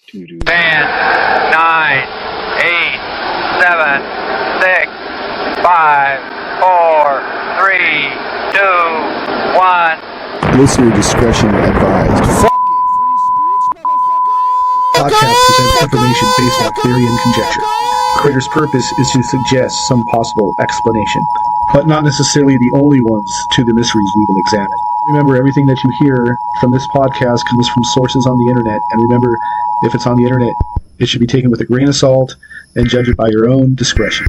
10, 9, 8, 7, 6, 5, 4, 3, 2, 1. Listener discretion advised. Fuck it, free speech, motherfucker! Podcast presents information based on theory and conjecture. Creator's purpose is to suggest some possible explanation, but not necessarily the only ones to the mysteries we will examine. Remember, everything that you hear from this podcast comes from sources on the internet, and remember, if it's on the internet, it should be taken with a grain of salt and judge it by your own discretion.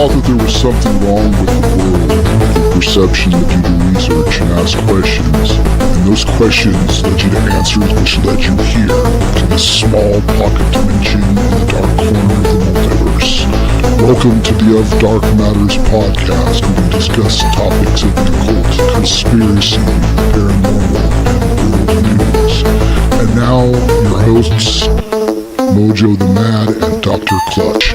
That there was something wrong with the world, the perception led you to research and ask questions, and those questions led you to answers which led you here, to this small pocket dimension in the dark corner of the multiverse. Welcome to the Of Dark Matters podcast, where we discuss topics of the occult, conspiracy, paranormal, and world news. And now, your hosts, Mojo the Mad and Dr. Clutch.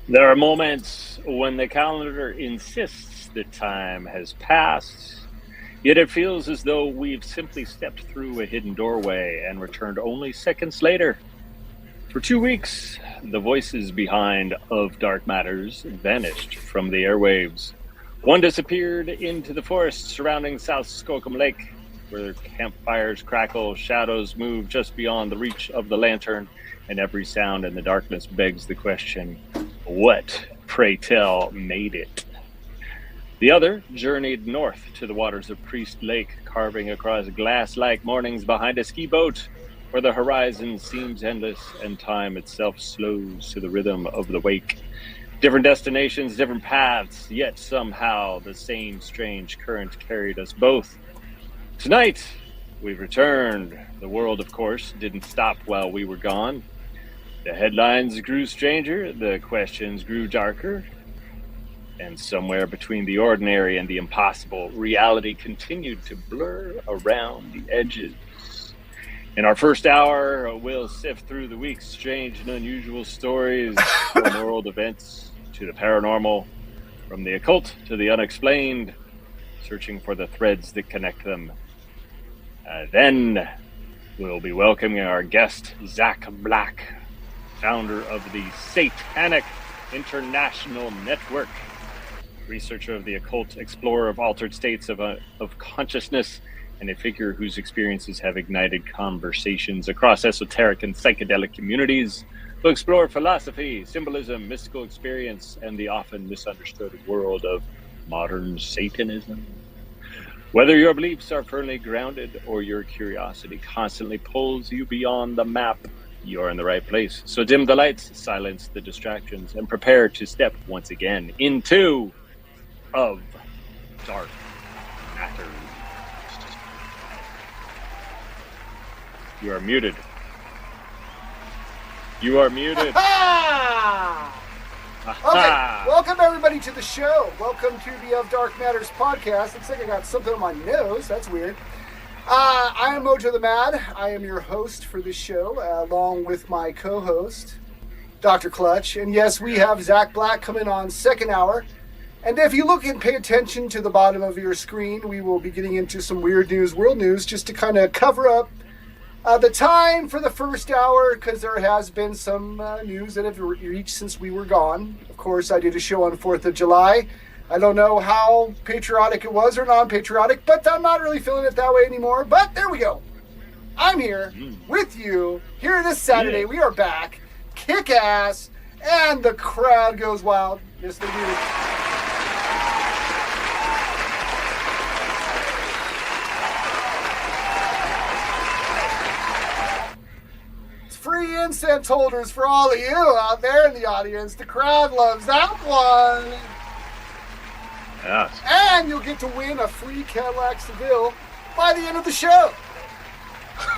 There are moments when the calendar insists that time has passed, yet it feels as though we've simply stepped through a hidden doorway and returned only seconds later. For 2 weeks, the voices behind Of Dark Matters vanished from the airwaves. One disappeared into the forest surrounding South Skookum Lake, where campfires crackle, shadows move just beyond the reach of the lantern, and every sound in the darkness begs the question, what, pray tell, made it? The other journeyed north to the waters of Priest Lake, carving across glass-like mornings behind a ski boat, where the horizon seems endless and time itself slows to the rhythm of the wake. Different destinations, different paths, yet somehow the same strange current carried us both. Tonight, we've returned. The world, of course, didn't stop while we were gone. The headlines grew stranger, the questions grew darker, and somewhere between the ordinary and the impossible, reality continued to blur around the edges. In our first hour, we'll sift through the week's strange and unusual stories, from world events to the paranormal, from the occult to the unexplained, searching for the threads that connect them. Then we'll be welcoming our guest, Zack Black, founder of the Satanic International Network, researcher of the occult, explorer of altered states of consciousness, and a figure whose experiences have ignited conversations across esoteric and psychedelic communities to explore philosophy, symbolism, mystical experience, and the often misunderstood world of modern Satanism. Whether your beliefs are firmly grounded or your curiosity constantly pulls you beyond the map, you're in the right place. So dim the lights, silence the distractions, and prepare to step once again into Of Dark Matters. You are muted. You are muted. Okay, welcome everybody to the show. Welcome to the Of Dark Matters podcast. Looks like I got something on my nose. That's weird. I am Mojo the Mad. I am your host for this show, along with my co-host, Dr. Clutch. And yes, we have Zack Black coming on second hour. And if you look and pay attention to the bottom of your screen, we will be getting into some weird news, world news, just to kind of cover up The time for the first hour, because there has been some news that have reached since we were gone. Of course, I did a show on 4th of July. I don't know how patriotic it was or non-patriotic, but I'm not really feeling it that way anymore. But there we go. I'm here with you here this Saturday. We are back. Kick ass. And the crowd goes wild. Yes, they do. Free incense holders for all of you out there in the audience. The crowd loves that one. Yes. And you'll get to win a free Cadillac Seville by the end of the show.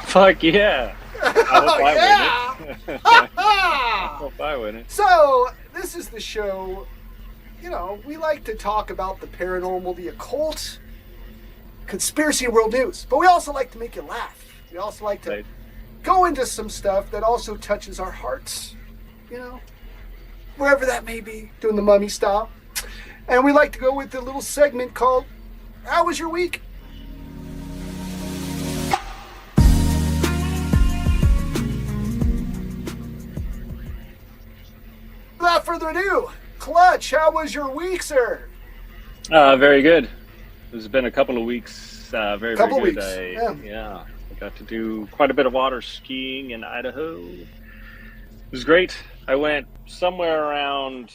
Fuck yeah. I hope I win it. I hope I win it. So, this is the show, you know, we like to talk about the paranormal, the occult, conspiracy and world news. But we also like to make you laugh. We also like to go into some stuff that also touches our hearts, you know, wherever that may be, doing the mummy style. And we like to go with a little segment called, How Was Your Week? Without further ado, Clutch, how was your week, sir? Very good. It's been a couple of weeks. Very good. Weeks. I got to do quite a bit of water skiing in Idaho. It was great. I went somewhere around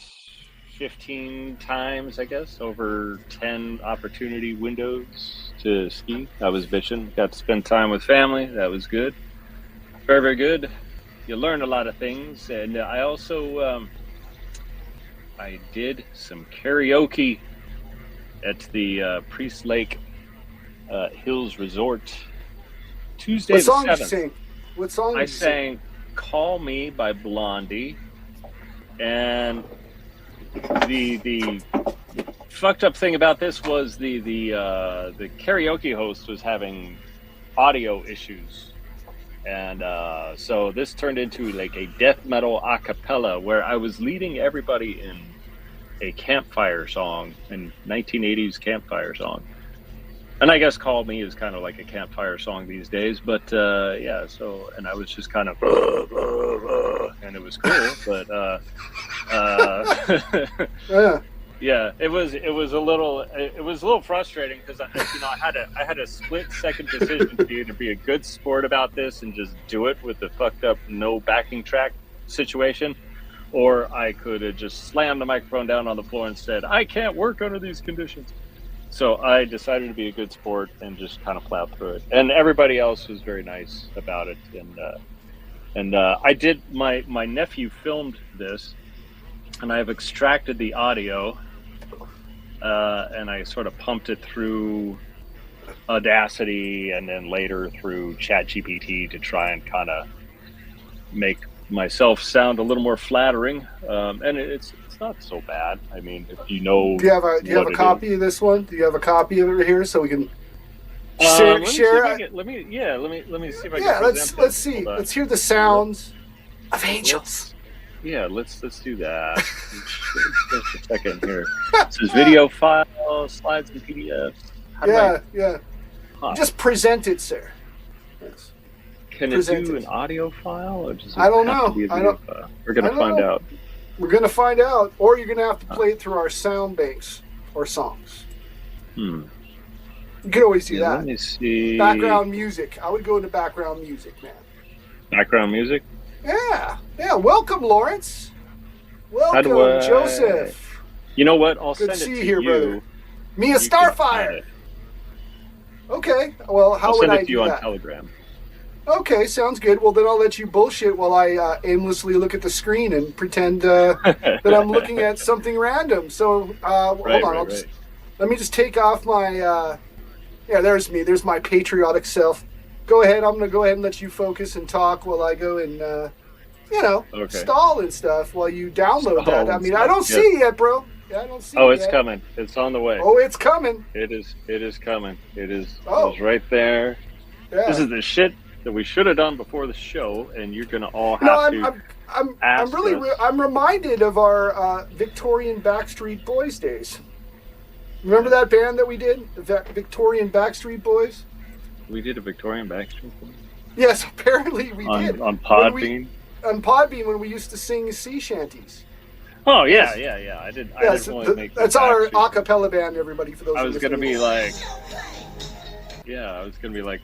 15 times, I guess, over 10 opportunity windows to ski. I was bitching. Got to spend time with family. That was good. Very, very good. You learn a lot of things. And I also... I did some karaoke at the Priest Lake Hills Resort Tuesday the 7th. What song did you sing? What song did you sing? I sang Call Me by Blondie. And the fucked up thing about this was the karaoke host was having audio issues. And so this turned into like a death metal a cappella where I was leading everybody in a campfire song, in 1980s campfire song. And I guess Call Me is kind of like a campfire song these days. But yeah, so, and I was just kind of, and it was cool. But yeah, it was a little frustrating because I had a split second decision to either be a good sport about this and just do it with the fucked up no backing track situation, or I could have just slammed the microphone down on the floor and said, I can't work under these conditions. So I decided to be a good sport and just kind of plowed through it. And everybody else was very nice about it. And I did, my nephew filmed this, and I've extracted the audio, and I sort of pumped it through Audacity and then later through ChatGPT to try and kind of make myself sound a little more flattering. And it's not so bad. I mean, if you know, do you have a copy of this one? Do you have a copy of it here so we can share? Let me see if I can. Yeah, let's see. Let's hear the sounds of angels. Let's do that. Just a second here. This is video file, slides, and PDFs. Yeah. Just present it, sir. Yes. Can it do an audio file, or does it I don't have know. to be a video file? We're gonna find out. We're gonna find out, or you're gonna have to play it through our sound banks or songs. You can always do that. Let me see. Background music. I would go into background music, man. Background music. Yeah. Welcome, Lawrence. Welcome, Joseph. You know what? I'll Good send to see it you to here, brother. Mia Starfire. Okay. Well, how would I do that? I'll send it to you on Telegram. Okay, sounds good. Well, then I'll let you bullshit while I aimlessly look at the screen and pretend that I'm looking at something random. So, hold on. Let me just take off my... there's me. There's my patriotic self. Go ahead. I'm going to go ahead and let you focus and talk while I go and, stall and stuff while you download that. I mean, I don't see it yet, bro. Yeah, I don't see it yet. Oh, it's coming. It's on the way. Oh, it's coming. It is coming. It is right there. Yeah. This is the shit that we should have done before the show, and you're gonna all have I'm reminded of our Victorian Backstreet Boys days. Remember that band that we did, the Victorian Backstreet Boys? We did a Victorian Backstreet Boys. Yes, apparently we did. On Podbean. On Podbean when we used to sing sea shanties. Oh yeah. I didn't really make. That's our a cappella band, everybody. For those. I was gonna be like,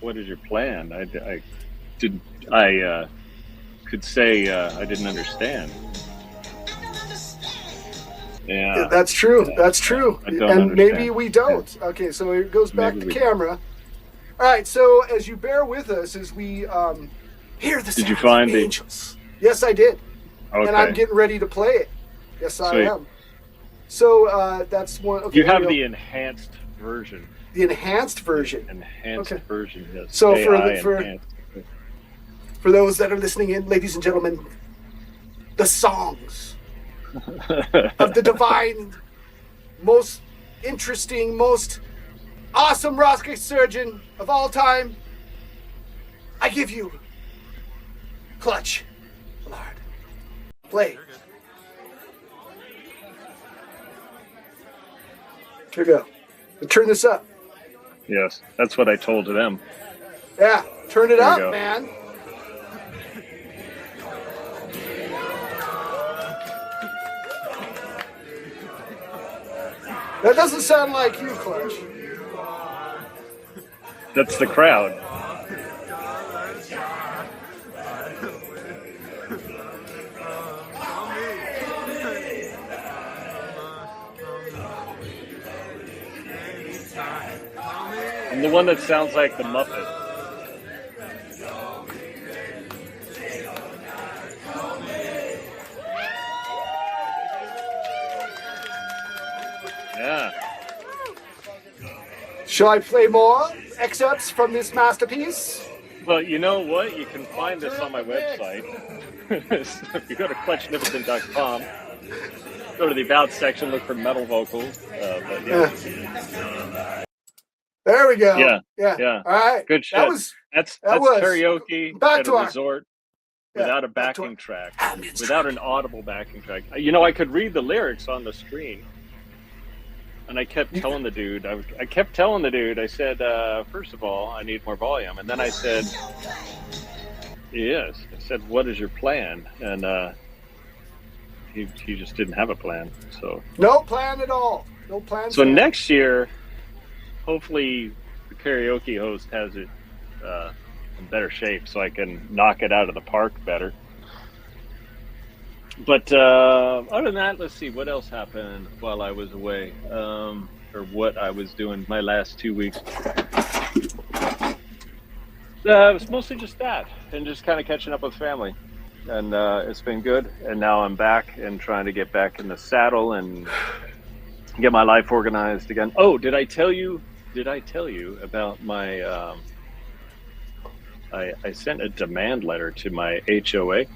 what is your plan? I could say I didn't understand. Yeah, that's true. That's true. And understand. maybe we don't. Okay, so it goes back to camera. All right, so as you bear with us as we hear the sounds of angels. Yes, I did. Okay. And I'm getting ready to play it. Yes, I am. So that's one. Okay, you have the enhanced version. The enhanced version. Enhanced version, yes. So for those that are listening in, ladies and gentlemen, the songs of the divine, most interesting, most awesome rocket surgeon of all time. I give you Clutch, Lord. Play. Here we go. Turn this up. Yes, that's what I told them. Yeah, turn it up, man. That doesn't sound like you, Clutch. That's the crowd. I'm the one that sounds like the Muppet. Yeah. Shall I play more excerpts from this masterpiece? Well, you know what? You can find this on my website. If you go to clutchnificent.com, go to the About section, look for metal vocals. There we go. Yeah. All right. Good shit. That's karaoke at a resort without a backing track, without an audible backing track. You know, I could read the lyrics on the screen. And I kept telling the dude, I said, first of all, I need more volume. And then I said, yes. I said, what is your plan? And he just didn't have a plan. So no plan at all. No plan. So next year, hopefully the karaoke host has it in better shape so I can knock it out of the park better. But other than that, let's see what else happened while I was away, or what I was doing my last 2 weeks. It was mostly just that, and just kind of catching up with family, and it's been good. And now I'm back and trying to get back in the saddle and get my life organized again. Oh, did I tell you about my? I sent a demand letter to my HOA.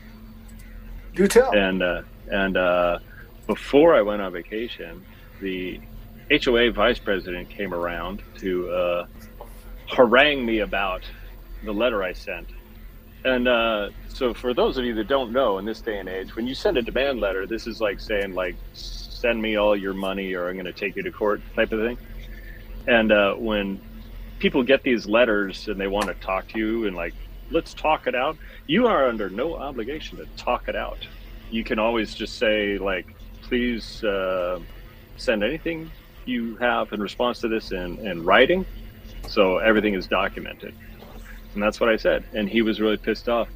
Do tell. And before I went on vacation, the HOA vice president came around to harangue me about the letter I sent. And so for those of you that don't know, in this day and age, when you send a demand letter, this is like saying, like, send me all your money or I'm going to take you to court type of thing. And when people get these letters and they want to talk to you and like, let's talk it out, you are under no obligation to talk it out. You can always just say, like, please send anything you have in response to this in writing, so everything is documented. And that's what I said. And he was really pissed off.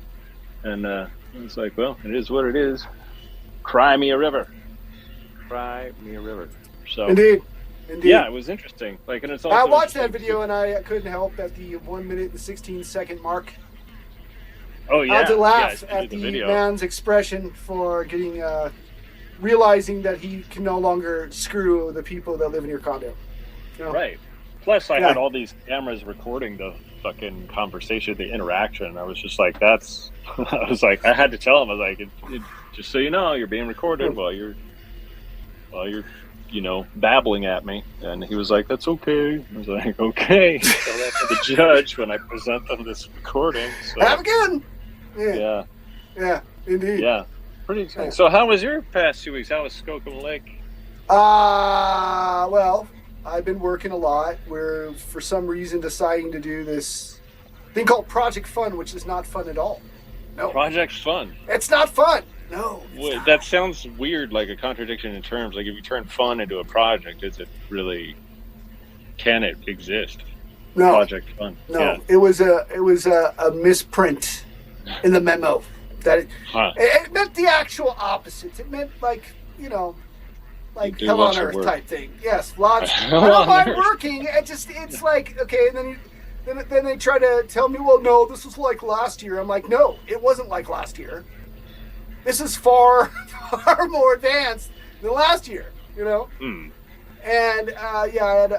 And I was like, well, it is what it is. Cry me a river. Cry me a river. So Indeed. Yeah, it was interesting. Like, and it's also I watched that video and I couldn't help at the 1 minute and 16-second mark. Oh yeah, I had to laugh yeah, at the man's expression for getting, realizing that he can no longer screw the people that live in your condo. You know? Right. Plus, I had all these cameras recording the fucking conversation, the interaction. I was just like, that's. I was like, I had to tell him. I was like, just so you know, you're being recorded while you're, you know, babbling at me. And he was like, that's okay. I was like, okay. Tell that to the judge when I present them this recording. So, have a good one. Yeah. Yeah, indeed. Yeah. Pretty exciting. So how was your past 2 weeks? How was Skokum Lake? Well, I've been working a lot. We're, for some reason, deciding to do this thing called Project Fun, which is not fun at all. No. Project Fun. It's not fun. No. Well, that sounds weird, like a contradiction in terms. Like if you turn fun into a project, is it really? Can it exist? No. Project Fun. No. Yeah. It was a misprint in the memo. That it meant the actual opposite. It meant like like hell on earth type thing. Yes, lots. I don't mind working. It's like okay, and then they try to tell me, well, no, this was like last year. I'm like, no, it wasn't like last year. This is far more advanced than last year. And I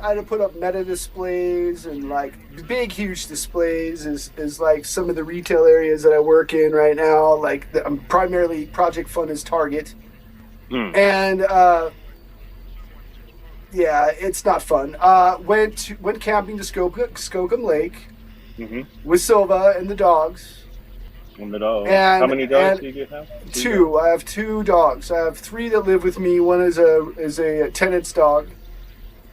had to put up meta displays and like big, huge displays is like some of the retail areas that I work in right now. Like I'm primarily Project Fun is Target, and it's not fun. Went camping to Skookum Lake with Silva and the dogs. And the dog. How many dogs do you have? Two. I have 2 dogs. I have 3 that live with me. One is a tenant's dog,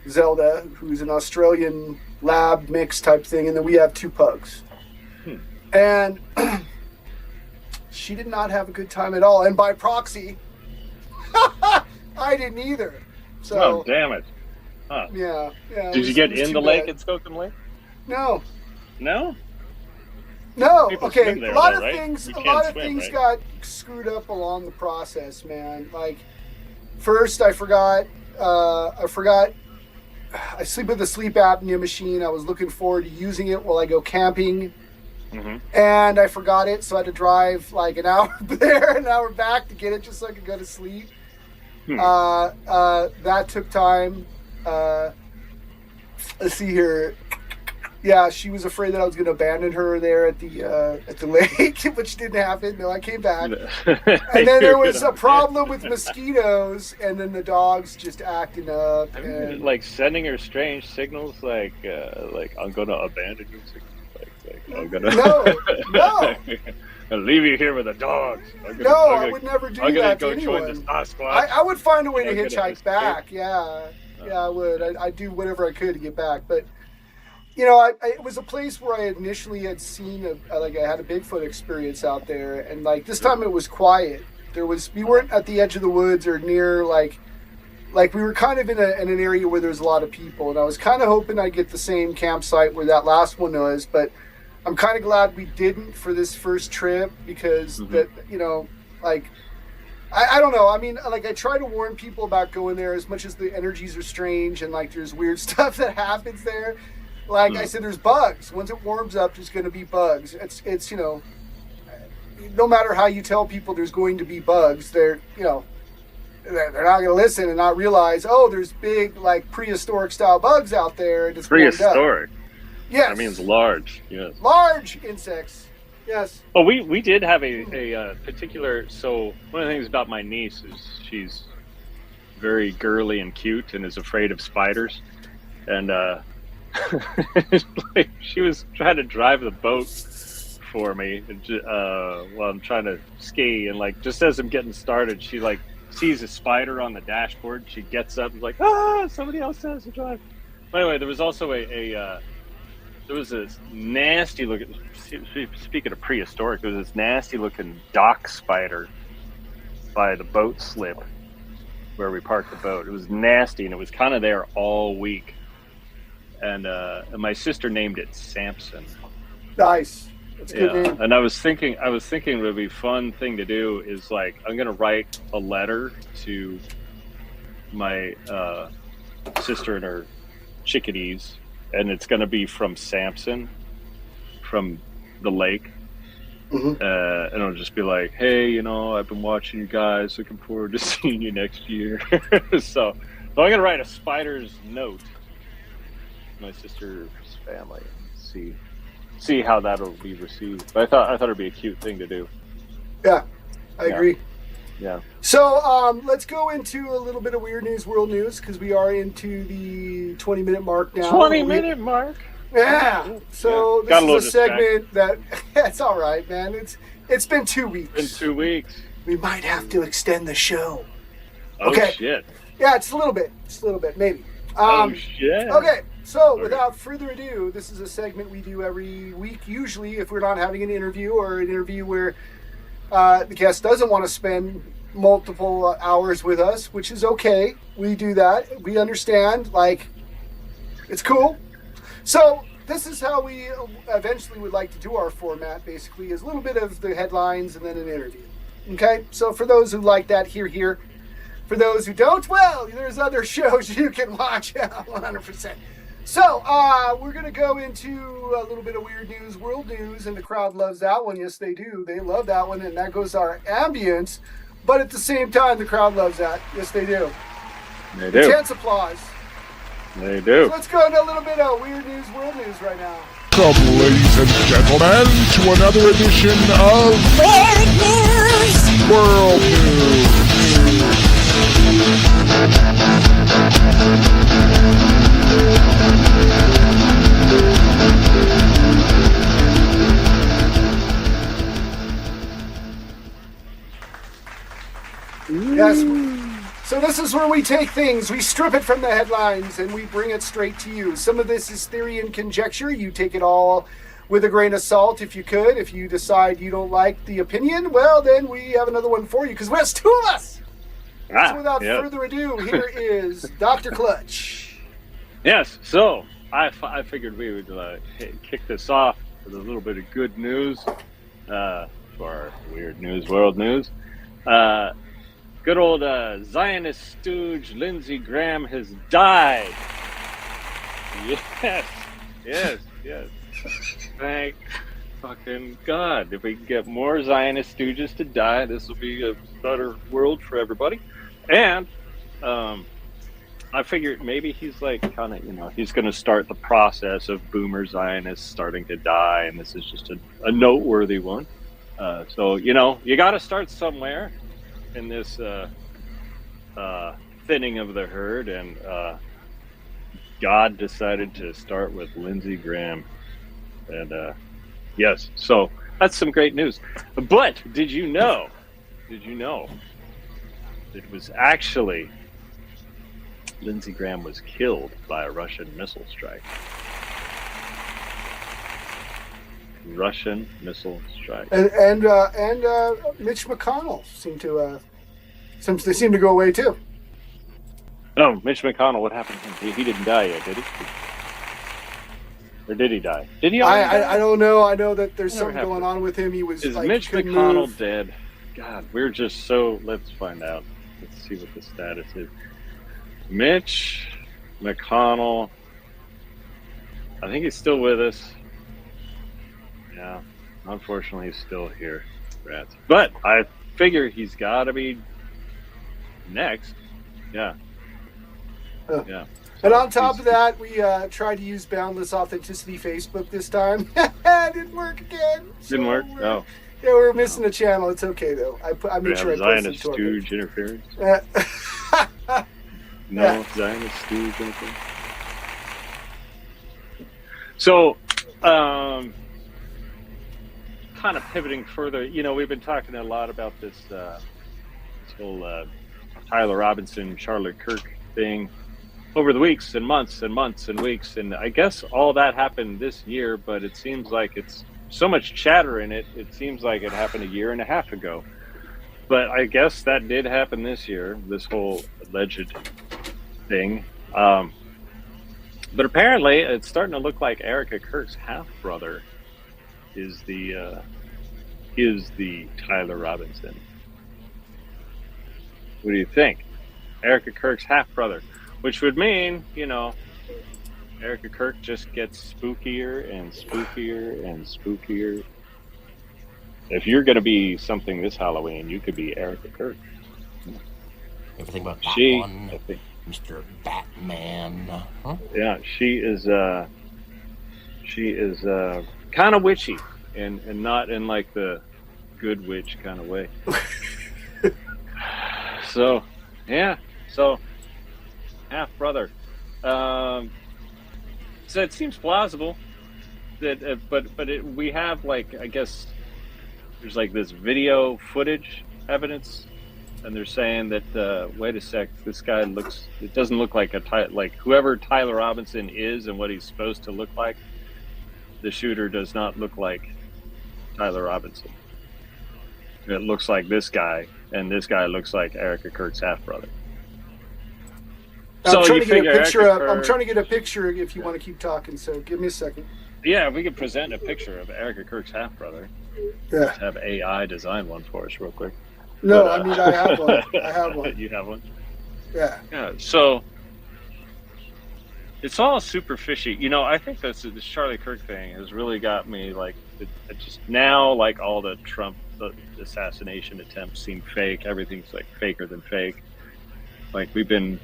Zelda, who's an Australian lab mix type thing, and then we have 2 pugs. And she did not have a good time at all, and by proxy, I didn't either. So, oh, damn it! Huh. Yeah. Did you get in the lake at Skookum Lake? No. No. No, People okay. swim there, a lot though, of right? things. You A can't lot of swim, things right? got screwed up along the process, man. Like, first I forgot. I sleep with a sleep apnea machine. I was looking forward to using it while I go camping, and I forgot it, so I had to drive like an hour there, an hour back to get it, just so I could go to sleep. That took time. Let's see here. Yeah, she was afraid that I was going to abandon her there at the lake, which didn't happen. No, I came back. And then there was a problem with mosquitoes, and then the dogs just acting up. And like sending her strange signals, like I'm going to abandon you. Like I'm going to. No. I'll leave you here with the dogs. I would never do that to anyone. I'm going to go join the Sasquatch. I would find a way to hitchhike back. Yeah, I would. I'd do whatever I could to get back, but. It was a place where I initially had seen I had a Bigfoot experience out there, and like this time it was quiet. We weren't at the edge of the woods or near like we were kind of in an area where there's a lot of people, and I was kind of hoping I'd get the same campsite where that last one was, but I'm kind of glad we didn't for this first trip because I don't know. I mean, like I try to warn people about going there as much as the energies are strange and like there's weird stuff that happens there. Like I said, there's bugs. Once it warms up, there's going to be bugs. It's no matter how you tell people there's going to be bugs, they're not going to listen and not realize, oh, there's big like prehistoric style bugs out there. And it's prehistoric. Yes. That means large. Yes. Large insects. Yes. Well, we did have a particular. So one of the things about my niece is she's very girly and cute and is afraid of spiders, and. She was trying to drive the boat for me while I'm trying to ski, and like just as I'm getting started, she like sees a spider on the dashboard. She gets up and is like, somebody else has to drive. Anyway, there was also there was this nasty looking. Speaking of prehistoric, there was this nasty looking dock spider by the boat slip where we parked the boat. It was nasty, and it was kind of there all week. And my sister named it Samson. Nice. That's a good name. And I was thinking it would be a fun thing to do is like I'm gonna write a letter to my sister and her chickadees, and it's gonna be from Samson, from the lake. And it'll just be like, hey, I've been watching you guys, looking forward to seeing you next year. So I'm gonna write a spider's note. My sister's family, see how that'll be received. But I thought it'd be a cute thing to do. Yeah, I agree. Yeah. So let's go into a little bit of weird news, world news, because we are into the 20-minute mark now. 20-minute mark. Yeah. So this is a segment that it's all right, man. It's been 2 weeks. Been 2 weeks. We might have to extend the show. Oh okay. Shit. Yeah, it's a little bit, maybe. Oh shit. Okay. So, without further ado, this is a segment we do every week, usually if we're not having an interview or an interview where the guest doesn't want to spend multiple hours with us, which is okay. We do that. We understand. Like, it's cool. So, this is how we eventually would like to do our format, basically, is a little bit of the headlines and then an interview. Okay? So, for those who like that, here. For those who don't, well, there's other shows you can watch 100%. So, we're going to go into a little bit of weird news, world news, and the crowd loves that one. Yes, they do. They love that one, and that goes our ambience. But at the same time, the crowd loves that. Yes, they do. They do. Intense applause. They do. So let's go into a little bit of weird news, world news right now. Welcome, ladies and gentlemen, to another edition of Weird News! World News. Yes. So this is where we take things, we strip it from the headlines, and we bring it straight to you. Some of this is theory and conjecture. You take it all with a grain of salt if you could. If you decide you don't like the opinion, well, then we have another one for you, because there's two of us. So without further ado, here is Dr. Clutch. Yes, so I figured we would kick this off with a little bit of good news for our weird news, world news. Good old Zionist stooge Lindsey Graham has died. Yes. Thank fucking God. If we can get more Zionist stooges to die, this will be a better world for everybody. And I figured maybe he's like kind of, he's going to start the process of boomer Zionists starting to die, and this is just a noteworthy one. So, you got to start somewhere in this thinning of the herd, and God decided to start with Lindsey Graham. And yes, so that's some great news. But did you know it was actually Lindsey Graham was killed by a Russian missile strike? Russian missile strike. And Mitch McConnell seemed to go away too. Oh, Mitch McConnell, what happened to him? He didn't die yet, did he? Or did he die? Did he already die? I don't know. I know that there's something going on with him. He was Is Mitch McConnell dead? God, we're just so... Let's find out. Let's see what the status is. Mitch McConnell. I think he's still with us. Yeah, unfortunately, he's still here. Rats. But I figure he's got to be next. Yeah. Yeah. And on top of that, we tried to use Boundless Authenticity Facebook this time. It didn't work again. Didn't work? No. Yeah, we're missing a channel. It's okay, though. I made sure I Zionist posted stooge interference? No, Yeah. Zionist stooge interference? So, kind of pivoting further, we've been talking a lot about this whole Tyler Robinson, Charlotte Kirk thing over the weeks and months and months and weeks, and I guess all that happened this year, but it seems like it's so much chatter in it. It seems like it happened a year and a half ago, but I guess that did happen this year. This whole alleged thing, but apparently it's starting to look like Erica Kirk's half brother is the Tyler Robinson. What do you think? Erica Kirk's half brother. Which would mean, Erica Kirk just gets spookier and spookier and spookier. If you're going to be something this Halloween, you could be Erica Kirk. Everything about that one, Mr. Batman. Huh? Yeah, she is kind of witchy, and not in like the good witch kind of way. So, yeah, half brother. So it seems plausible that, but we have, like, I guess there's like this video footage evidence and they're saying that wait a sec, this guy looks. It doesn't look like whoever Tyler Robinson is and what he's supposed to look like. The shooter does not look like Tyler Robinson. It looks like this guy, and this guy looks like Erica Kirk's half brother. I'm trying to get a picture of. I'm trying to get a picture. If you want to keep talking, so give me a second. Yeah, if we could present a picture of Erica Kirk's half brother. Yeah. Let's have AI design one for us real quick. No, but, I mean I have one. I have one. You have one? Yeah. Yeah. So it's all super fishy. You know, I think this Charlie Kirk thing has really got me like it just now like all the Trump assassination attempts seem fake. Everything's like faker than fake. Like we're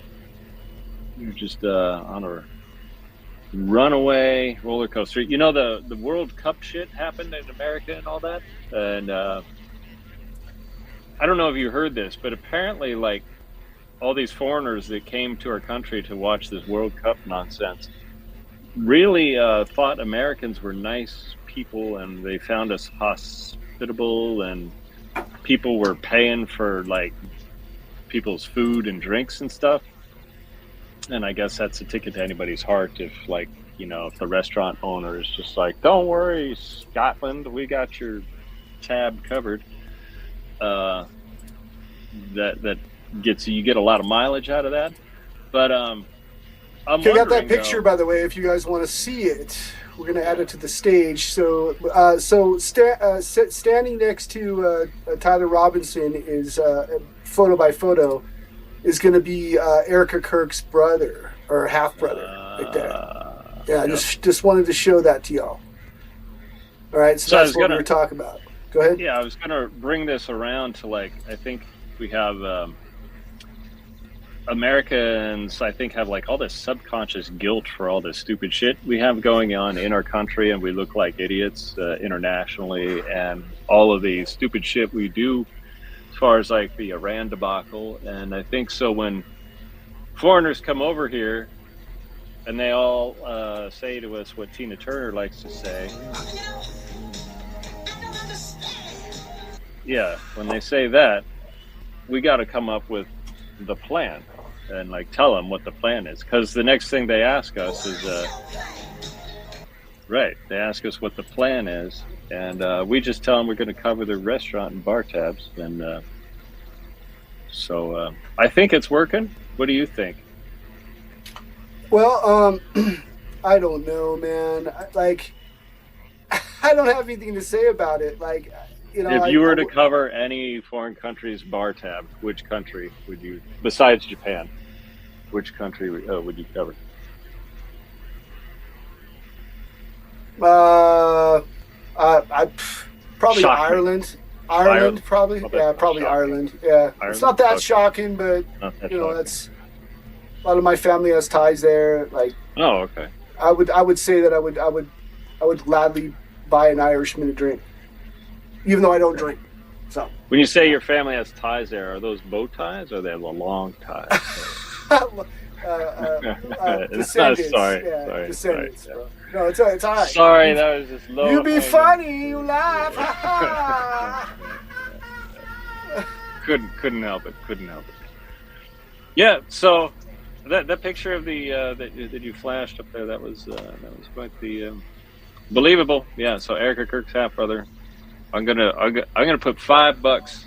just on a runaway roller coaster. You know, the World Cup shit happened in America and all that, and I don't know if you heard this, but apparently like all these foreigners that came to our country to watch this World Cup nonsense really thought Americans were nice people, and they found us hospitable, and people were paying for like people's food and drinks and stuff. And I guess that's a ticket to anybody's heart if, like, you know, if the restaurant owner is just like, don't worry, Scotland, we got your tab covered. That gets you get a lot of mileage out of that. But I got that picture, by the way, if you guys want to see it. We're going to add it to the stage. So standing next to Tyler Robinson is photo by photo. Is going to be Erica Kirk's brother or half brother, like that. Yeah, yep. just wanted to show that to y'all. All right, so that's what we were talking about. Go ahead. Yeah, I was going to bring this around to like I think we have Americans. I think have like all this subconscious guilt for all this stupid shit we have going on in our country, and we look like idiots internationally, and all of the stupid shit we do. As far as like the Iran debacle, and I think so when foreigners come over here and they all say to us what Tina Turner likes to say, yeah, when they say that, we got to come up with the plan and like tell them what the plan is, because the next thing they ask us is right, they ask us what the plan is. And we just tell them we're going to cover their restaurant and bar tabs. And so I think it's working. What do you think? Well, I don't know, man. I don't have anything to say about it. Like, you know, if you were to cover any foreign country's bar tab, which country would you, besides Japan, which country would you cover? I probably Ireland. Ireland, probably. Yeah, probably shocking. Ireland. Yeah, Ireland? It's not that shocking, but you know, that's a lot of my family has ties there. Like, oh, okay. I would say that I would gladly buy an Irishman a drink, even though I don't drink. So when you say your family has ties there, are those bow ties or are they the long ties? Descendants. Sorry, yeah, sorry, descendants, sorry, bro. No, it's all right. Sorry, that was just low. You be funny, you laugh. Couldn't help it. Yeah. So that picture of the that you flashed up there, that was quite the believable. Yeah. So Erica Kirk's half brother. I'm gonna put $5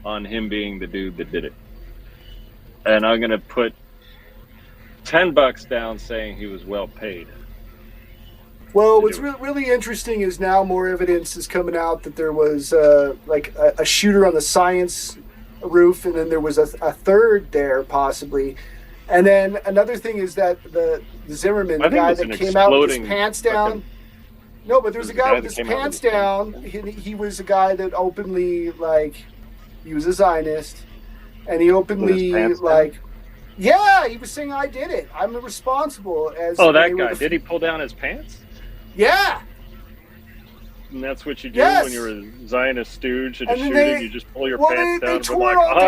on him being the dude that did it, and I'm gonna put $10 down saying he was well paid. Well, what's really interesting is now more evidence is coming out that there was like a shooter on the science roof, and then there was a third there possibly. And then another thing is that the Zimmerman, the guy that came out with his pants down. No, but there's a guy with his pants down. He was a guy that openly, like, he was a Zionist, and he openly, like, yeah, he was saying, I did it. I'm responsible. Oh, that guy. Did he pull down his pants? Yeah. And that's what you do when you're a Zionist stooge and shooting. You just pull your pants down. They tore it all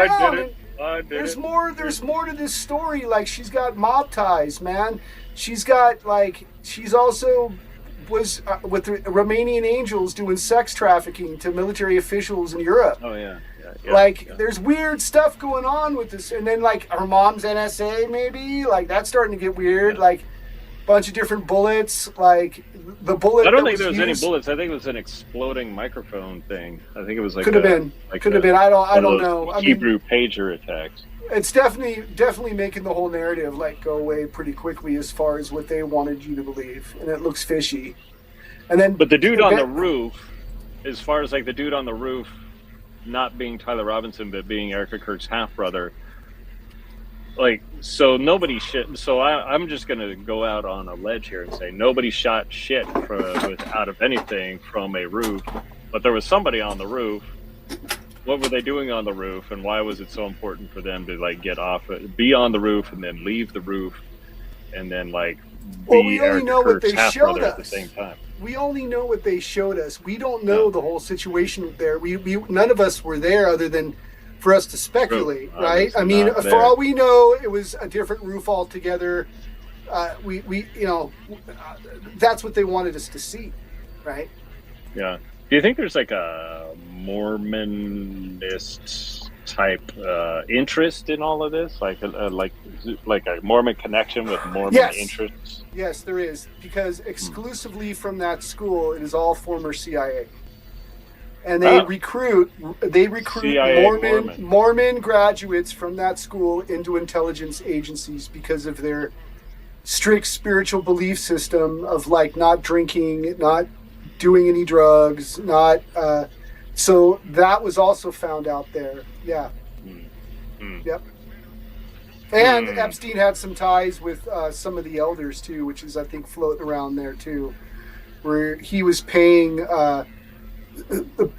down. There's more to this story. Like, she's got mob ties, man. She's got, like, she's also group was with the Romanian angels doing sex trafficking to military officials in Europe. Oh yeah. There's weird stuff going on with this, and then like her mom's NSA, maybe like that's starting to get weird. Yeah. Like bunch of different bullets, like the bullet. I don't think there was any bullets. I think it was an exploding microphone thing. I think it was like could have been. I don't know. Hebrew pager attacks. It's definitely making the whole narrative like go away pretty quickly as far as what they wanted you to believe, and it looks fishy. And then, but the dude on the roof, as far as like the dude on the roof, not being Tyler Robinson but being Erica Kirk's half brother. Like, so nobody shit. So I'm just going to go out on a ledge here and say nobody shot shit out of anything from a roof, but there was somebody on the roof. What were they doing on the roof, and why was it so important for them to like get off, be on the roof, and then leave the roof, and then like be Erica Kirk's half brother at the same time? We only know what they showed us. We don't know the whole situation there. We none of us were there other than for us to speculate, right? I mean, for all we know, it was a different roof altogether. That's what they wanted us to see, right? Yeah. Do you think there's like a Mormonist type interest in all of this, like a Mormon connection with Mormon interests? Yes, there is, because exclusively from that school, it is all former CIA. And they recruit Mormon graduates from that school into intelligence agencies because of their strict spiritual belief system of like not drinking, not doing any drugs, not so that was also found out there. Yeah. Yep. And Epstein had some ties with some of the elders too, which is I think floating around there too, where he was paying the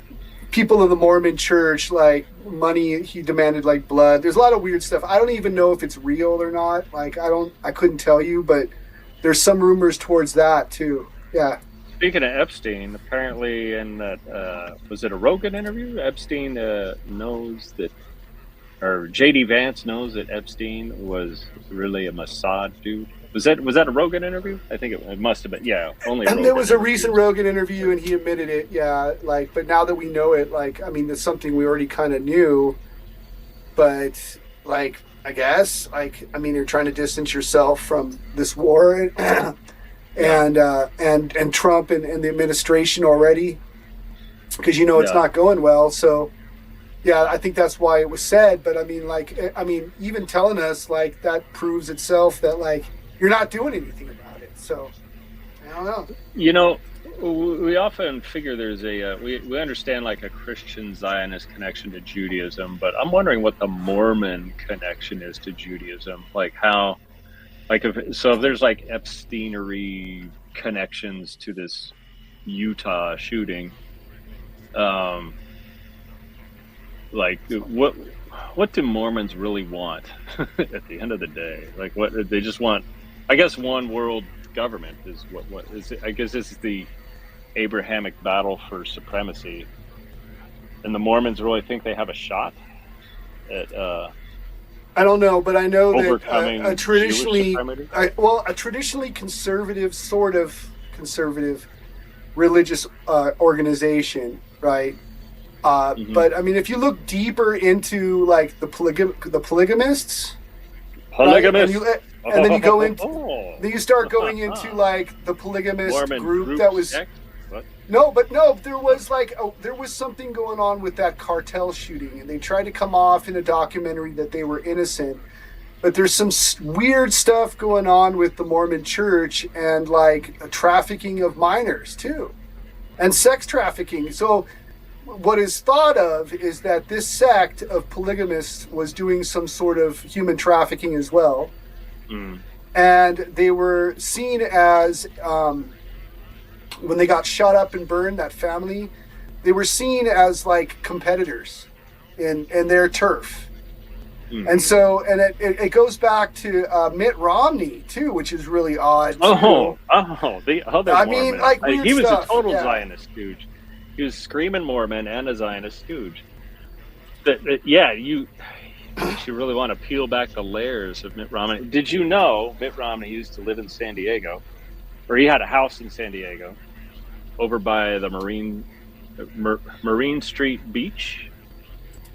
people of the Mormon church like money. He demanded like blood. There's a lot of weird stuff. I don't even know if it's real or not. Like I couldn't tell you, but there's some rumors towards that too. Yeah. Speaking of Epstein, apparently in that was it a Rogan interview? Epstein knows that, or JD Vance knows that Epstein was really a Mossad dude. Was that a Rogan interview? I think it must have been. Yeah, only. And there was a recent Rogan interview, and he admitted it. Yeah, like, but now that we know it, like, I mean, it's something we already kind of knew. But like, I guess, like, I mean, you're trying to distance yourself from this war, and Trump and the administration already, because it's not going well. So, yeah, I think that's why it was said. But I mean, even telling us like that proves itself that like. You're not doing anything about it, so I don't know. We often figure there's we understand like a Christian Zionist connection to Judaism, but I'm wondering what the Mormon connection is to Judaism. Like how, like if there's like Epsteinery connections to this Utah shooting, like what do Mormons really want at the end of the day? Like what they just want. I guess one world government is what is it? I guess this is the Abrahamic battle for supremacy, and the Mormons really think they have a shot at. I don't know, but I know overcoming that a traditionally conservative, sort of conservative, religious organization, right? But I mean, if you look deeper into like the polygamists. Right? And then you go into, then you start going into like the polygamist Mormon group that was. What? No, there was like there was something going on with that cartel shooting, and they tried to come off in a documentary that they were innocent, but there's some weird stuff going on with the Mormon Church and like trafficking of minors too, and sex trafficking. So. What is thought of is that this sect of polygamists was doing some sort of human trafficking as well. And they were seen as, when they got shot up and burned, that family, they were seen as like competitors in their turf. And so, and it goes back to Mitt Romney too, which is really odd. The other I Mormon. mean, like weird he was stuff. a total Zionist stooge. He was screaming Mormon and a Zionist stooge. You really want to peel back the layers of Mitt Romney. Did you know Mitt Romney used to live in San Diego? or he had a house in San Diego, over by the Marine Street Beach.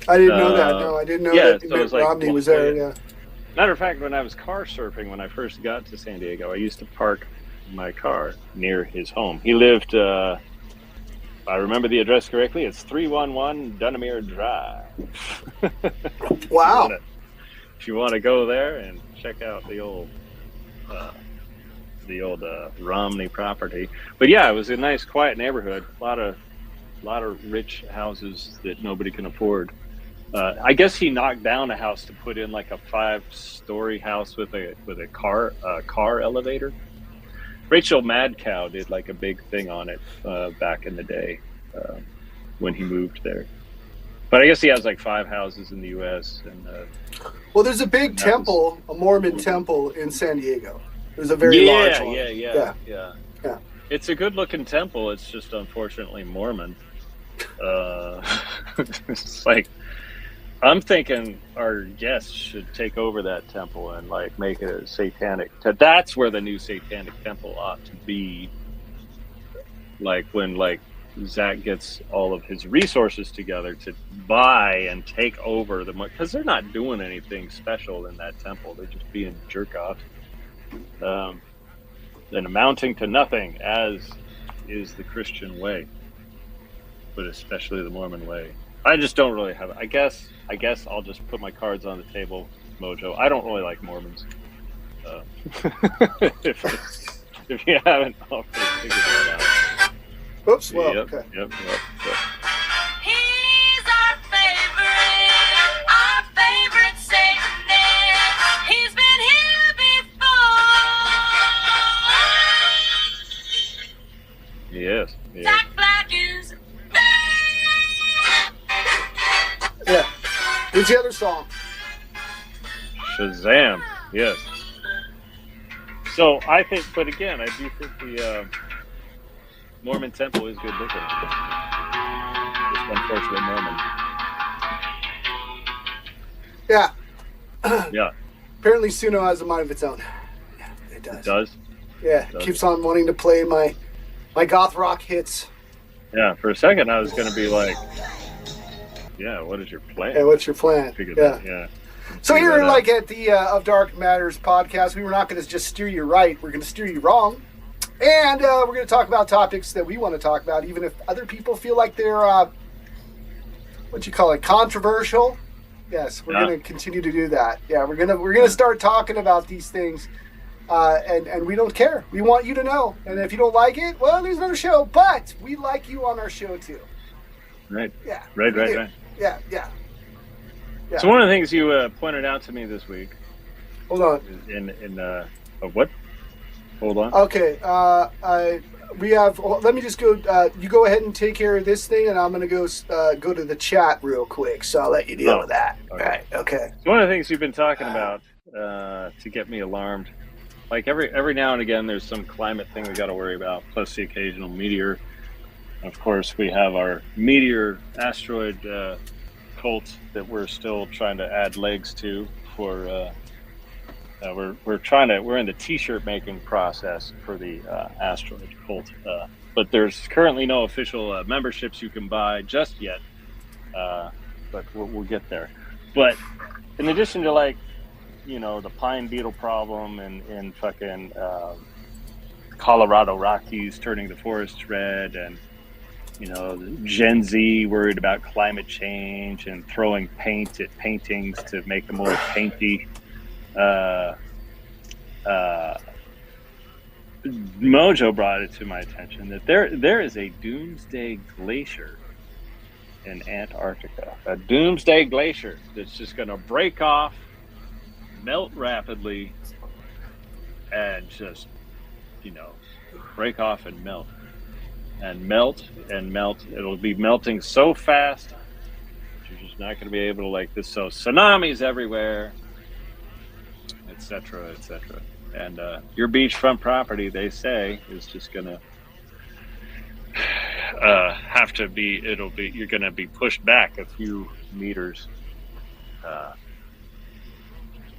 I didn't know that. No, I didn't know that so it was like, Romney was there. Yeah. Matter of fact, when I was car surfing, when I first got to San Diego, I used to park my car near his home. He lived, if I remember the address correctly, it's 311 Dunamere Drive. Wow. If you want to go there and check out the old Romney property. But yeah, it was a nice, quiet neighborhood. A lot of rich houses that nobody can afford. I guess he knocked down a house to put in like a 5-story house with a car elevator. Rachel Madcow did like a big thing on it back in the day when he moved there. But I guess he has like 5 houses in the U.S. and well, there's a big temple, a Mormon temple in San Diego. There's a very large one. Yeah. It's a good-looking temple. It's just unfortunately Mormon. It's like, I'm thinking our guests should take over that temple and like make it a satanic. That's where the new satanic temple ought to be. Like when like Zack gets all of his resources together to buy and take over because they're not doing anything special in that temple. They're just being jerk offs. And amounting to nothing, as is the Christian way, but especially the Mormon way. I just don't really have it. I guess I'll just put my cards on the table, Mojo. I don't really like Mormons. If you haven't already figured that out. Oops, well, Yep. okay. He's our favorite Satanist. He's been here before. Yes. Zack Black is Yeah. What's the other song? Shazam. Yes. So I think, but again, I do think the Mormon temple is good looking. Just unfortunately Mormon. Yeah. Yeah. Apparently Suno has a mind of its own. Yeah, it does. It does. Yeah, it keeps on wanting to play my goth rock hits. Yeah, for a second I was going to be like, yeah, what is your plan? Yeah, what's your plan? Yeah. So here, like at the Of Dark Matters podcast, we were not going to just steer you right. We're going to steer you wrong. And we're going to talk about topics that we want to talk about, even if other people feel like they're, controversial. Yes, we're going to continue to do that. Yeah, we're gonna start talking about these things, and we don't care. We want you to know. And if you don't like it, well, there's another show. But we like you on our show too. Right. Yeah. Right. Yeah. So one of the things you pointed out to me this week. Hold on. What? Hold on. Okay. We have. Let me just go. You go ahead and take care of this thing, and I'm gonna go to the chat real quick. So I'll let you deal with that. Okay. All right. Okay. So one of the things you've been talking about to get me alarmed, like every now and again, there's some climate thing we got to worry about, plus the occasional meteor. Of course, we have our meteor asteroid cult that we're still trying to add legs to. For we're in the T-shirt making process for the asteroid cult, but there's currently no official memberships you can buy just yet. But we'll get there. But in addition to the pine beetle problem and fucking Colorado Rockies turning the forests red, and Gen Z worried about climate change and throwing paint at paintings to make them more painty. Mojo brought it to my attention that there is a doomsday glacier in Antarctica. A doomsday glacier that's just going to break off, melt rapidly, and just, break off and melt. And melt and melt. It'll be melting so fast you're just not going to be able to this. So tsunamis everywhere, etc., etc. And your beachfront property, they say, is just going to have to be. You're going to be pushed back a few meters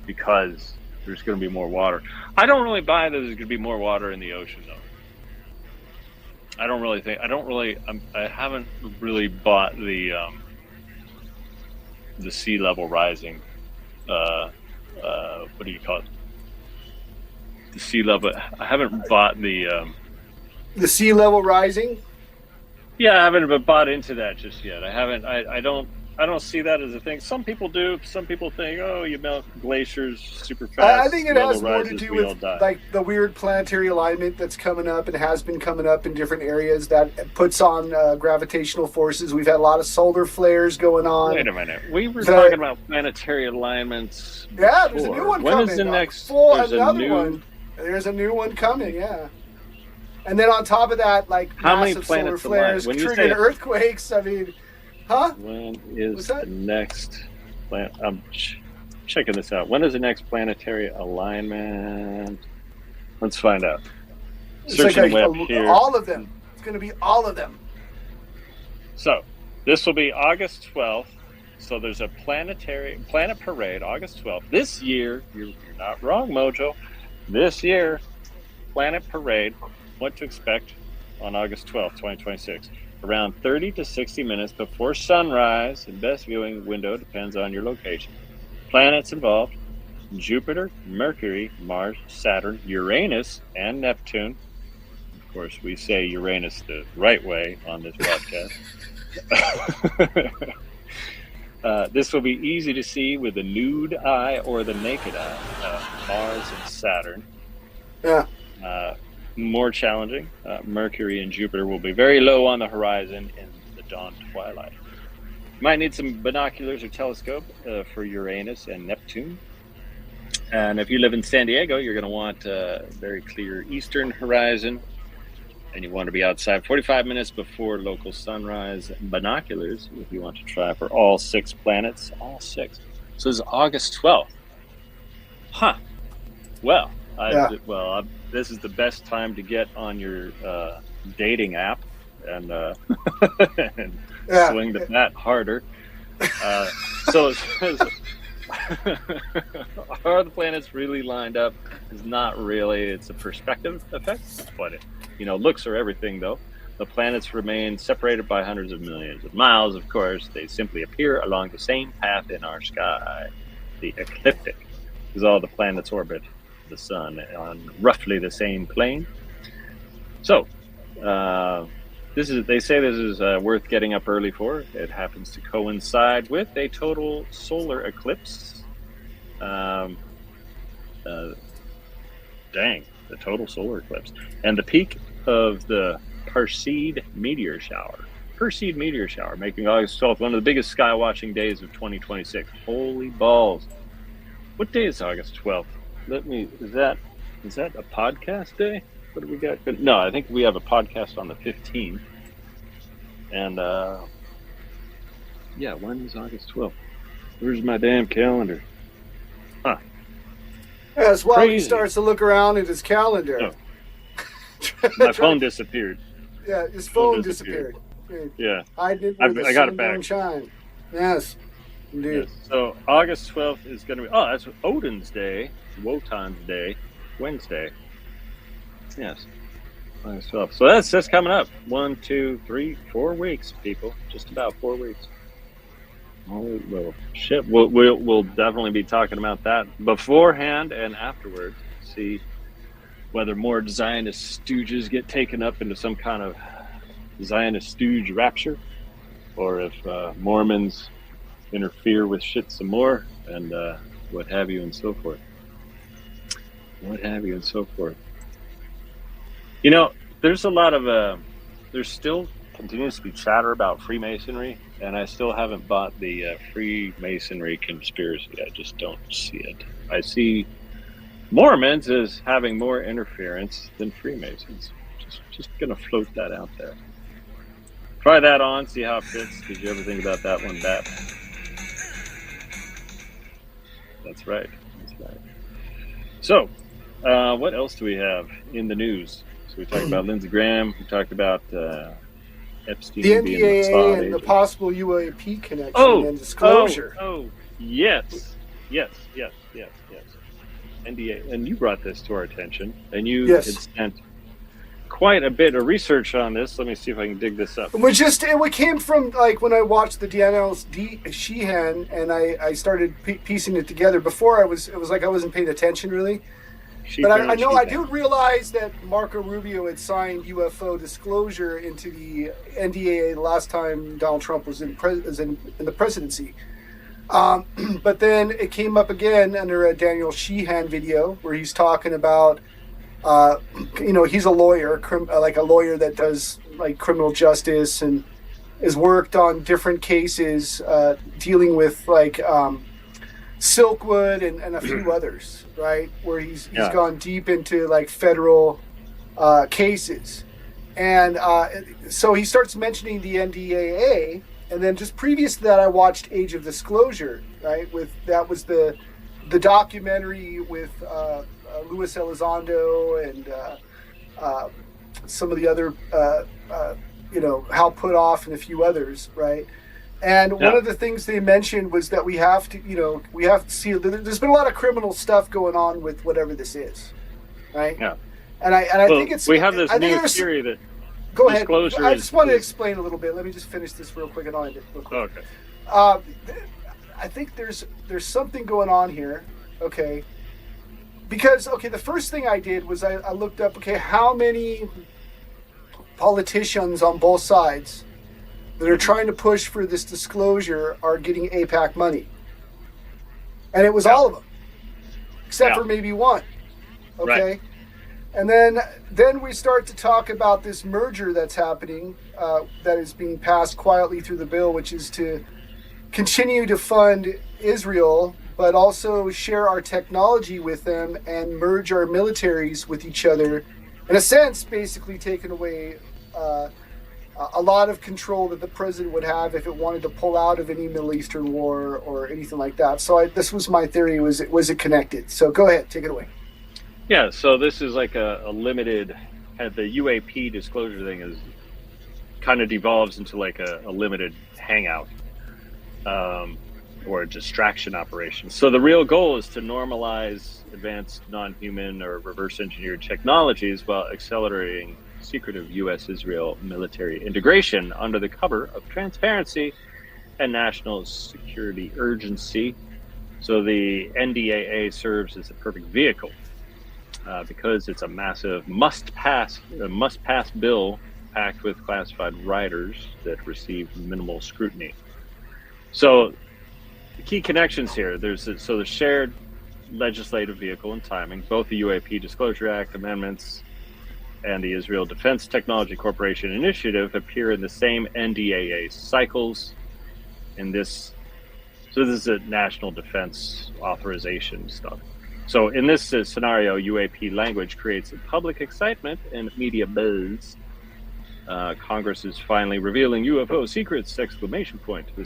because there's going to be more water. I don't really buy that there's going to be more water in the ocean, though. I haven't really bought the sea level rising. What do you call it? The sea level. I haven't bought the sea level rising. Yeah, I haven't bought into that just yet. I haven't. I don't see that as a thing. Some people do. Some people think, oh, you melt glaciers super fast. I think it has more to do with like the weird planetary alignment that's coming up and has been coming up in different areas that puts on gravitational forces. We've had a lot of solar flares going on. Wait a minute. We were talking about planetary alignments. Yeah, there's a new one coming. When is the next? There's a new one coming. Yeah. And then on top of that, like massive solar flares triggering earthquakes. I mean, huh? When is the next planet? I'm checking this out. When is the next planetary alignment? Let's find out. Searching the web here. All of them. It's going to be all of them. So, this will be August 12th. So there's a planet parade, August 12th. This year, you're not wrong, Mojo. This year, planet parade. What to expect on August 12th, 2026. Around 30 to 60 minutes before sunrise, and best viewing window depends on your location. Planets involved: Jupiter, Mercury, Mars, Saturn, Uranus, and Neptune. Of course, we say Uranus the right way on this broadcast. This will be easy to see with the nude eye or the naked eye. Mars and Saturn. Yeah. More challenging. Mercury and Jupiter will be very low on the horizon in the dawn twilight. You might need some binoculars or telescope for Uranus and Neptune. And if you live in San Diego, you're going to want a very clear eastern horizon. And you want to be outside 45 minutes before local sunrise. Binoculars, if you want to try for all 6 planets. All 6. So this is August 12th. Huh. Well, this is the best time to get on your dating app and swing the bat harder. So are the planets really lined up? It's not really. It's a perspective effect, but looks are everything, though. The planets remain separated by hundreds of millions of miles. Of course, they simply appear along the same path in our sky, the ecliptic, because all the planets orbit the sun on roughly the same plane. So they say this is worth getting up early for. It happens to coincide with a total solar eclipse. The total solar eclipse and the peak of the Perseid meteor shower, making August 12th one of the biggest sky watching days of 2026. Holy balls. What day is August 12th? Is that a podcast day? What do we got? No, I think we have a podcast on the 15th. And when is August 12th? Where's my damn calendar? Huh. As Wally starts to look around at his calendar. Oh. My phone disappeared. Yeah, his phone disappeared. Yeah. Hiding it where the sun don't shine. Yes, indeed. Yes. So August 12th is going to be, that's Odin's Day, Wotan's Day, Wednesday. Yes, August 12th. So that's coming up. 1, 2, 3, 4 weeks, people. Just about 4 weeks. Oh, well, shit. We'll definitely be talking about that beforehand and afterwards. See whether more Zionist stooges get taken up into some kind of Zionist stooge rapture, or if Mormons interfere with shit some more, and what have you and so forth. There's a lot of there's still continues to be chatter about Freemasonry, and I still haven't bought the Freemasonry conspiracy. I just don't see it. I see Mormons as having more interference than Freemasons. Just gonna float that out there. Try that on, see how it fits. Did you ever think about that one, Bat? That's right. So, what else do we have in the news? So we talked about Lindsey Graham. We talked about Epstein, the NDAA, and the possible UAP connection and disclosure. Yes. NDA, and you brought this to our attention, and you had sent quite a bit of research on this. Let me see if I can dig this up. It came from like when I watched the Danielle Sheehan and I started piecing it together. Before it was like I wasn't paying attention really. But I know I do realize that Marco Rubio had signed UFO disclosure into the NDAA the last time Donald Trump was in the presidency. But then it came up again under a Daniel Sheehan video where he's talking about, he's a lawyer, like a lawyer that does like criminal justice and has worked on different cases dealing with like Silkwood and a few others, right? Where he's gone deep into like federal cases. And so he starts mentioning the NDAA. And then just previous to that, I watched Age of Disclosure, right? That was the documentary with Luis Elizondo and some of the other, Hal Puthoff and a few others, right? And one of the things they mentioned was that we have to see. There's been a lot of criminal stuff going on with whatever this is, right? Yeah. And I think it's we have this new theory that. Go ahead. I just want to explain a little bit. Let me just finish this real quick and I'll end it real quick. Okay. I think there's something going on here. Okay. Because the first thing I did was I looked up how many politicians on both sides that are trying to push for this disclosure are getting AIPAC money. And it was all of them. Except for maybe one. Okay. Right. And then we start to talk about this merger that's happening, that is being passed quietly through the bill, which is to continue to fund Israel, but also share our technology with them and merge our militaries with each other. In a sense, basically taking away a lot of control that the president would have if it wanted to pull out of any Middle Eastern war or anything like that. So this was my theory, was it connected? So go ahead, take it away. Yeah, so this is like a limited, the UAP disclosure thing is kind of devolves into like a limited hangout or a distraction operation. So the real goal is to normalize advanced non-human or reverse engineered technologies while accelerating secretive U.S.-Israel military integration under the cover of transparency and national security urgency. So the NDAA serves as the perfect vehicle. Because it's a massive must-pass bill packed with classified riders that receive minimal scrutiny. So the key connections here, there's the shared legislative vehicle and timing. Both the UAP Disclosure Act amendments and the Israel Defense Technology Corporation Initiative appear in the same NDAA cycles. So this is a national defense authorization stuff. So in this scenario, UAP language creates public excitement and media buzz. Congress is finally revealing UFO secrets! !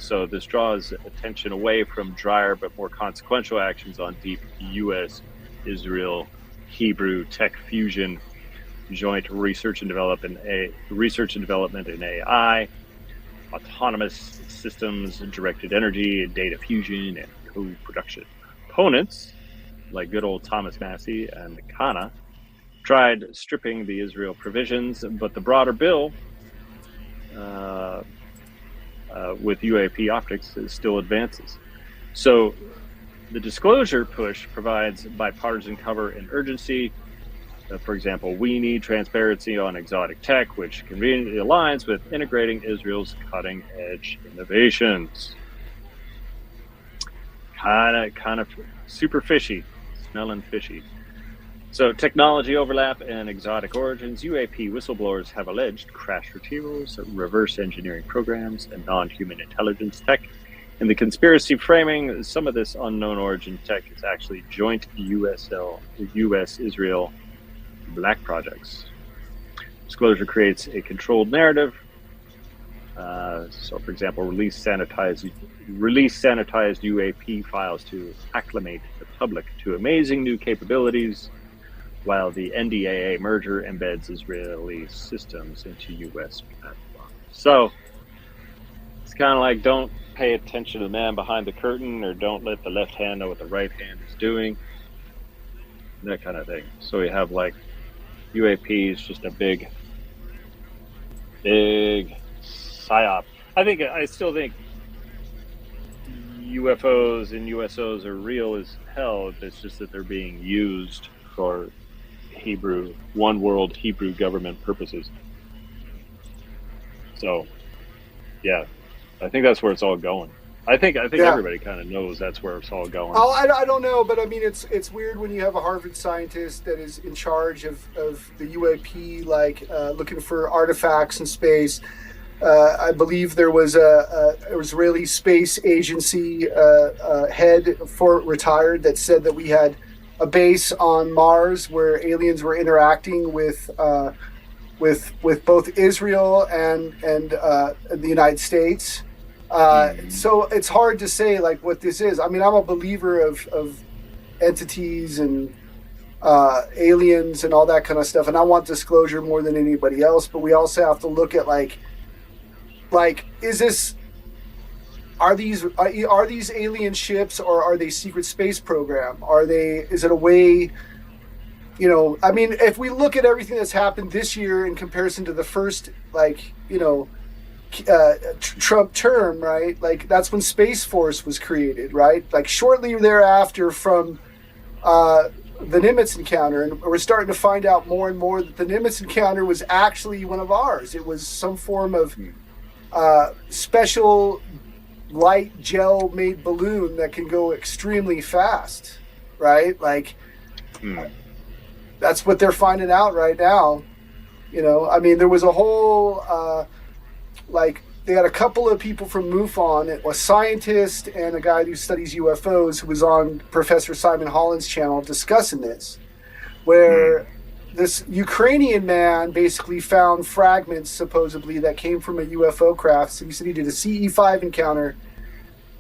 So this draws attention away from drier but more consequential actions on deep U.S.-Israel Hebrew tech fusion, joint research and development in AI, autonomous systems, directed energy, data fusion, and co-production. Opponents like good old Thomas Massie and Kana tried stripping the Israel provisions, but the broader bill with UAP optics still advances. So the disclosure push provides bipartisan cover and urgency. For example, we need transparency on exotic tech, which conveniently aligns with integrating Israel's cutting-edge innovations. Kind of super fishy. Smelling fishy. So technology overlap and exotic origins. UAP whistleblowers have alleged crash retrievals, reverse engineering programs, and non-human intelligence tech. In the conspiracy framing, some of this unknown origin tech is actually joint US-Israel black projects. Disclosure creates a controlled narrative. So, for example, release sanitized UAP files to acclimate the public to amazing new capabilities, while the NDAA merger embeds Israeli systems into U.S. platforms. So it's kind of like, don't pay attention to the man behind the curtain, or don't let the left hand know what the right hand is doing, that kind of thing. So we have like UAP is just a big psyop. I still think UFOs and USOs are real as hell. It's just that they're being used for one world Hebrew government purposes. So, yeah, I think that's where it's all going. I think everybody kind of knows that's where it's all going. Oh, I don't know, but I mean, it's weird when you have a Harvard scientist that is in charge of the UAP, like looking for artifacts in space. I believe there was a Israeli space agency head retired that said that we had a base on Mars where aliens were interacting with both Israel and the United States. So it's hard to say like what this is. I mean, I'm a believer of entities and aliens and all that kind of stuff, and I want disclosure more than anybody else. But we also have to look at like are these alien ships, or are they secret space program? Is it a way? You know, I mean, if we look at everything that's happened this year in comparison to the first, Trump term, right? Like that's when Space Force was created, right? Like shortly thereafter from the Nimitz encounter, and we're starting to find out more and more that the Nimitz encounter was actually one of ours. It was some form of special light gel made balloon that can go extremely fast, right? Like that's what they're finding out right now. You know, I mean, there was a whole they had a couple of people from MUFON, a scientist and a guy who studies UFOs, who was on Professor Simon Holland's channel discussing this, where this Ukrainian man basically found fragments supposedly that came from a UFO craft. So he said he did a CE5 encounter,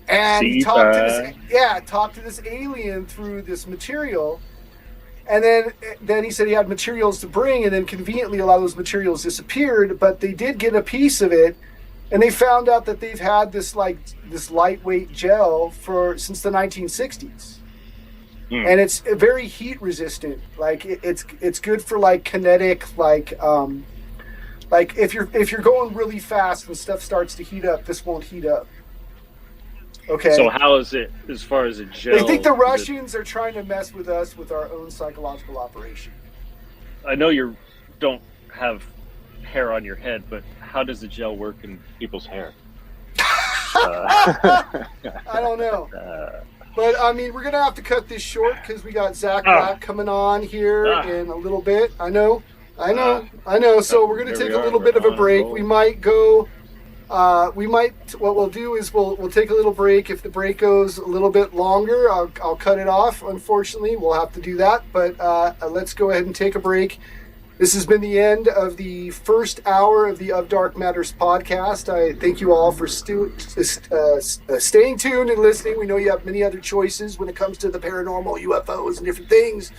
and he talked to this alien through this material. And then he said he had materials to bring, and then conveniently a lot of those materials disappeared, but they did get a piece of it, and they found out that they've had this lightweight gel since the 1960s. And it's very heat resistant. Like it's good for like kinetic, like if you're going really fast and stuff starts to heat up, this won't heat up. Okay. So how is it as far as a gel? They think the Russians are trying to mess with us with our own psychological operation. I know you don't have hair on your head, but how does the gel work in people's hair? I don't know. But, I mean, we're going to have to cut this short because we got Zack Black coming on here in a little bit. I know. So we're going to take a little bit of a break. We might go... what we'll do is we'll take a little break. If the break goes a little bit longer, I'll cut it off. Unfortunately, we'll have to do that. But let's go ahead and take a break. This has been the end of the first hour of the Of Dark Matters podcast. I thank you all for staying tuned and listening. We know you have many other choices when it comes to the paranormal, UFOs, and different things.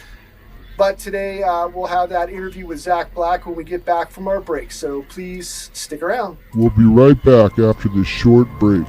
But today we'll have that interview with Zack Black when we get back from our break. So please stick around. We'll be right back after this short break.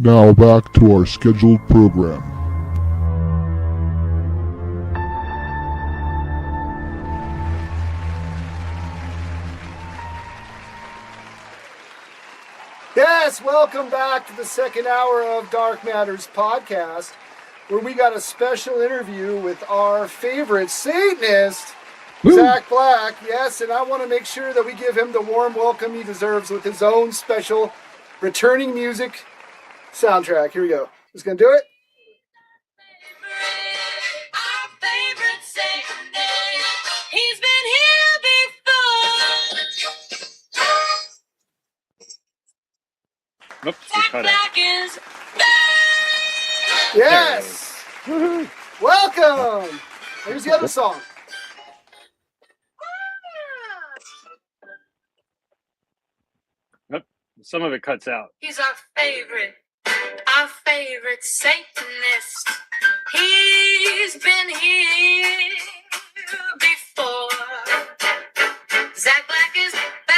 Now back to our scheduled program. Yes, welcome back to the second hour of Dark Matters podcast, where we got a special interview with our favorite Satanist, Zack Black. Yes, and I want to make sure that we give him the warm welcome he deserves with his own special returning music soundtrack. Here we go. Who's going to do it? Our favorite Satanist. He's been here before. Oops, we Zack cut Black is back. Yes. Welcome. Here's the other song. Yep. Some of it cuts out. He's our favorite Satanist. He's been here before. Zack Black is back.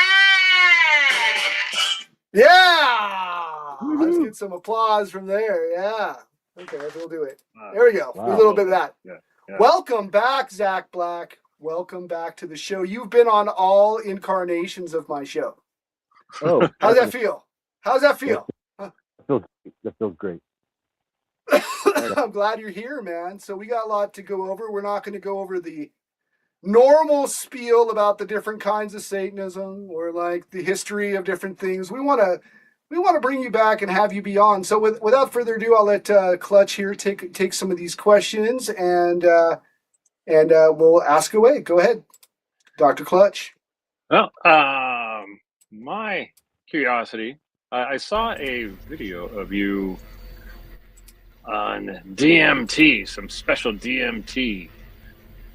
Yeah. Let's get some applause from there. Yeah. Okay, we'll do it. There we go. Wow. A little bit of that. Yeah. Welcome back, Zack Black. Welcome back to the show. You've been on all incarnations of my show. Oh, How's that feel? How's that feel? that feels great. I'm glad you're here, man. So we got a lot to go over. We're not going to go over the normal spiel about the different kinds of Satanism or like the history of different things. We want to bring you back and have you be on. So without further ado, I'll let Clutch here take some of these questions and we'll ask away. Go ahead, Dr. Clutch. Well, my curiosity, I saw a video of you on DMT, some special DMT,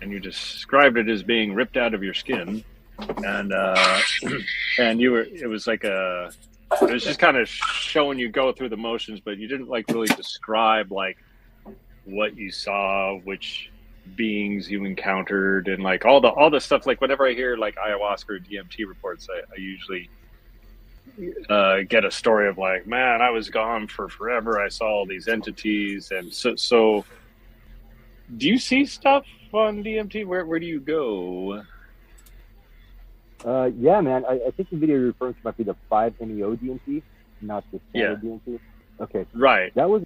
and you described it as being ripped out of your skin, and it was just kind of showing you go through the motions, but you didn't like really describe like what you saw, which beings you encountered, and like all the stuff. Like whenever I hear like ayahuasca or DMT reports, I usually get a story of like, man, I was gone for forever. I saw all these entities, and so do you see stuff on DMT? Where do you go? Yeah, man. I think the video you're referring to might be the 5-MeO DMT, not the standard DMT. Okay. Right. That was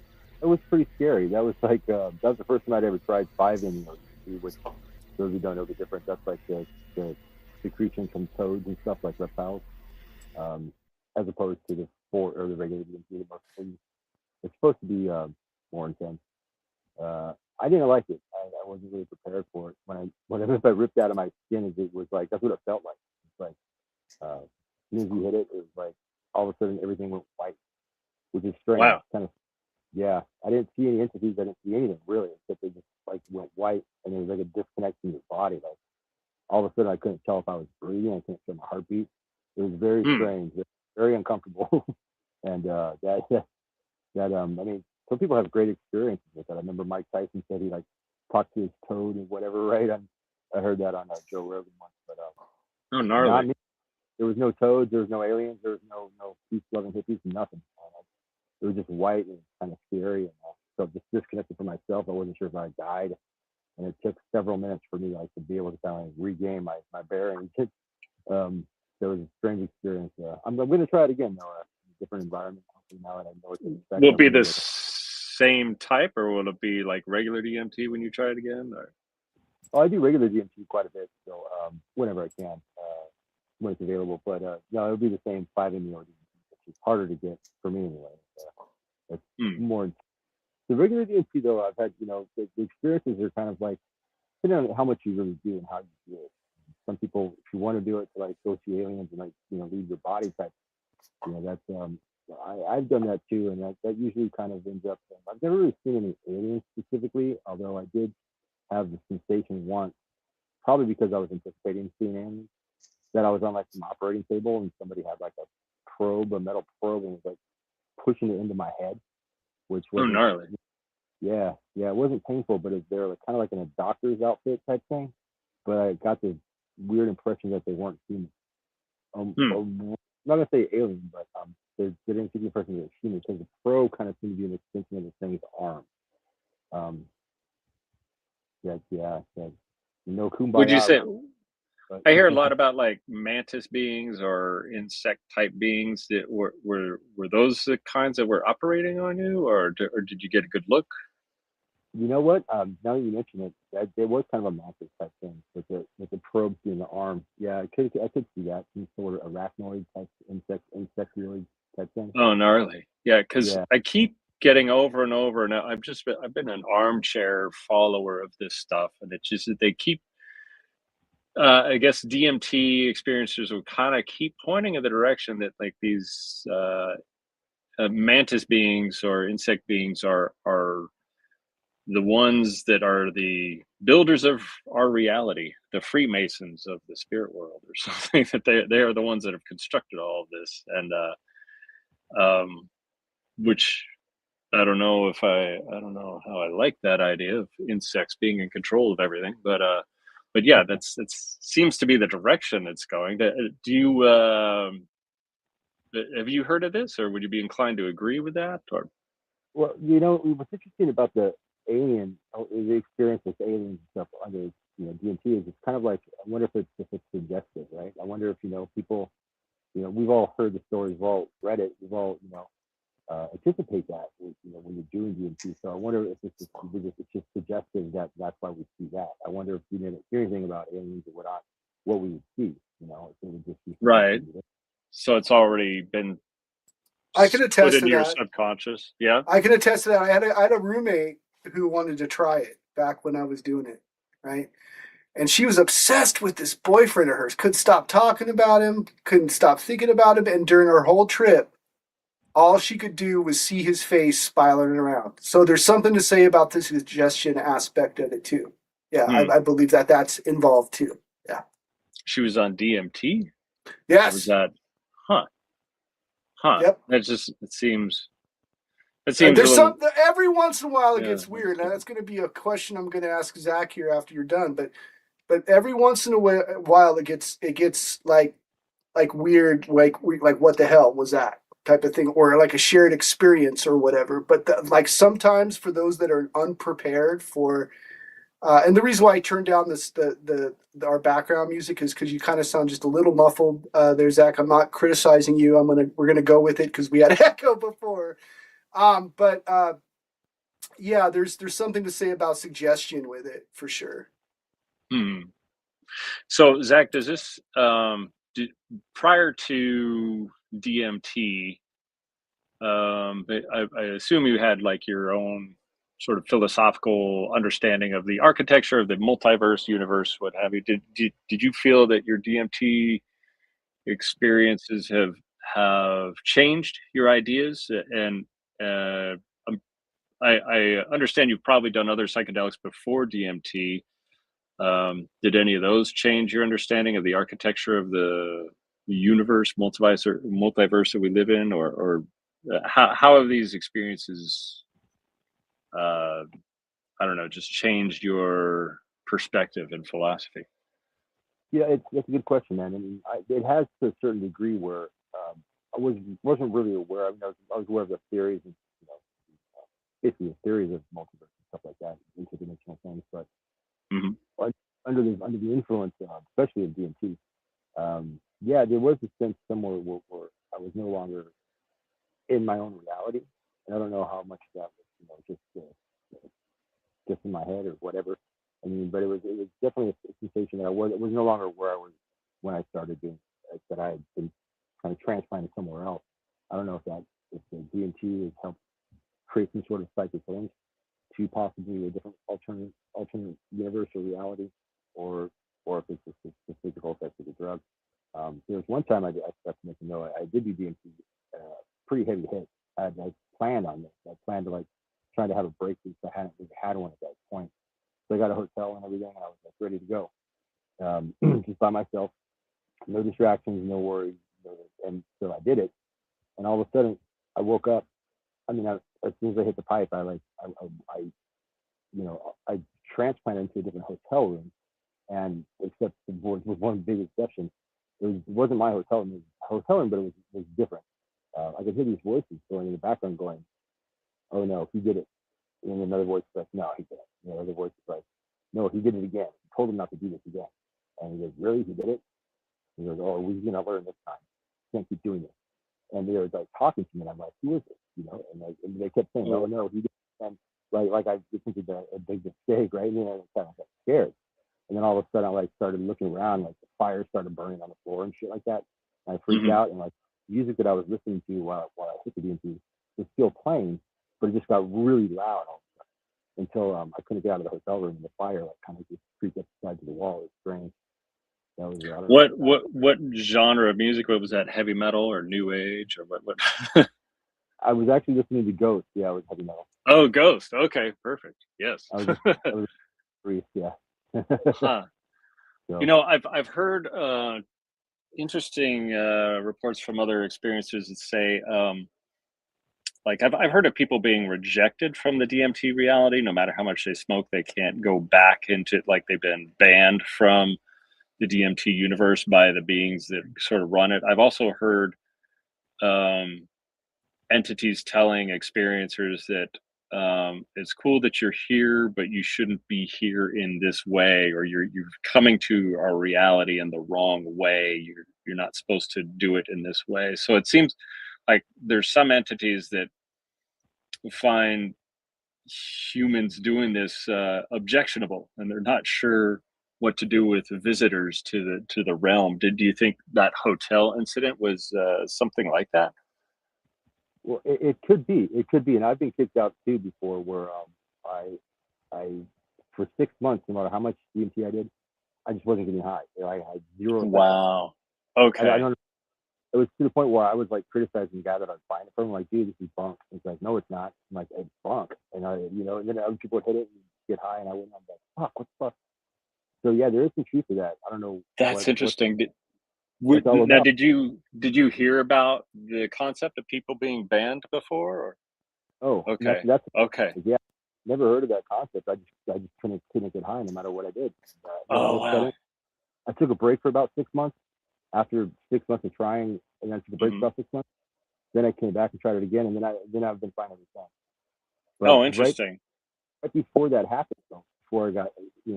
pretty scary. That was like that was the first time I'd ever tried 5-MeO DMT, which those who don't know the difference, that's like the secretion from toads and stuff like reptiles, as opposed to the regular DMT. It's supposed to be more intense. I didn't like it. I wasn't really prepared for it. When I ripped out of my skin, it was like that's what it felt like. It's like as soon as you hit it, it was like all of a sudden everything went white, which is strange. Wow. Kind of, yeah. I didn't see any entities. I didn't see anything really, except they just like went white, and there was like a disconnect in your body. Like all of a sudden, I couldn't tell if I was breathing. I couldn't feel my heartbeat. It was very strange, very uncomfortable, and I mean, some people have great experiences with that. I remember Mike Tyson said he like talked to his toad and whatever, right? I heard that on Joe Rogan once, but Oh, gnarly. not me. There was no toads, there was no aliens, there was no peace-loving hippies, nothing. It was just white and kind of scary, and so just disconnected from myself. I wasn't sure if I died, and it took several minutes for me like to be able to kind of regain my bearings. There was a strange experience. I'm going to try it again though, in a different environment. Now that I know what to expect. Will it be the same type, or will it be like regular DMT when you try it again? Or? Oh, I do regular DMT quite a bit, so whenever I can, when it's available. But no, it'll be the same 5-MeO DMT, which is harder to get for me anyway. It's more. The regular DMT though, I've had, the experiences are kind of like depending on how much you really do and how you do it. Some people, if you want to do it to like go see aliens and like leave your body type, that's I've done that too, and that usually kind of ends up. I've never really seen any aliens specifically, although I did have the sensation once, probably because I was anticipating seeing aliens, that I was on like some operating table and somebody had like a metal probe, and was like pushing it into my head, which was gnarly. Yeah, it wasn't painful, but they were kind of like in a doctor's outfit type thing. But I got this weird impression that they weren't human. I'm not gonna say alien, but they didn't give me the impression they were human because the probe kind of kumbaya. Would you say? But I hear a lot about like mantis beings or insect type beings. That were those the kinds that were operating on you, or did you get a good look? you know what? Now that you mention it, there was kind of a mantis type thing with the probes in the arm. Yeah, I could see that, some sort of arachnoid type insectoid type thing. Oh, gnarly! Yeah, because Yeah. I keep getting over and over, and I've been an armchair follower of this stuff, and it's just that they keep. I guess DMT experiencers will kind of keep pointing in the direction that like these mantis beings or insect beings are the ones that are the builders of our reality, the Freemasons of the spirit world, or something. That they are the ones that have constructed all of this, and which I don't know how I like that idea of insects being in control of everything, but yeah, that's seems to be the direction it's going. Do you have you heard of this, or would you be inclined to agree with that? Or Well, what's interesting about the experience with aliens and stuff under DMT is it's kind of like, I wonder if it's suggestive, right? I wonder if people, we've all heard the stories, we've all read it, we've all anticipate that when you're doing DMT. So I wonder if it's just suggestive that that's why we see that. I wonder if we didn't hear anything about aliens or what we would see. If it would just be right, so it's already been I can put attest to into your that. subconscious. Yeah. I can attest to that. I had a roommate who wanted to try it back when I was doing it, right? And she was obsessed with this boyfriend of hers. Couldn't stop talking about him. Couldn't stop thinking about him. And during our whole trip, all she could do was see his face spiraling around. So there's something to say about the suggestion aspect of it too. Yeah, I believe that that's involved too. Yeah. She was on DMT. Or Yes. was that? Huh. Yep. That just it seems. There's every once in a while it gets weird. Now that's going to be a question I'm going to ask Zack here after you're done. But every once in a while it gets like weird, like what the hell was that type of thing, or like a shared experience or whatever. But like sometimes for those that are unprepared for, and the reason why I turned down our background music is because you kind of sound just a little muffled there, Zack. I'm not criticizing you. We're gonna go with it because we had echo before. But yeah, there's something to say about suggestion with it for sure. So Zack, does this prior to DMT? I assume you had like your own sort of philosophical understanding of the architecture of the multiverse universe, what have you. Did you feel that your DMT experiences have changed your ideas? And I understand you've probably done other psychedelics before DMT. Did any of those change your understanding of the architecture of the universe, multiverse that we live in, or how have these experiences, I don't know, just changed your perspective and philosophy? Yeah, it's a good question, man. I mean, it has to a certain degree where I wasn't really aware. I mean, I was aware of the theories and basically the theories of multiverse and stuff like that, interdimensional things. But under the influence, especially of DMT, yeah, there was a sense somewhere where I was no longer in my own reality, and I don't know how much of that was just in my head or whatever. I mean, but it was definitely a sensation that it was no longer where I was when I started doing it, that I had been kind of transplanted somewhere else. I don't know if the DMT has helped create some sort of psychic link to possibly a different alternate universe or reality, or if it's just the physical effects of the drug. There was one time I forgot to mention though, I did do DMT, pretty heavy hit. I planned on this. I planned to trying to have a breakthrough, so I hadn't really had one at that point. So I got a hotel and everything, and I was ready to go, just by myself, no distractions, no worries, and so I did it. And all of a sudden, I woke up. I mean, as soon as I hit the pipe, I transplanted into a different hotel room, and except with one big exception, it wasn't my hotel room. It was a hotel room, but it was different. I could hear these voices going in the background, going, "Oh no, he did it." And another voice was like, "No, he didn't." And another voice was like, "No, he did it again. He told him not to do this again. And he goes, really? He did it? He goes, oh, we're going to learn this time. Can't keep doing this. And they were like talking to me, and I'm like, who is this? You know, and they kept saying, oh no, he did. And like I just think it's a big mistake, right? And then I kind of got scared. And then all of a sudden, I like started looking around, like the fire started burning on the floor and shit like that. And I freaked out, and like music that I was listening to while I hit the DMT was still playing, but it just got really loud all of a sudden, until I couldn't get out of the hotel room, and the fire like kind of just creeped up the side to the wall. It was strange. That was, What genre of music? What was that? Heavy metal or new age or what? I was actually listening to Ghost. Yeah, I was heavy metal. Oh, Ghost. Okay, perfect. Yes. I was brief, yeah. Huh. So, You know, I've heard interesting reports from other experiencers that say, like I've heard of people being rejected from the DMT reality. No matter how much they smoke, they can't go back into, like, they've been banned from the DMT universe by the beings that sort of run it. I've also heard entities telling experiencers that it's cool that you're here, but you shouldn't be here in this way, or you're coming to our reality in the wrong way. You're not supposed to do it in this way. So it seems like there's some entities that find humans doing this objectionable, and they're not sure what to do with visitors to the realm. Do you think that hotel incident was something like that? well, it could be, and I've been kicked out too before, where I for 6 months, no matter how much DMT I did, I just wasn't getting high. I had zero. Wow. Okay. I don't. It was to the point where I was like criticizing the guy that I was buying it from. I'm like, dude, this is bunk. He's like, no, it's not. I'm like, it's bunk. And and then other people would hit it and get high, and I wouldn't. I'm like, fuck, what the fuck? So yeah, there is some truth to that. I don't know. That's interesting. all Now, about. did you hear about the concept of people being banned before? Or? Oh, Okay. that's Okay. yeah. Never heard of that concept. I just couldn't get high no matter what I did. Oh, wow. I took a break for about 6 months. After 6 months of trying, and then I took a break for about 6 months. Then I came back and tried it again, and then I've been fine ever since. But Oh, interesting. Right before that happened, though, before I got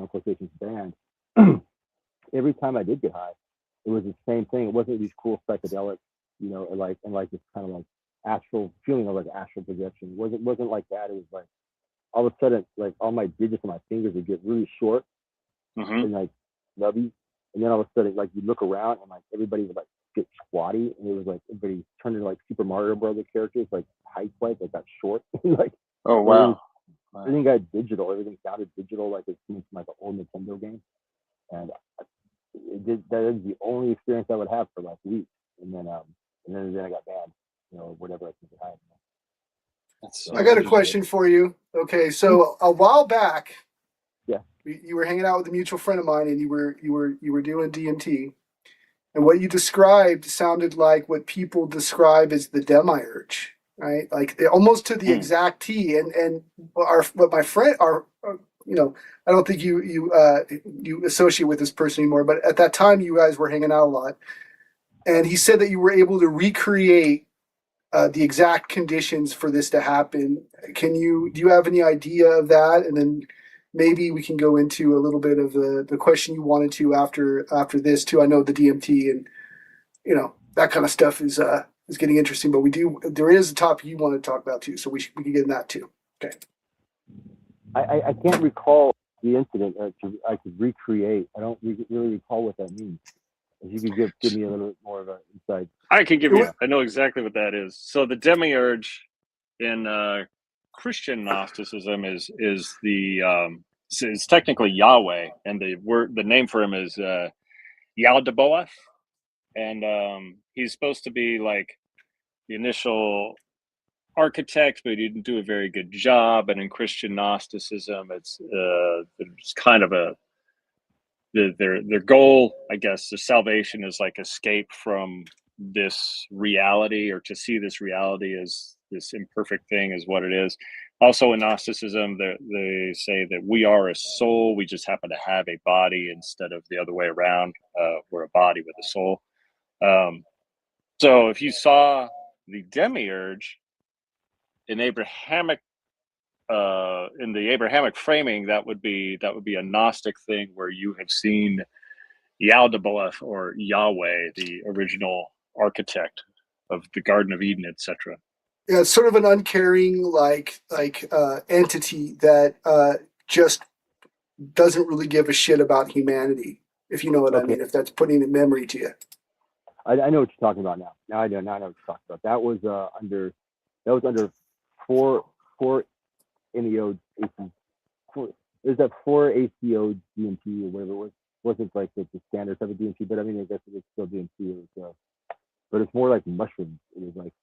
quotations banned, every time I did get high, it was the same thing. It wasn't these cool psychedelic, and like this kind of like astral feeling of like astral projection. It wasn't like that. It was like all of a sudden, like all my digits on my fingers would get really short and like nubby. And then all of a sudden, like you look around and like everybody would like get squatty, and it was like everybody turned into like Super Mario Brothers characters, like height wise, like got short. Like Oh, wow. everything got digital. Everything sounded digital, like it's from like an old Nintendo game. And that is the only experience I would have for like weeks. And then I got banned, whatever I can get high. So I got a question for you. Okay, so a while back, yeah, you were hanging out with a mutual friend of mine, and you were doing DMT, and what you described sounded like what people describe as the demiurge, right? Like almost to the exact T. And what my friend, I don't think you associate with this person anymore, but at that time you guys were hanging out a lot, and he said that you were able to recreate the exact conditions for this to happen. Do you have any idea of that? And then maybe we can go into a little bit of the question you wanted to after this too. I know the DMT and that kind of stuff is getting interesting, but there is a topic you want to talk about too, so we can get in that too. Okay. I can't recall the incident. I could recreate. I don't really recall what that means. If you could give me a little bit more of an insight. I can give you. I know exactly what that is. So the demiurge in Christian Gnosticism is technically Yahweh, and the name for him is Yaldabaoth, and he's supposed to be like the initial architect, but he didn't do a very good job. And in Christian Gnosticism, it's kind of their goal, I guess, the salvation is like escape from this reality, or to see this reality as this imperfect thing is what it is. Also in Gnosticism, they say that we are a soul, we just happen to have a body instead of the other way around. We're a body with a soul. So if you saw the demiurge in Abrahamic in the Abrahamic framing, that would be a Gnostic thing where you have seen Yaldabaoth or Yahweh, the original architect of the Garden of Eden, etc. Yeah, it's sort of an uncaring entity that just doesn't really give a shit about humanity, if you know what I mean, if that's putting a memory to you. I know what you're talking about now. Now I know what you're talking about. That was under 4 NEO AC. There's that 4 ACO DMT or whatever it was. Wasn't like the standard type of DMT, but I mean I guess it was still DMT. It was, but it's more like mushrooms. It was like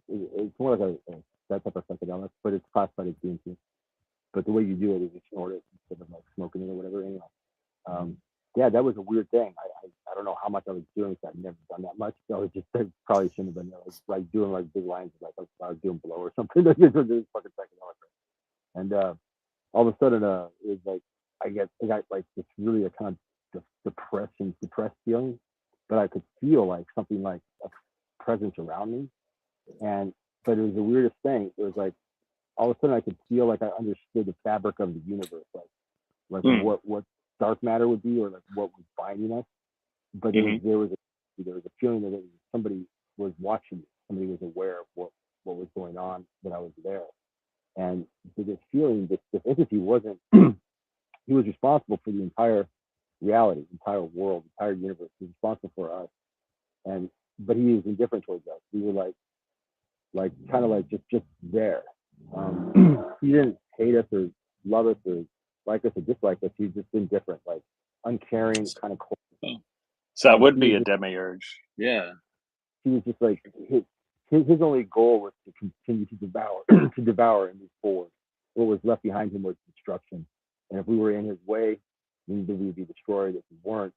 it's more like that type of psychedelic, but it's classified as DMT. But the way you do it is you snort it instead of like smoking it or whatever. Anyway, yeah, that was a weird thing. I don't know how much I was doing. So I've never done that much. So I just probably shouldn't have been. I was like doing like big lines, like I was doing blow or something. This was fucking psychedelic. And all of a sudden, it was like I got like this really a kind of depressed feeling, but I could feel like something like a presence around me. But it was the weirdest thing. It was like all of a sudden I could feel like I understood the fabric of the universe, like what dark matter would be, or like what was binding us. But there was a feeling that somebody was watching me. Somebody was aware of what was going on, that I was there. And this feeling, this entity wasn't. He was responsible for the entire reality, entire world, entire universe. He was responsible for us, but he was indifferent towards us. We were like kind of like just there. He didn't hate us or love us or like us or dislike us. He was just indifferent, like uncaring, kind of cold. So that would be a demiurge. Yeah. He was just like his only goal was to continue to devour and move forward. What was left behind him was destruction. And if we were in his way, then we would be destroyed. If we weren't,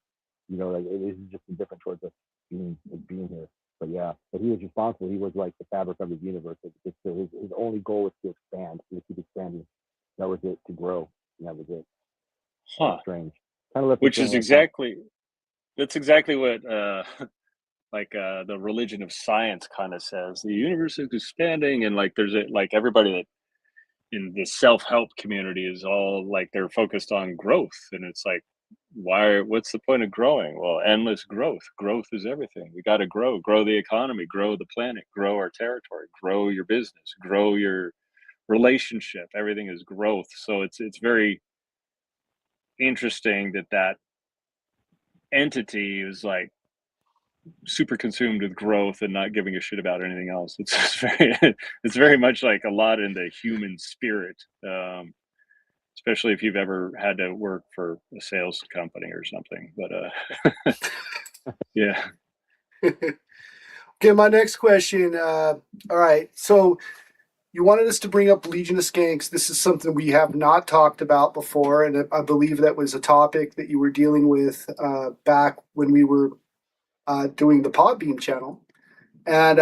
like it was just indifferent towards us being here. But yeah, but he was responsible. He was like the fabric of his universe. His only goal was to expand. He was to keep expanding. That was it, to grow. And that was it. Huh. Strange. Kind of Which is exactly that's exactly what the religion of science kind of says. The universe is expanding, and like there's everybody that in the self-help community is all like they're focused on growth, and it's like, what's the point of growing? Well, endless growth is everything. We got to grow the economy, grow the planet, grow our territory, grow your business, grow your relationship. Everything is growth. So it's very interesting that entity is like super consumed with growth and not giving a shit about anything else. It's very much like a lot in the human spirit, especially if you've ever had to work for a sales company or something. But yeah. Okay, my next question. All right, so you wanted us to bring up Legion of Skanks. This is something we have not talked about before, and I believe that was a topic that you were dealing with back when we were doing the Podbeam channel. And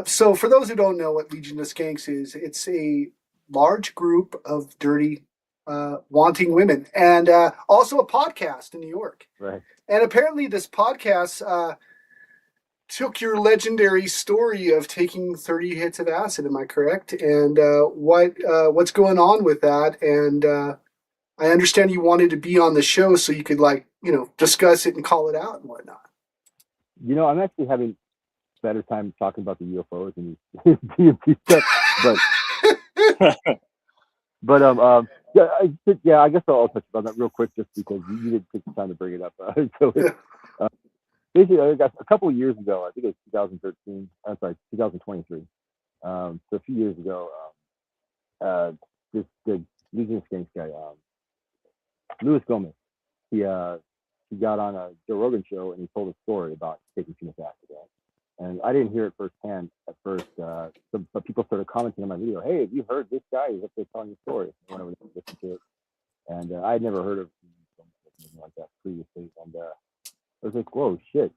so for those who don't know what Legion of Skanks is, it's a large group of dirty, wanting women, and also a podcast in New York. Right. And apparently this podcast took your legendary story of taking 30 hits of acid. Am I correct? And what's going on with that? And I understand you wanted to be on the show so you could discuss it and call it out and whatnot. I'm actually having better time talking about the UFOs and DMT stuff, but I guess I'll touch on that real quick just because you did take the time to bring it up. Basically, I got a couple of years ago, I think it was 2013. I'm sorry, 2023. So a few years ago, the Legion of Skanks guy, Luis Gomez, he got on a Joe Rogan show and he told a story about taking too much acid. And I didn't hear it firsthand at first, but people started commenting on my video. Hey, have you heard this guy? He's up there telling your story. I went over to listen to it, and I had never heard of anything like that previously. And I was like, whoa, shit.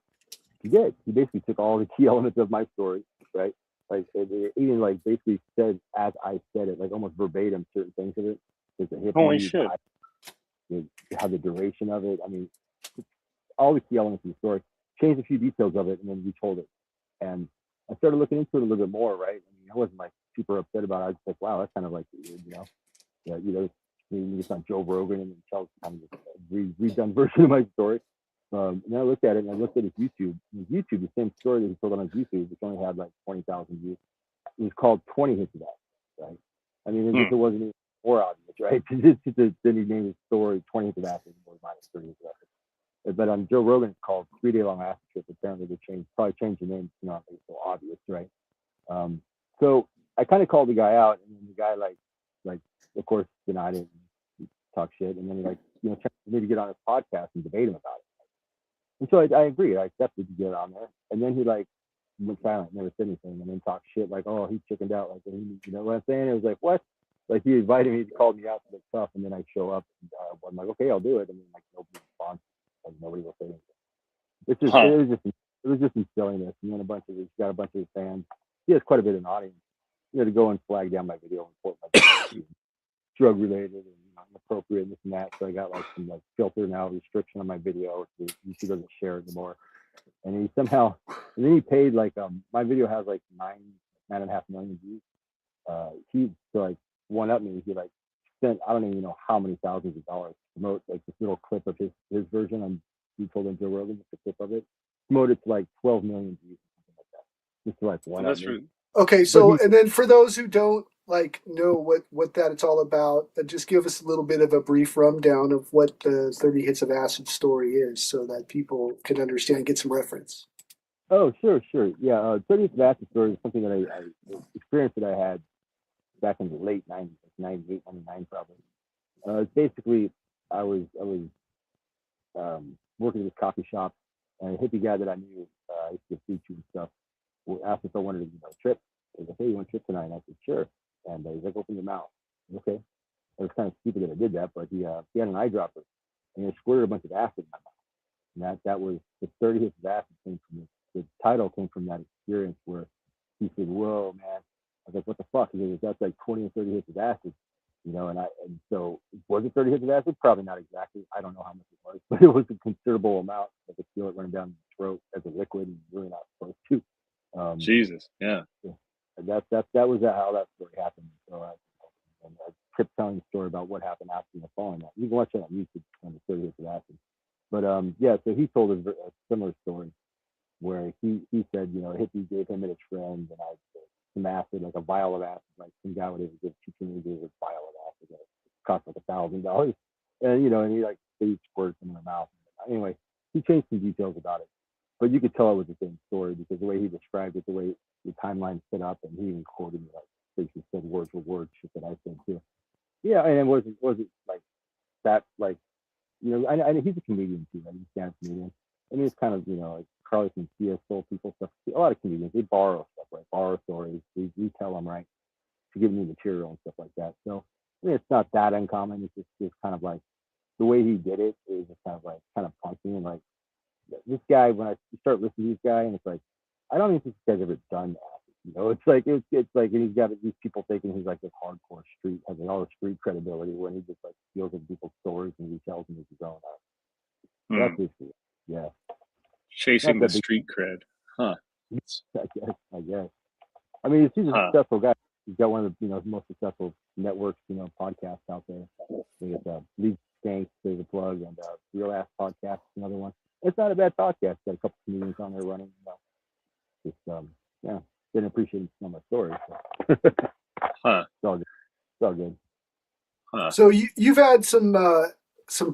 He did. He basically took all the key elements of my story, right? Like, it even like basically said as I said it, like almost verbatim certain things of it. There's a hip. Holy shit. How the duration of it. I mean, all the key elements of the story. Changed a few details of it, and then retold it. And I started looking into it a little bit more, right? I mean, I wasn't like super upset about it. I was like, wow, that's kind of like, it's on Joe Rogan and tells kind of a redone version of my story. And then I looked at it and I looked at his YouTube. The same story that he told on his YouTube, which only had like 20,000 views. It was called 20 Hits of Acid, right? I mean, it wasn't even more obvious, right? Then he named his story 20 Hits of Acid or minus 30 Hits of Acid. But on Joe Rogan, it's called 3 Day Long Acid Trip. Apparently they probably changed the name to not make it so obvious, right? So I kind of called the guy out, and then the guy like of course denied it and talk shit, and then he challenged me to get on his podcast and debate him about it. And so I agreed. I accepted to get on there, and then he went silent, never said anything, and then talked shit like, oh, he chickened out, like, you know what I'm saying? It was like, what? Like, he invited me, he called me out to the stuff, and then I show up, and I'm like, okay, I'll do it, and then nobody responds, like nobody will say anything. It's just it was just some silliness, and then he's got a bunch of fans. He has quite a bit of an audience, to go and flag down my video and report my video drug related and inappropriate and this and that. So I got some filter now restriction on my video. So YouTube doesn't share it anymore. And he somehow, and then he paid my video has 9.5 million views. He one up me. He spent I don't even know how many thousands of dollars to promote this little clip of his version on told on Joe Rogan, just a clip of it. Promoted to 12 million views or something like that. Just to one up me. Okay, so and then for those who don't know what that it's all about, just give us a little bit of a brief rundown of what the 30 Hits of Acid story is, so that people can understand, get some reference. Oh, sure, yeah. 30 Hits of Acid story is something that I experienced that I had back in the late 90s, 98, 99 probably. Basically, I was working at this coffee shop, and a hippie guy that I knew, I used to get food to and stuff, asked if I wanted to do a trip. He was like, hey, you want a trip tonight? And I said, sure. And he's like, open your mouth. Okay. It was kind of stupid that I did that, but he had an eyedropper, and he squirted a bunch of acid in my mouth. And that was the 30 Hits of Acid came from this. The title came from that experience where he said, whoa, man. I was like, what the fuck? He goes, that's 20 or 30 hits of acid. And so was it 30 hits of acid? Probably not exactly. I don't know how much it was, but it was a considerable amount. I could feel it running down the throat as a liquid, and really not supposed to. Jesus, yeah. That was how that story happened. So I kept telling the story about what happened after the following that. You can watch it on YouTube on the 30 hits of acid. But so he told a similar story where he said, a hippie gave him and his friend, and I some acid, a vial of acid, some guy would ever give 2 teenagers a vial of acid. It cost $1,000, and he they squirted them in their mouth. Anyway, he changed some details about it, but you could tell it was the same story because the way he described it, the way the timeline set up, and he even quoted me basically said word for word shit that I said too. Yeah, and it wasn't that I he's a comedian too. He's a stand-up comedian. I mean, it's kind of Carlos and Tia, Soul People stuff. A lot of comedians, they borrow stuff, right? Borrow stories, they retell them, right, to give new material and stuff like that. So I mean, it's not that uncommon. It's just kind of the way he did it is just kind of punky, and this guy, when I start listening to this guy, and it's I don't even think this guy's ever done that. It's and he's got these people thinking he's this hardcore street, has all the street credibility when he just steals of people's stories and retells them as his own. That's basically it. Yeah. Chasing the street cred, huh? I guess. I mean, he's a successful guy. He's got one of the most successful networks, podcasts out there. There's Lead Skanks, there's a plug, and Real Ass Podcast, another one. It's not a bad podcast. Got a couple comedians on there running. Just didn't appreciate some of my stories. So. It's all good. It's all good. So you've had some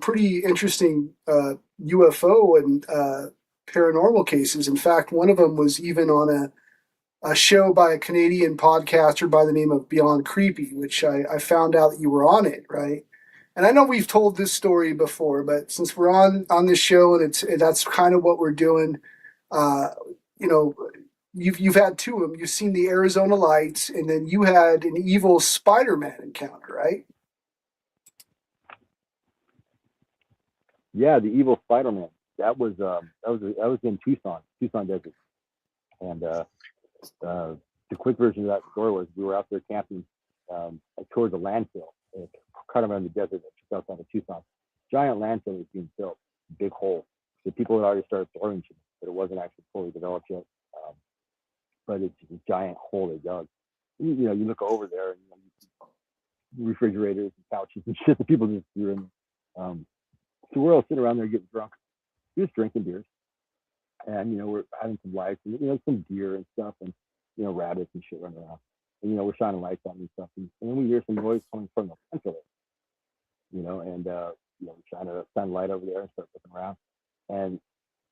pretty interesting UFO and paranormal cases. In fact, one of them was even on a show by a Canadian podcaster by the name of Beyond Creepy, which I found out that you were on it, right? And I know we've told this story before, but since we're on this show and that's kind of what we're doing, you've had two of them. You've seen the Arizona Lights, and then you had an evil Spider-Man encounter, right? Yeah, the evil Spider-Man. That was in Tucson Desert, and the quick version of that story was we were out there camping towards a landfill, kind of around the desert just outside of Tucson. Giant landfill was being built, big hole. The people had already started throwing shit, but it wasn't actually fully developed yet. But it's a giant hole they dug, you look over there and you see refrigerators and couches and shit that people just threw in. So we're all sitting around there getting drunk, just drinking beers, and we're having some lights and some deer and stuff, and rabbits and shit running around, and we're shining lights on and stuff, and then we hear some noise coming from the ventilator, and we shine a light over there and start looking around, and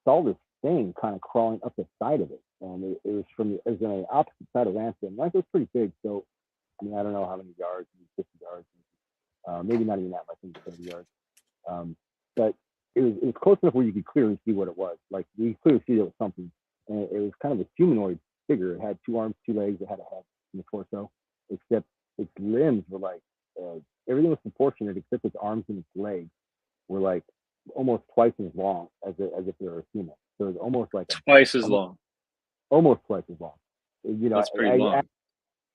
saw this thing kind of crawling up the side of it, and it was on the opposite side of landfill. Landfill's pretty big, so I don't know how many yards, 50 yards, maybe not even that much, maybe 30 yards. But it was close enough where you could clearly see what it was. Like you could clearly see there was something, and it was kind of a humanoid figure. It had 2 arms, 2 legs. It had a head and a torso, except its limbs were like everything was proportionate, except its arms and its legs were like almost twice as long as if they were a human. So it was almost like twice as long. Almost twice as long. That's pretty long.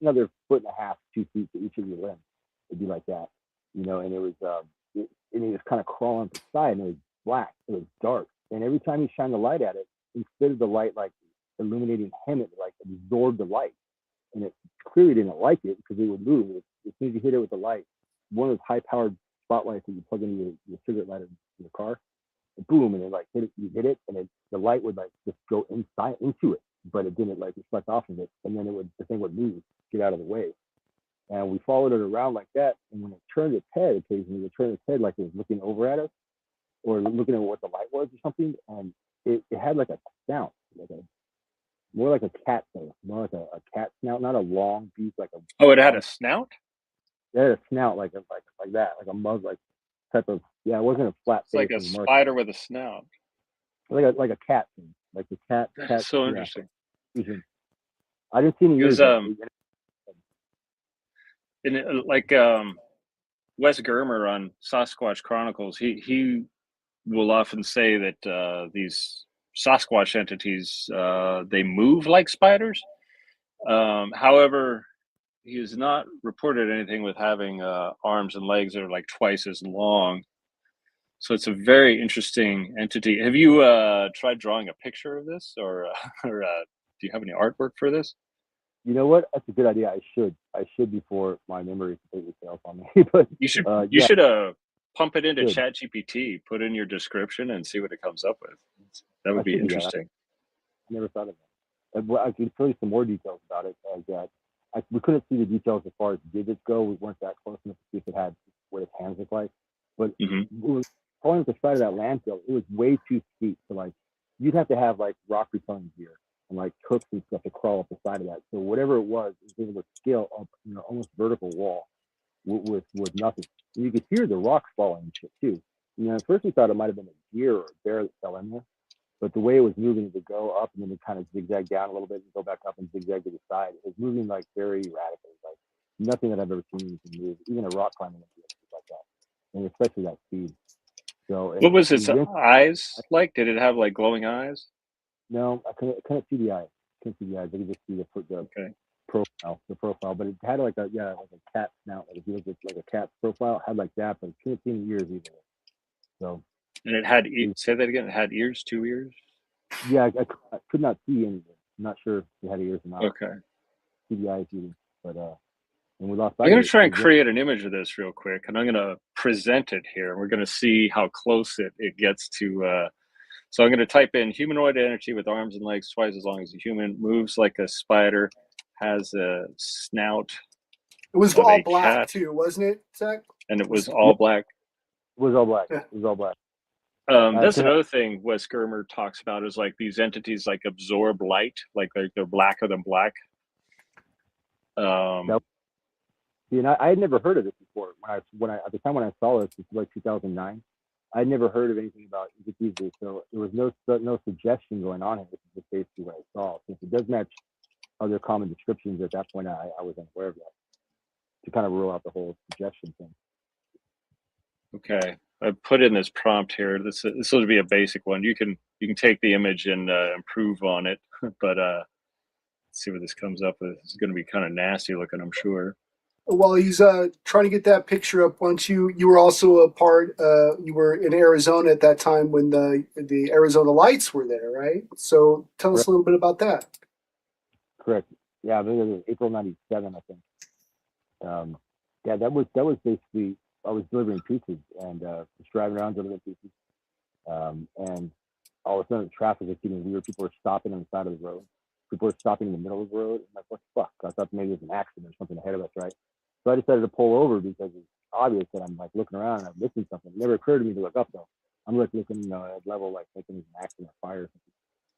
Another 1.5 feet, 2 feet to each of your limbs. It'd be like that, and it was. And he was kind of crawling up the side, and it was black. It was dark. And every time he shined the light at it, instead of the light like illuminating him, it like absorbed the light. And it clearly didn't like it because it would move. As soon as you hit it with the light, one of those high-powered spotlights that you plug into your cigarette lighter in your car, and boom, and it like hit it. You hit it, and the light would like just go into it, but it didn't like reflect off of it. And then the thing would move, get out of the way. And we followed it around like that. And when it turned its head, occasionally it turned its head like it was looking over at us or looking at what the light was or something. And it had like a snout, more like a cat thing, more like a cat snout, not a long beak like a. Oh, it had a snout? It had a snout like that, like a mug, like type of. Yeah, it wasn't a flat. It's like a spider with a snout. Like a cat thing, like the cat. That's so interesting. I didn't see any. Wes Germer on Sasquatch Chronicles, he will often say that these Sasquatch entities they move like spiders. However, he has not reported anything with having arms and legs that are like twice as long. So it's a very interesting entity. Have you tried drawing a picture of this, or do you have any artwork for this? You know what? That's a good idea. I should before my memory completely fails on me. But you should pump it into ChatGPT, put in your description, and see what it comes up with. That would be interesting. I never thought of that. I could tell you some more details about it. We couldn't see the details as far as digits go. We weren't that close enough to see if it had what its hands look like. But it was crawling up the side of that landfill. It was way too steep. So like you'd have to have like rock repelling gear and like hooks and stuff to crawl up the side of that. So whatever it was able to scale up, almost vertical wall with nothing. And you could hear the rocks falling and shit too. At first we thought it might have been a deer or a bear that fell in there, but the way it was moving, it would go up and then it kind of zigzag down a little bit and go back up and zigzag to the side. It was moving like very radically, like nothing that I've ever seen anything move, even a rock climbing like that, and especially that speed. So what was its eyes like? Did it have like glowing eyes? No, I couldn't see the eyes. I could just see the profile. But it had like a cat snout. Like if you look at like a cat profile, it had like that, but it couldn't see any ears either. So. And it had say that again. It had ears, 2 ears. Yeah, I could not see anything. I'm not sure if it had ears or not. Okay. See the eyes either, but and we lost. I'm going to try and create an image of this real quick, and I'm going to present it here. We're going to see how close it gets to. So I'm going to type in humanoid entity with arms and legs twice as long as a human, moves like a spider, has a snout. It was all black too, wasn't it, Zack? And it was all black. It was all black. It was all black. That's another thing Wes Germer talks about is like these entities like absorb light, like they're blacker than black. See, and I had never heard of this before. When I at the time when I saw this was like 2009. I'd never heard of anything about entities, so there was no suggestion going on here. This is just basically what I saw. Since it does match other common descriptions, at that point I was unaware of that. To kind of rule out the whole suggestion thing. Okay, I put in this prompt here. This will be a basic one. You can take the image and improve on it, but let's see what this comes up with. It's going to be kind of nasty looking, I'm sure. While he's trying to get that picture up, once you were also a part. You were in Arizona at that time when the Arizona Lights were there, right? So tell us a little bit about that. Correct. Yeah, I think it was April '97, I think. Yeah, that was basically, I was delivering pizzas and just driving around delivering pizzas, and all of a sudden the traffic was getting weird. People were stopping on the side of the road. People were stopping in the middle of the road. I'm like, what the fuck? I thought maybe it was an accident or something ahead of us, right? So I decided to pull over because it's obvious that I'm like looking around and I'm missing something. It never occurred to me to look up though. I'm like looking, at level like thinking it's an accident or fire or something.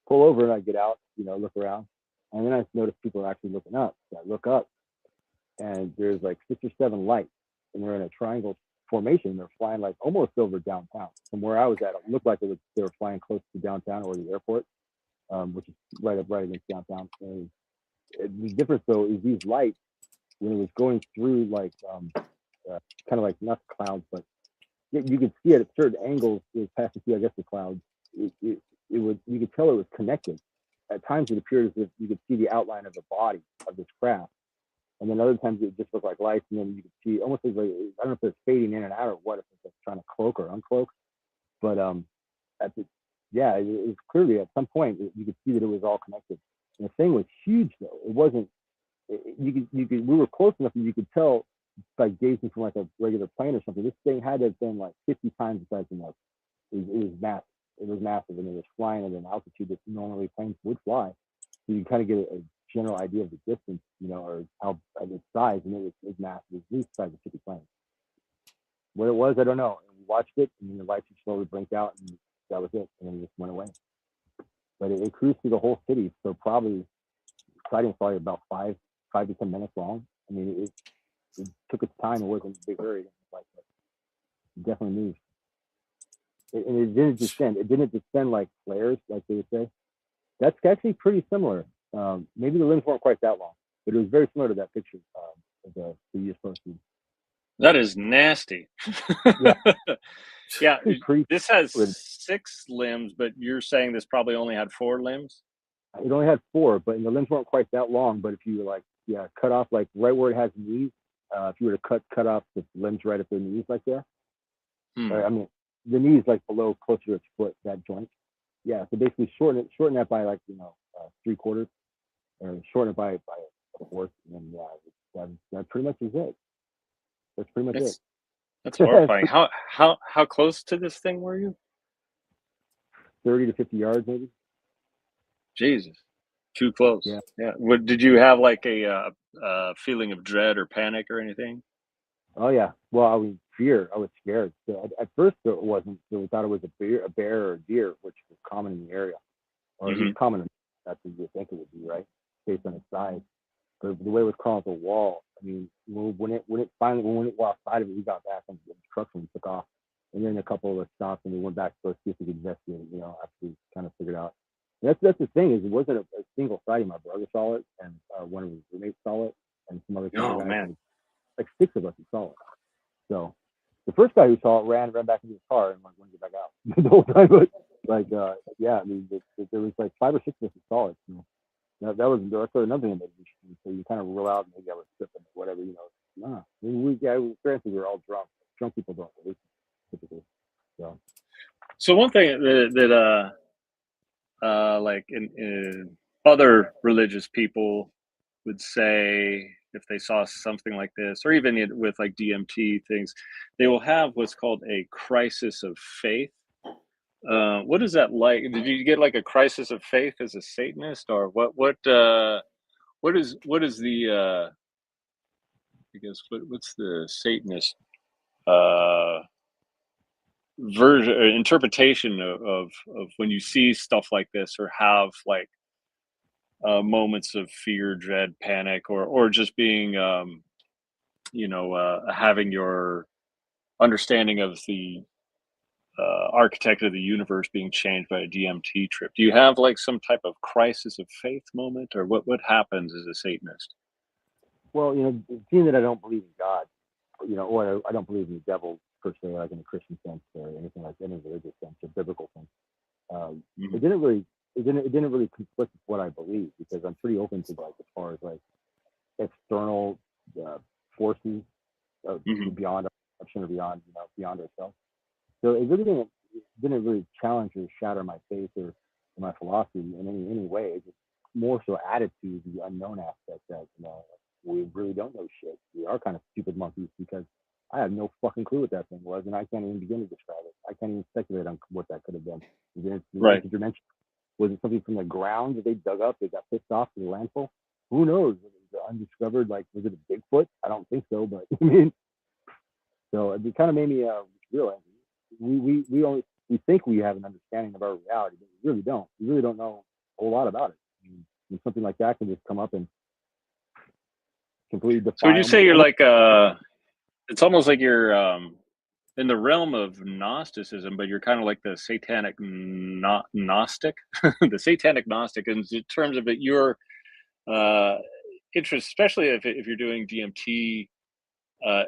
Pull over and I get out, look around, and then I notice people are actually looking up. So I look up, and there's like 6 or 7 lights, and they're in a triangle formation. They're flying like almost over downtown. From where I was at, it looked like they were flying close to downtown or the airport, which is right against downtown. And the difference though is these lights, when it was going through like kind of like not clouds, but you could see it at certain angles. It was passing through, I guess, the clouds. You could tell it was connected. At times, it appeared as if you could see the outline of the body of this craft, and then other times it just looked like lights, and then you could see almost like, I don't know if it's fading in and out or what, if it's like trying to cloak or uncloak, but it was clearly at some point you could see that it was all connected. And the thing was huge though. It wasn't. You could. We were close enough that you could tell by gazing from like a regular plane or something. This thing had to have been like 50 times the size of us. It was massive. It was massive, and it was flying at an altitude that normally planes would fly. So you kind of get a general idea of the distance, or how its size, and it was massive. It was at least the size of 50 planes. What it was, I don't know. And we watched it, and then the lights would slowly blink out, and that was it, and then it just went away. But it cruised through the whole city, so probably sighting was probably about 5 to 10 minutes long. I mean, it took its time. It wasn't a big hurry. It definitely moved. And it didn't descend. It didn't descend like flares, like they would say. That's actually pretty similar. Maybe the limbs weren't quite that long, but it was very similar to that picture of the U.S. posted. That is nasty. Yeah. Yeah. This has 6 limbs, but you're saying this probably only had 4 limbs? It only had 4, but the limbs weren't quite that long. But if you cut off like right where it has knees, if you were to cut off the limbs right at their knees like there, I mean, the knees like below closer to its foot, that joint. Yeah, so basically shorten that by like 3/4, or shorten it by a fourth, and that pretty much is it. That's pretty much it. That's horrifying. How close to this thing were you? 30 to 50 yards, maybe. Jesus, too close. Yeah. What did you have like a feeling of dread or panic or anything? Oh yeah. Well, I was fear. I was scared. So at first it wasn't. So we thought it was a bear or a deer, which was common in the area, or at least common. That's what you think it would be, right, based on its size. But the way it was crawling up the wall, I mean, when it finally went outside of it, we got back on the truck and took off. And then a couple of us stopped and we went back to go see if we could investigate it, after we kind of figured out. And that's the thing, is it wasn't a single sighting. My brother saw it, and one of his roommates saw it, and some other guys. Man. Like 6 of us who saw it. So the first guy who saw it ran back into his car and wanted to get back out the whole time. But I mean, there was like 5 or 6 of us who saw it. So that's another thing that made me. So you kind of rule out, maybe I was tripping or whatever, granted we were all drunk. Drunk people don't believe typically. So one thing that like in other religious people would say, if they saw something like this, or even with like DMT things, they will have what's called a crisis of faith. What is that like? Did you get like a crisis of faith as a Satanist, or what is the I guess what's the Satanist version or interpretation of when you see stuff like this, or have like moments of fear, dread, panic, or just being having your understanding of the architect of the universe being changed by a DMT trip? Do you have like some type of crisis of faith moment, or what happens as a Satanist? Well, seeing that I don't believe in God, or I don't believe in the devil per se, like in a Christian sense or anything like any religious sense or biblical sense, it didn't really conflict with what I believe, because I'm pretty open to like as far as like external forces beyond our perception or beyond ourselves. So it really didn't really challenge or shatter my faith or my philosophy in any way. It just more so added to the unknown aspect that, we really don't know shit. We are kind of stupid monkeys because I have no fucking clue what that thing was, and I can't even begin to describe it. I can't even speculate on what that could have been. Right. Interdimension. Was it something from the ground that they dug up? They got pissed off in the landfill? Who knows? Was it undiscovered? Like, was it a Bigfoot? I don't think so, but I mean, so it kind of made me realize we think we have an understanding of our reality, but we really don't. We really don't know a whole lot about it. And something like that can just come up and completely define. So would you say you're like it's almost like you're in the realm of Gnosticism, but you're kind of like the satanic Gnostic, the satanic Gnostic in terms of it, your interest, especially if you're doing DMT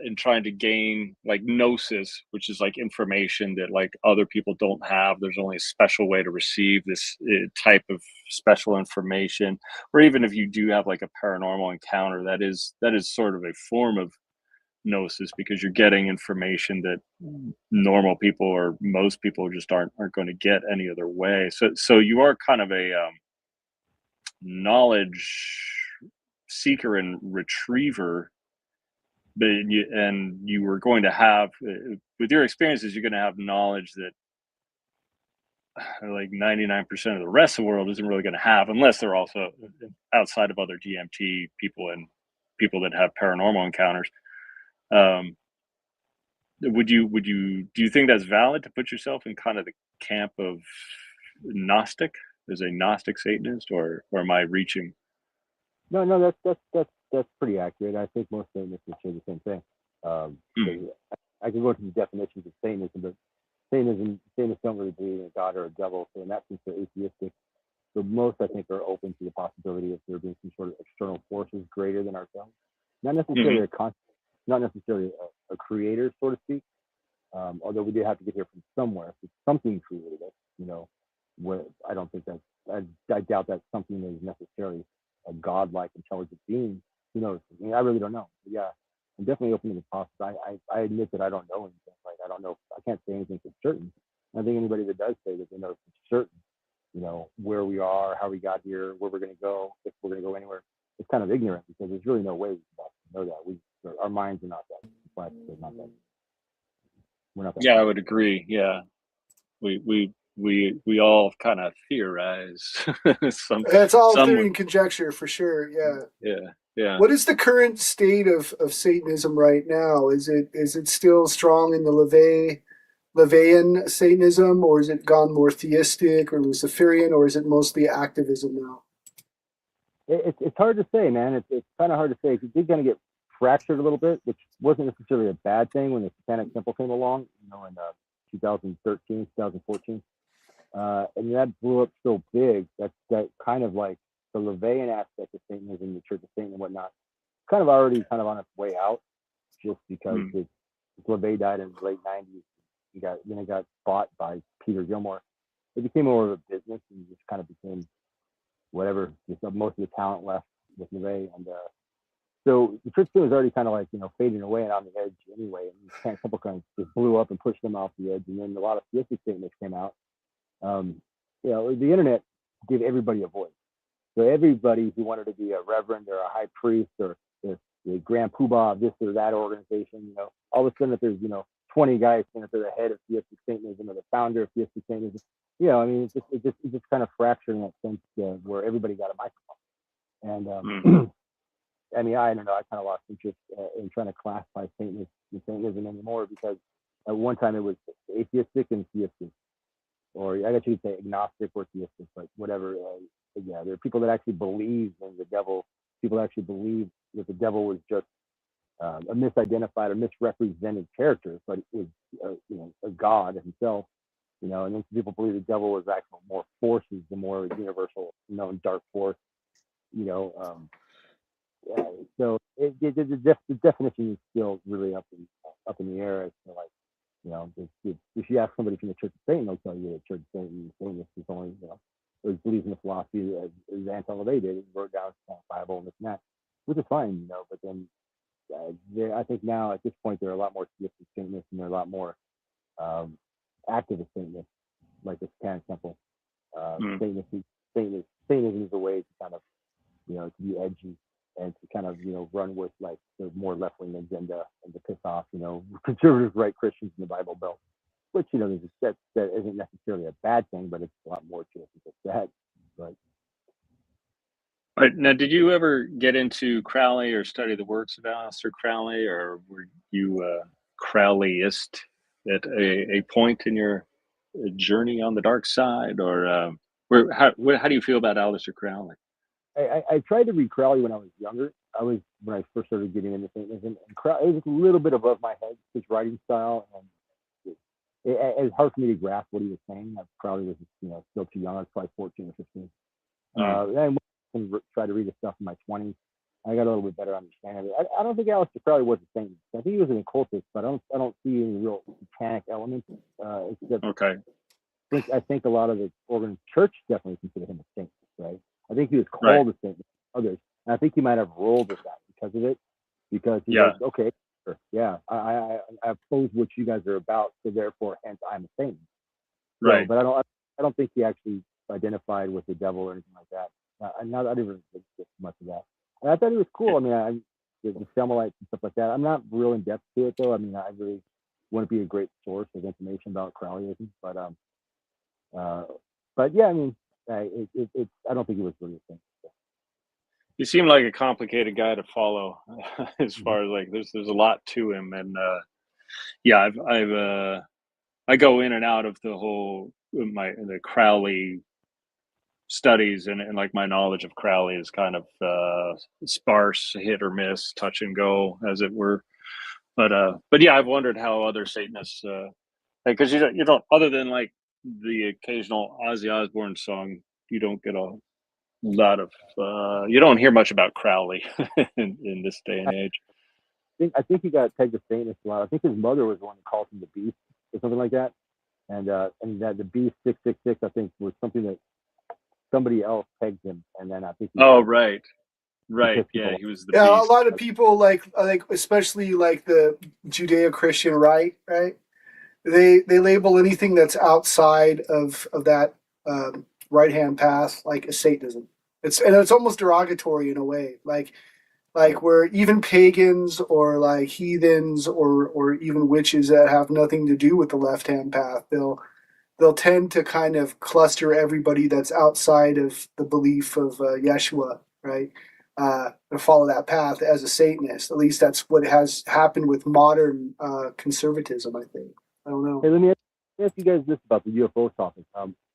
in trying to gain like gnosis, which is like information that like other people don't have. There's only a special way to receive this type of special information, or even if you do have like a paranormal encounter, that is sort of a form of gnosis because you're getting information that normal people or most people just aren't going to get any other way. So you are kind of a knowledge seeker and retriever, but you were going to have with your experiences, you're going to have knowledge that like 99% of the rest of the world isn't really going to have, unless they're also outside of other DMT people and people that have paranormal encounters. Do you think that's valid to put yourself in kind of the camp of Gnostic as a Gnostic Satanist, or am I reaching? No, that's pretty accurate. I think most Satanists would say the same thing. I can go into the definitions of Satanism, but Satanists don't really believe in a God or a devil, so in that sense they're atheistic. So most, I think, are open to the possibility of there being some sort of external forces greater than ourselves. Not necessarily not necessarily a creator, so to speak. Although we did have to get here from somewhere. So something created us, where I don't think I doubt that something is necessarily a godlike intelligent being. Who knows? I mean, I really don't know. But yeah, I'm definitely open to the possibility. I admit that I don't know anything. Like, I don't know. I can't say anything for certain. I think anybody that does say that they know for certain, where we are, how we got here, where we're going to go, if we're going to go anywhere, it's kind of ignorant because there's really no way to know that. Our minds are not that complex. They're not that. We're not that. Yeah, I would agree. Yeah, we all kind of theorize. It's all theory and conjecture for sure. Yeah. Yeah. What is the current state of Satanism right now? Is it still strong in the LaVeyan Satanism, or is it gone more theistic or Luciferian, or is it mostly activism now? It's hard to say, man. It's kind of hard to say. It did kind of get fractured a little bit, which wasn't necessarily a bad thing when the Satanic Temple came along, in 2013, 2014. And that blew up so big that kind of like the LaVeyan aspect of Satanism, the Church of Satan and whatnot, kind of already kind of on its way out, just because LaVey died in the late 90s. It got bought by Peter Gilmore. It became more of a business and just kind of became whatever. Just most of the talent left with LaVey, and so the Church of Satan was already kind of like fading away and on the edge anyway. And the Satanic Temple kind of just blew up and pushed them off the edge. And then a lot of theistic Satanists came out. The internet gave everybody a voice. So everybody who wanted to be a reverend or a high priest or the grand poobah of this or that organization, all of a sudden if there's 20 guys saying that they're the head of theistic Satanism or the founder of theistic Satanism, it just kind of fractured in that sense where everybody got a microphone. And I mean, I don't know. I kind of lost interest in trying to classify Satanism anymore because at one time it was atheistic and theistic, or I guess you could say agnostic or theistic, but whatever. There are people that actually believe in the devil. People that actually believe that the devil was just a misidentified or misrepresented character, but it was a god himself. And then people believe the devil was actually more forces, the more universal known dark force. So the definition is still really up in the air as to if you ask somebody from the Church of Satan, they'll tell you that Church of Satan is only it believes in the philosophy as Anton LaVey did. He wrote down the Bible and this and that, which is fine, But then I think now at this point there are a lot more theistic Satanists and there are a lot more activist Satanists, like the Satanic Temple Satanists who Satanism is a way to kind of, to be edgy and to kind of, run with like the more left-wing agenda and to piss off, conservative right Christians in the Bible Belt, which, that isn't necessarily a bad thing, but it's a lot more to it than just that. But All right, now, did you ever get into Crowley or study the works of Aleister Crowley, or were you a Crowleyist at a point in your journey on the dark side, or how do you feel about Aleister Crowley? I tried to read Crowley when I was younger. When I first started getting into Satanism, and Crowley, it was a little bit above my head, his writing style, and it was hard for me to grasp what he was saying. Crowley was, still too young. I was probably 14 or 15. And tried to read his stuff in my 20s. I got a little bit better understanding of it. I don't think Aleister Crowley was the same. I think he was an occultist, but I don't see any real satanic elements. Okay. I think a lot of the Organ Church definitely consider him a saint, right? I think he was called a saint by others, and I think he might have rolled with that because of it. Because he goes, okay, sure, yeah, I oppose what you guys are about, so therefore, hence, I'm a saint. Right. So, but I don't think he actually identified with the devil or anything like that. I didn't really think much of that. And I thought it was cool. I mean, the Semelites and stuff like that. I'm not real in depth to it though. I mean, I really wouldn't be a great source of information about Crowleyism, but yeah, I mean, I don't think it was really a thing. You seem like a complicated guy to follow, as far as like there's a lot to him, and yeah, I go in and out of the Crowley studies, and like my knowledge of Crowley is kind of sparse, hit or miss, touch and go, as it were. But yeah, I've wondered how other Satanists, because you don't, other than like the occasional Ozzy Osbourne song, you don't get a lot of you don't hear much about Crowley in this day and age. I think he got pegged as Satanist a lot. I think his mother was the one who called him the Beast or something like that, and that the Beast 666 I think was something that somebody else pegged him, and then I think right, yeah, he was the Beast. A lot of people like especially like the Judeo-Christian right, they label anything that's outside of that right hand path like a Satanism. It's almost derogatory in a way, like where even pagans or like heathens or even witches that have nothing to do with the left hand path, they'll tend to kind of cluster everybody that's outside of the belief of Yeshua, right? To follow that path as a Satanist. At least that's what has happened with modern conservatism, I think. I don't know. Hey, let me ask you guys this about the UFO topic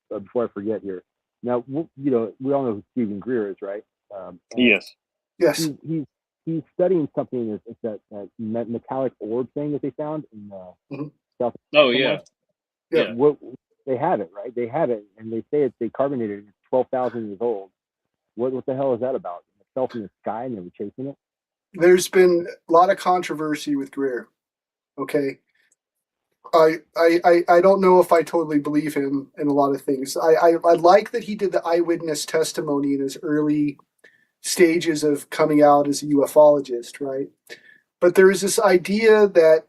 before I forget here. Now, we all know who Stephen Greer is, right? Yes. He's studying something that metallic orb thing that they found in South. Oh, yeah. Yeah. They have it, right? They have it, and they say they carbonated it. It's 12,000 years old. What the hell is that about? It fell from the sky and they were chasing it? There's been a lot of controversy with Greer. Okay. I don't know if I totally believe him in a lot of things. I like that he did the eyewitness testimony in his early stages of coming out as a ufologist, right? But there is this idea that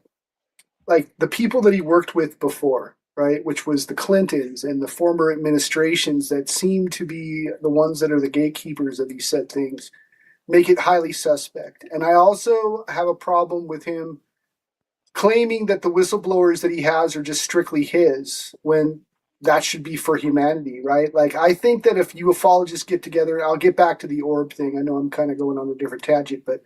like the people that he worked with before, right, which was the Clintons and the former administrations that seem to be the ones that are the gatekeepers of these said things, make it highly suspect. And I also have a problem with him claiming that the whistleblowers that he has are just strictly his, when that should be for humanity, right? Like, I think that if ufologists get together, I'll get back to the orb thing. I know I'm kind of going on a different tangent, but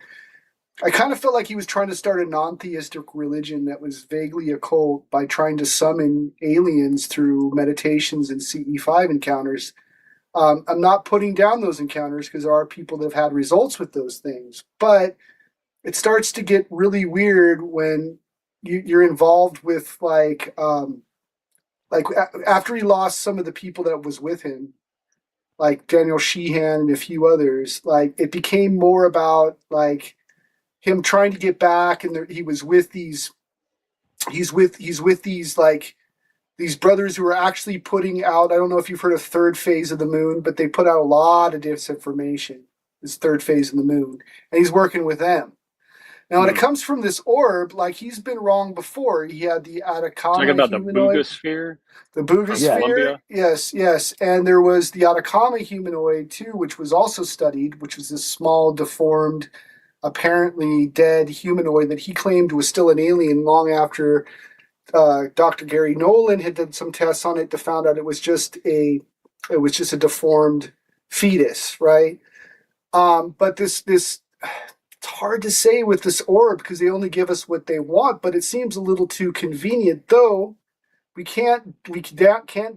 I kind of felt like he was trying to start a non-theistic religion that was vaguely occult by trying to summon aliens through meditations and CE5 encounters. I'm not putting down those encounters because there are people that have had results with those things, but it starts to get really weird when you're involved with like after he lost some of the people that was with him, like Daniel Sheehan and a few others, like it became more about like him trying to get back, and he's with these like these brothers who are actually putting out, I don't know if you've heard of Third Phase of the Moon, but they put out a lot of disinformation. This Third Phase of the Moon, and he's working with them. Now, when it comes from this orb, like he's been wrong before. He had the Talking Atacama about the humanoid. Boogosphere The from Boogosphere, Colombia. yes. And there was the Atacama humanoid too, which was also studied, which was this small, deformed, apparently dead humanoid that he claimed was still an alien long after Dr. Gary Nolan had done some tests on it to find out it was just a deformed fetus, right? But this it's hard to say with this orb because they only give us what they want, but it seems a little too convenient, though. We can't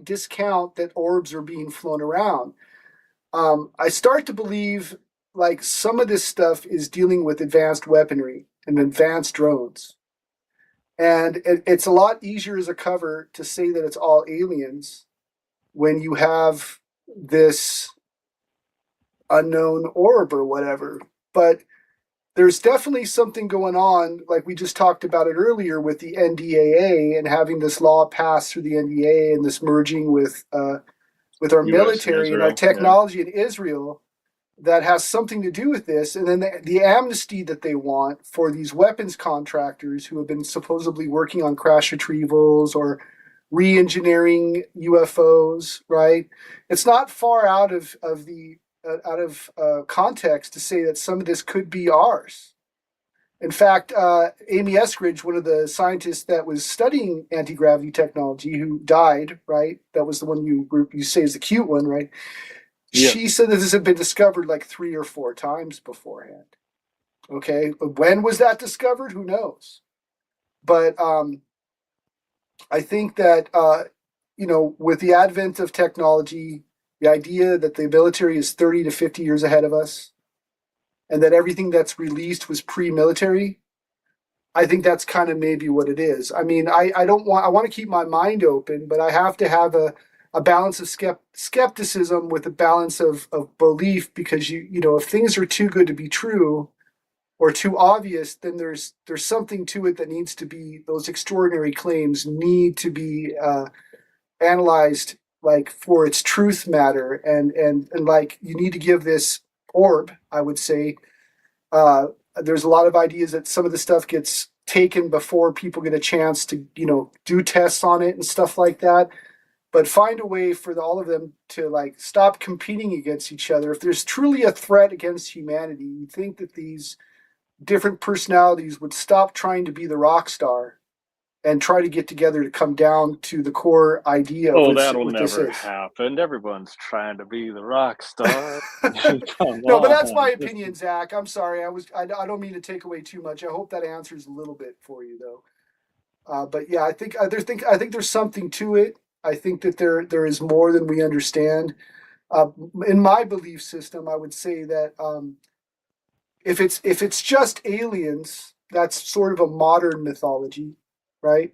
discount that orbs are being flown around. I start to believe like some of this stuff is dealing with advanced weaponry and advanced drones. And it's a lot easier as a cover to say that it's all aliens when you have this unknown orb or whatever. But there's definitely something going on, like we just talked about it earlier with the NDAA and having this law passed through the NDAA and this merging with our military and our technology in Israel that has something to do with this. And then the amnesty that they want for these weapons contractors who have been supposedly working on crash retrievals or re-engineering UFOs, right? It's not far out of context to say that some of this could be ours. In fact, Amy Eskridge, one of the scientists that was studying anti-gravity technology, who died, right? That was the one you say is the cute one, right? Yeah. She said that this had been discovered like 3 or 4 times beforehand. Okay, when was that discovered? Who knows? But I think that with the advent of technology, the idea that the military is 30 to 50 years ahead of us, and that everything that's released was pre-military, I think that's kind of maybe what it is. I mean, I want to keep my mind open, but I have to have a balance of skepticism with a balance of belief, because if things are too good to be true or too obvious, then there's something to it that needs to be, those extraordinary claims need to be analyzed like for its truth matter, and like you need to give this orb, I would say, there's a lot of ideas that some of the stuff gets taken before people get a chance to do tests on it and stuff like that, but find a way for all of them to like stop competing against each other. If there's truly a threat against humanity, you think that these different personalities would stop trying to be the rock star and try to get together to come down to the core idea of that'll never happen. Everyone's trying to be the rock star. No, but that's my opinion, Zach. I'm sorry. I don't mean to take away too much. I hope that answers a little bit for you, though. But yeah, I think there's something to it. I think that there is more than we understand. In my belief system, I would say that if it's just aliens, that's sort of a modern mythology, right?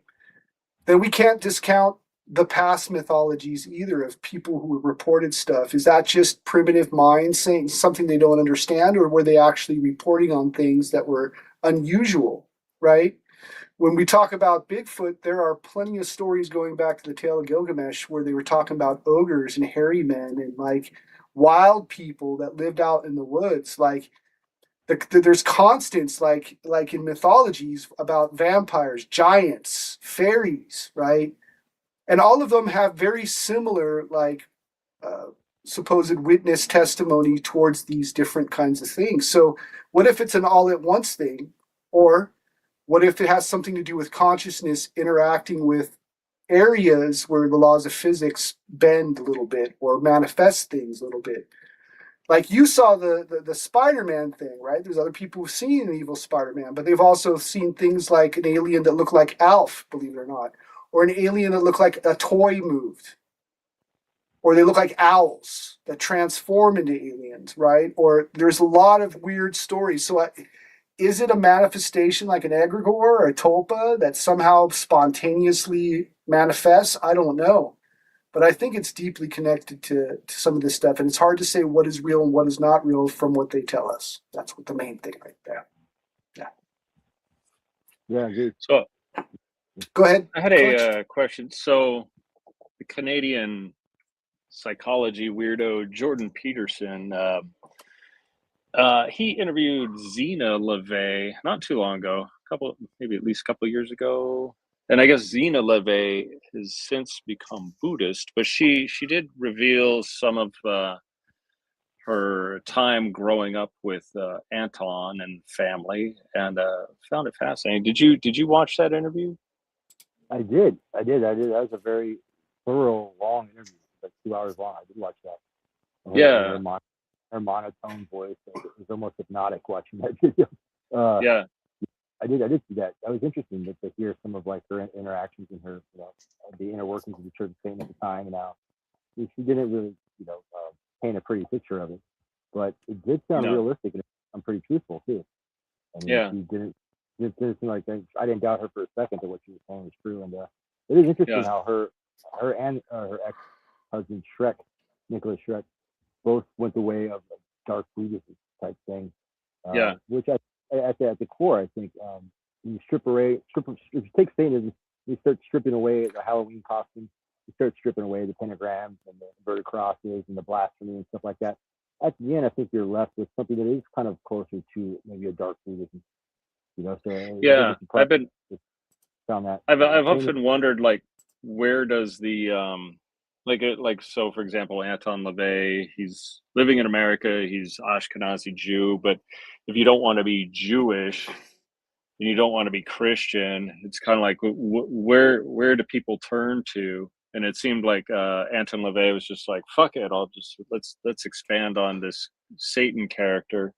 Then we can't discount the past mythologies either of people who reported stuff. Is that just primitive minds saying something they don't understand, or were they actually reporting on things that were unusual, right? When we talk about Bigfoot, there are plenty of stories going back to the Tale of Gilgamesh where they were talking about ogres and hairy men and like wild people that lived out in the woods. Like there's constants like in mythologies about vampires, giants, fairies, right? And all of them have very similar like supposed witness testimony towards these different kinds of things. So what if it's an all at once thing? Or what if it has something to do with consciousness interacting with areas where the laws of physics bend a little bit or manifest things a little bit? Like you saw the Spider-Man thing, right? There's other people who've seen an evil Spider-Man, but they've also seen things like an alien that looked like Alf, believe it or not, or an alien that looked like a toy moved, or they look like owls that transform into aliens, right? Or there's a lot of weird stories. So is it a manifestation like an egregore or a tulpa that somehow spontaneously manifests? I don't know. But I think it's deeply connected to some of this stuff. And it's hard to say what is real and what is not real from what they tell us. That's what the main thing right there. Yeah. Yeah, good. So go ahead. I had a question. So the Canadian psychology weirdo Jordan Peterson, He interviewed Zena LeVay not too long ago, maybe at least a couple of years ago. And I guess Zena LeVay has since become Buddhist, but she did reveal some of her time growing up with Anton and family, and found it fascinating. Did you watch that interview? I did. That was a very thorough, long interview, like 2 hours long. I did watch that. Yeah. Her monotone voice, it was almost hypnotic watching that video. Yeah. I did see that. That was interesting to hear some of like her interactions and her, the inner workings of the Church of Satan at the time, and how she didn't really, paint a pretty picture of it, but it did sound realistic and I'm pretty truthful too. I mean, she didn't seem like I didn't doubt her for a second that what she was saying was true, and it is interesting how her and her ex-husband Nicholas Schreck, both went the way of a dark Buddhism type thing. Which at the core, I think, you if you take Satanism, you start stripping away the Halloween costumes, you start stripping away the pentagrams and the inverted crosses and the blasphemy and stuff like that. At the end, I think you're left with something that is kind of closer to maybe a dark Buddhism. So yeah, I've often often wondered, like, where does the so for example, Anton LaVey, he's living in America, he's Ashkenazi Jew, but if you don't want to be Jewish and you don't want to be Christian, it's kind of like where do people turn to? And it seemed like Anton LaVey was just like, fuck it, let's expand on this Satan character.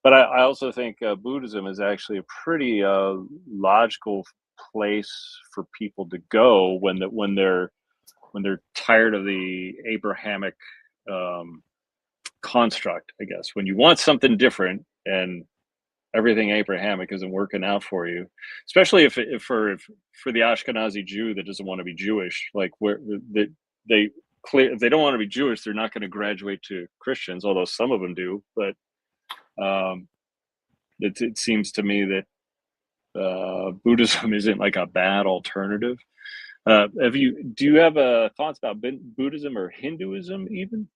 But I also think Buddhism is actually a pretty logical place for people to go when they're tired of the Abrahamic construct, I guess. When you want something different and everything Abrahamic isn't working out for you, especially if for the Ashkenazi Jew that doesn't want to be Jewish, like where if they don't want to be Jewish, they're not going to graduate to Christians, although some of them do. But it seems to me that Buddhism isn't like a bad alternative. Do you have thoughts about Buddhism or Hinduism even?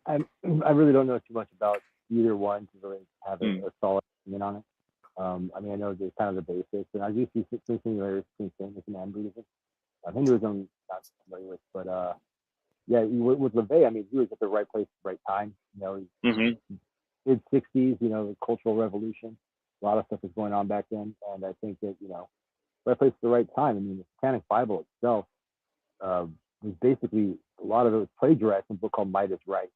I really don't know too much about either one to really have a solid opinion on it. I mean, I know there's kind of the basics, and I do see some similarities between Satanism and Buddhism. Hinduism, I'm not familiar with, but with LaVey, I mean, he was at the right place at the right time. Mid 60s, the Cultural Revolution, a lot of stuff was going on back then, and I think that right place at the right time. I mean, the Satanic Bible itself was basically, a lot of it was plagiarized from a book called Might is Right.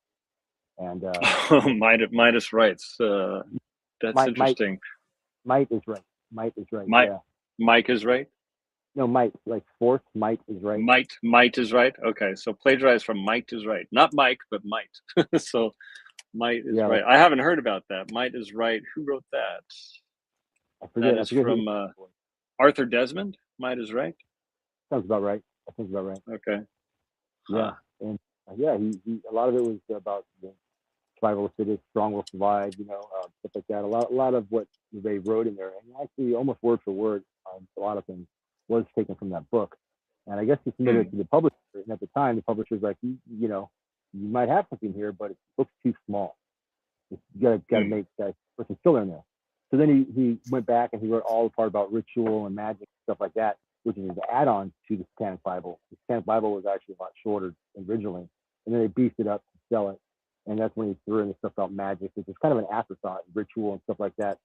And Midas Rights. That's interesting. Might is right. Mike is right. No, might, like force. Might is right. Might is right. Okay, so plagiarized from Might is right, not Mike, but Might. So Might is right. I haven't heard about that. Might is right. Who wrote that? I forget. That is from Arthur Desmond. Might is right. Sounds about right. I think about right. Okay. Yeah, and he a lot of it was about survival of the fittest, strong will survive. Stuff like that. A lot of what they wrote in there, and actually almost word for word, a lot of things was taken from that book. And I guess he submitted it to the publisher, and at the time, the publisher's like, you might have something here, but it looks too small. You gotta make that, which is still in there. So then he went back and he wrote all the part about ritual and magic and stuff like that, which is an add-on to the Satanic Bible. The Satanic Bible was actually a lot shorter originally, and then they beefed it up to sell it. And that's when he threw in the stuff about magic, which is kind of an afterthought, ritual and stuff like that,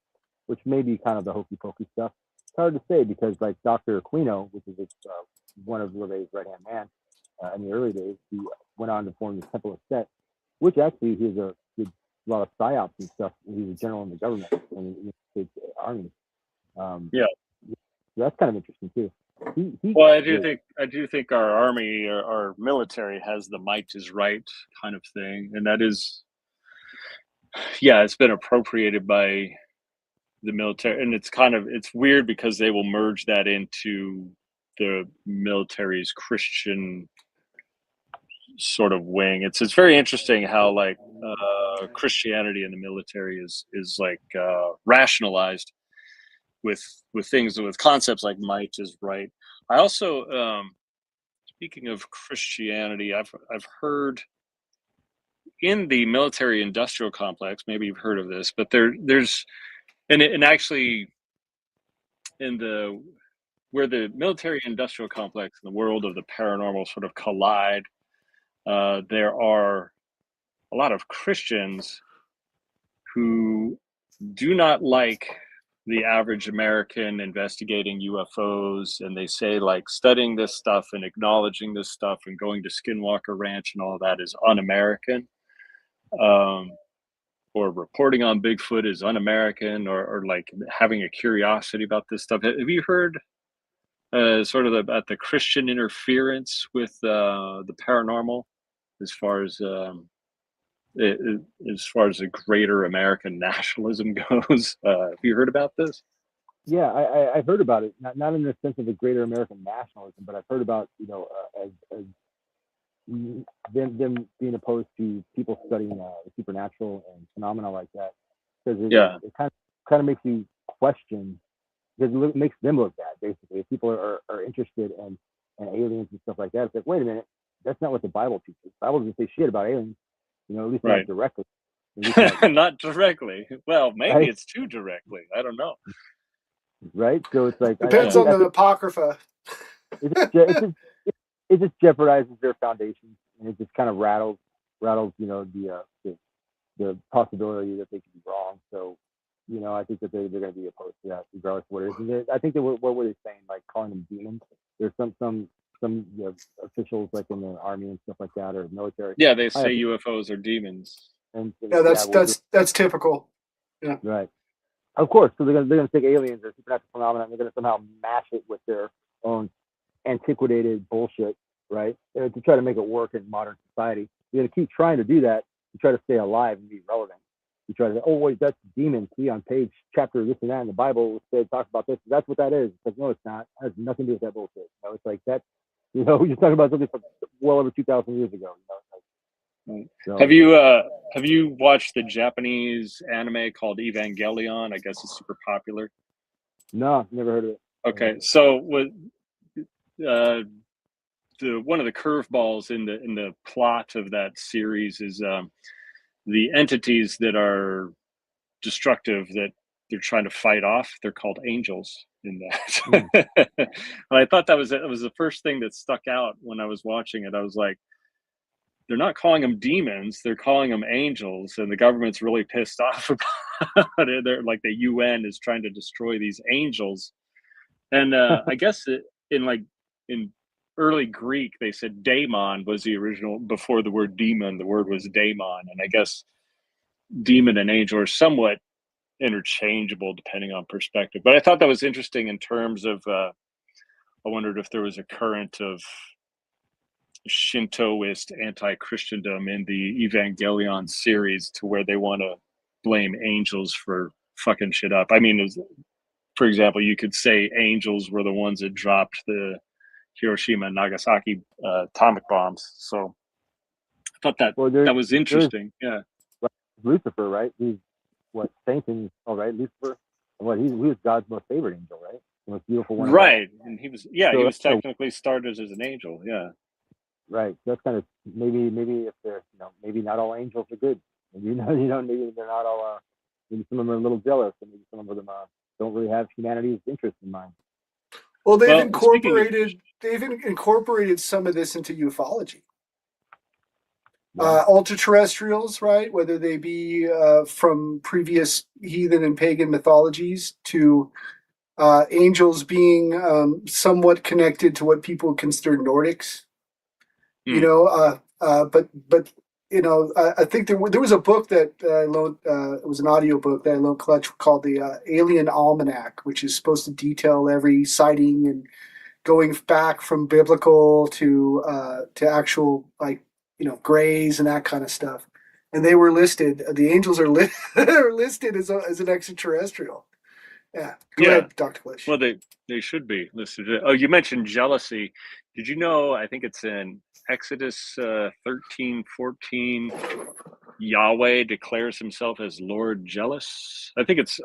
which may be kind of the hokey pokey stuff. It's hard to say because, like Dr. Aquino, which is one of LaVey's right-hand man in the early days, he went on to form the Temple of Set, which actually he did a lot of psyops and stuff. He was a general in the government and the army. That's kind of interesting too. Well, I do think our army, our military, has the might is right kind of thing, and that is, it's been appropriated by the military, and it's weird because they will merge that into the military's Christian sort of wing. It's very interesting how like Christianity in the military is like rationalized with things, with concepts like might is right. I also speaking of Christianity, I've heard in the military-industrial complex, maybe you've heard of this, but there's and actually in the where the military-industrial complex and the world of the paranormal sort of collide, there are a lot of Christians who do not like the average American investigating UFOs, and they say like studying this stuff and acknowledging this stuff and going to Skinwalker Ranch and all that is un-American, or reporting on Bigfoot is un-American, or like having a curiosity about this stuff. Have you heard sort of about the Christian interference with the paranormal as far as the greater American nationalism goes? Have you heard about this? Yeah, I've heard about it. Not in the sense of the greater American nationalism, but I've heard about, as them being opposed to people studying the supernatural and phenomena like that, because it kind of makes you question, because it makes them look bad. Basically, if people are interested in aliens and stuff like that, it's like, wait a minute, that's not what the Bible teaches. The Bible doesn't say shit about aliens, at least not directly. Not directly. Well, maybe it's too directly. I don't know. Right? So it's like depends on the Apocrypha. It just jeopardizes their foundation, and it just kind of rattles the possibility that they could be wrong. So, I think that they're going to be opposed to that, regardless of what it is. I think what were they saying, like calling them demons? There's some officials like in the army and stuff like that, or military. Yeah, they say UFOs are demons. And that's typical. Yeah. Right. Of course. So they're gonna take aliens or supernatural phenomena, and they're gonna somehow mash it with their own antiquated bullshit, right? To try to make it work in modern society. You're gonna keep trying to do that to try to stay alive and be relevant. You try to say, oh wait, that's demons. See on page chapter this and that in the Bible it talks about this. That's what that is. It's like, no, it's not. It has nothing to do with that bullshit. It's like that. We just talking about something from well over 2,000 years ago. So, have you watched the Japanese anime called Evangelion? I guess it's super popular. No, never heard of it. Okay, so with one of the curveballs in the plot of that series is the entities that are destructive that they're trying to fight off. They're called angels in that. And I thought that was the first thing that stuck out when I was watching it. I was like, they're not calling them demons, they're calling them angels, and the government's really pissed off about it. They're like, the UN is trying to destroy these angels. And I guess in early Greek, they said daemon was the original. Before the word demon, the word was daemon. And I guess demon and angel are somewhat interchangeable depending on perspective. But I thought that was interesting in terms of, I wondered if there was a current of Shintoist anti-Christendom in the Evangelion series to where they want to blame angels for fucking shit up. I mean, for example, you could say angels were the ones that dropped the Hiroshima and Nagasaki atomic bombs. So I thought that was interesting. Yeah. Lucifer, right? He's Satan. All right, Lucifer. He was God's most favorite angel, right? The most beautiful one. Right, and he was technically started as an angel. Yeah. Right. That's kind of maybe if they're maybe not all angels are good. Maybe maybe they're not all. Maybe some of them are a little jealous, and maybe some of them don't really have humanity's interest in mind. Well, they've incorporated some of this into ufology. Ultra terrestrials, right? Whether they be from previous heathen and pagan mythologies to angels being somewhat connected to what people consider Nordics. But I think there was a book that I loaned. It was an audio book that I loaned Clutch called the Alien Almanac, which is supposed to detail every sighting and going back from biblical to actual grays and that kind of stuff. And they were listed. The angels are listed as an extraterrestrial. Yeah. Go ahead, Dr. Clutch. Well, they should be listed. Oh, you mentioned jealousy. Did you know? I think it's in Exodus 13:14. Yahweh declares himself as Lord Jealous. I think it's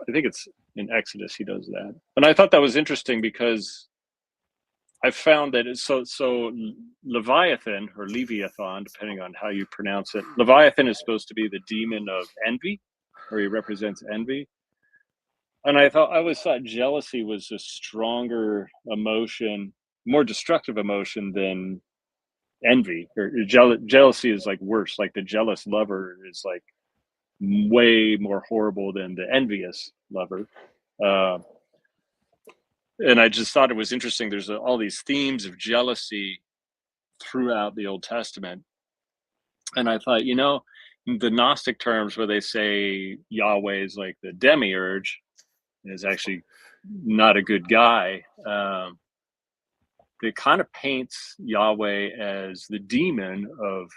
in Exodus he does that. And I thought that was interesting because I found that so Leviathan or Leviathan, depending on how you pronounce it. Leviathan is supposed to be the demon of envy, or he represents envy. And I always thought jealousy was a stronger emotion, more destructive emotion than envy. Or jealousy is like worse. Like the jealous lover is like way more horrible than the envious lover. And I just thought it was interesting. There's all these themes of jealousy throughout the Old Testament. And I thought, the Gnostic terms where they say Yahweh is like the demiurge, is actually not a good guy. It kind of paints Yahweh as the demon of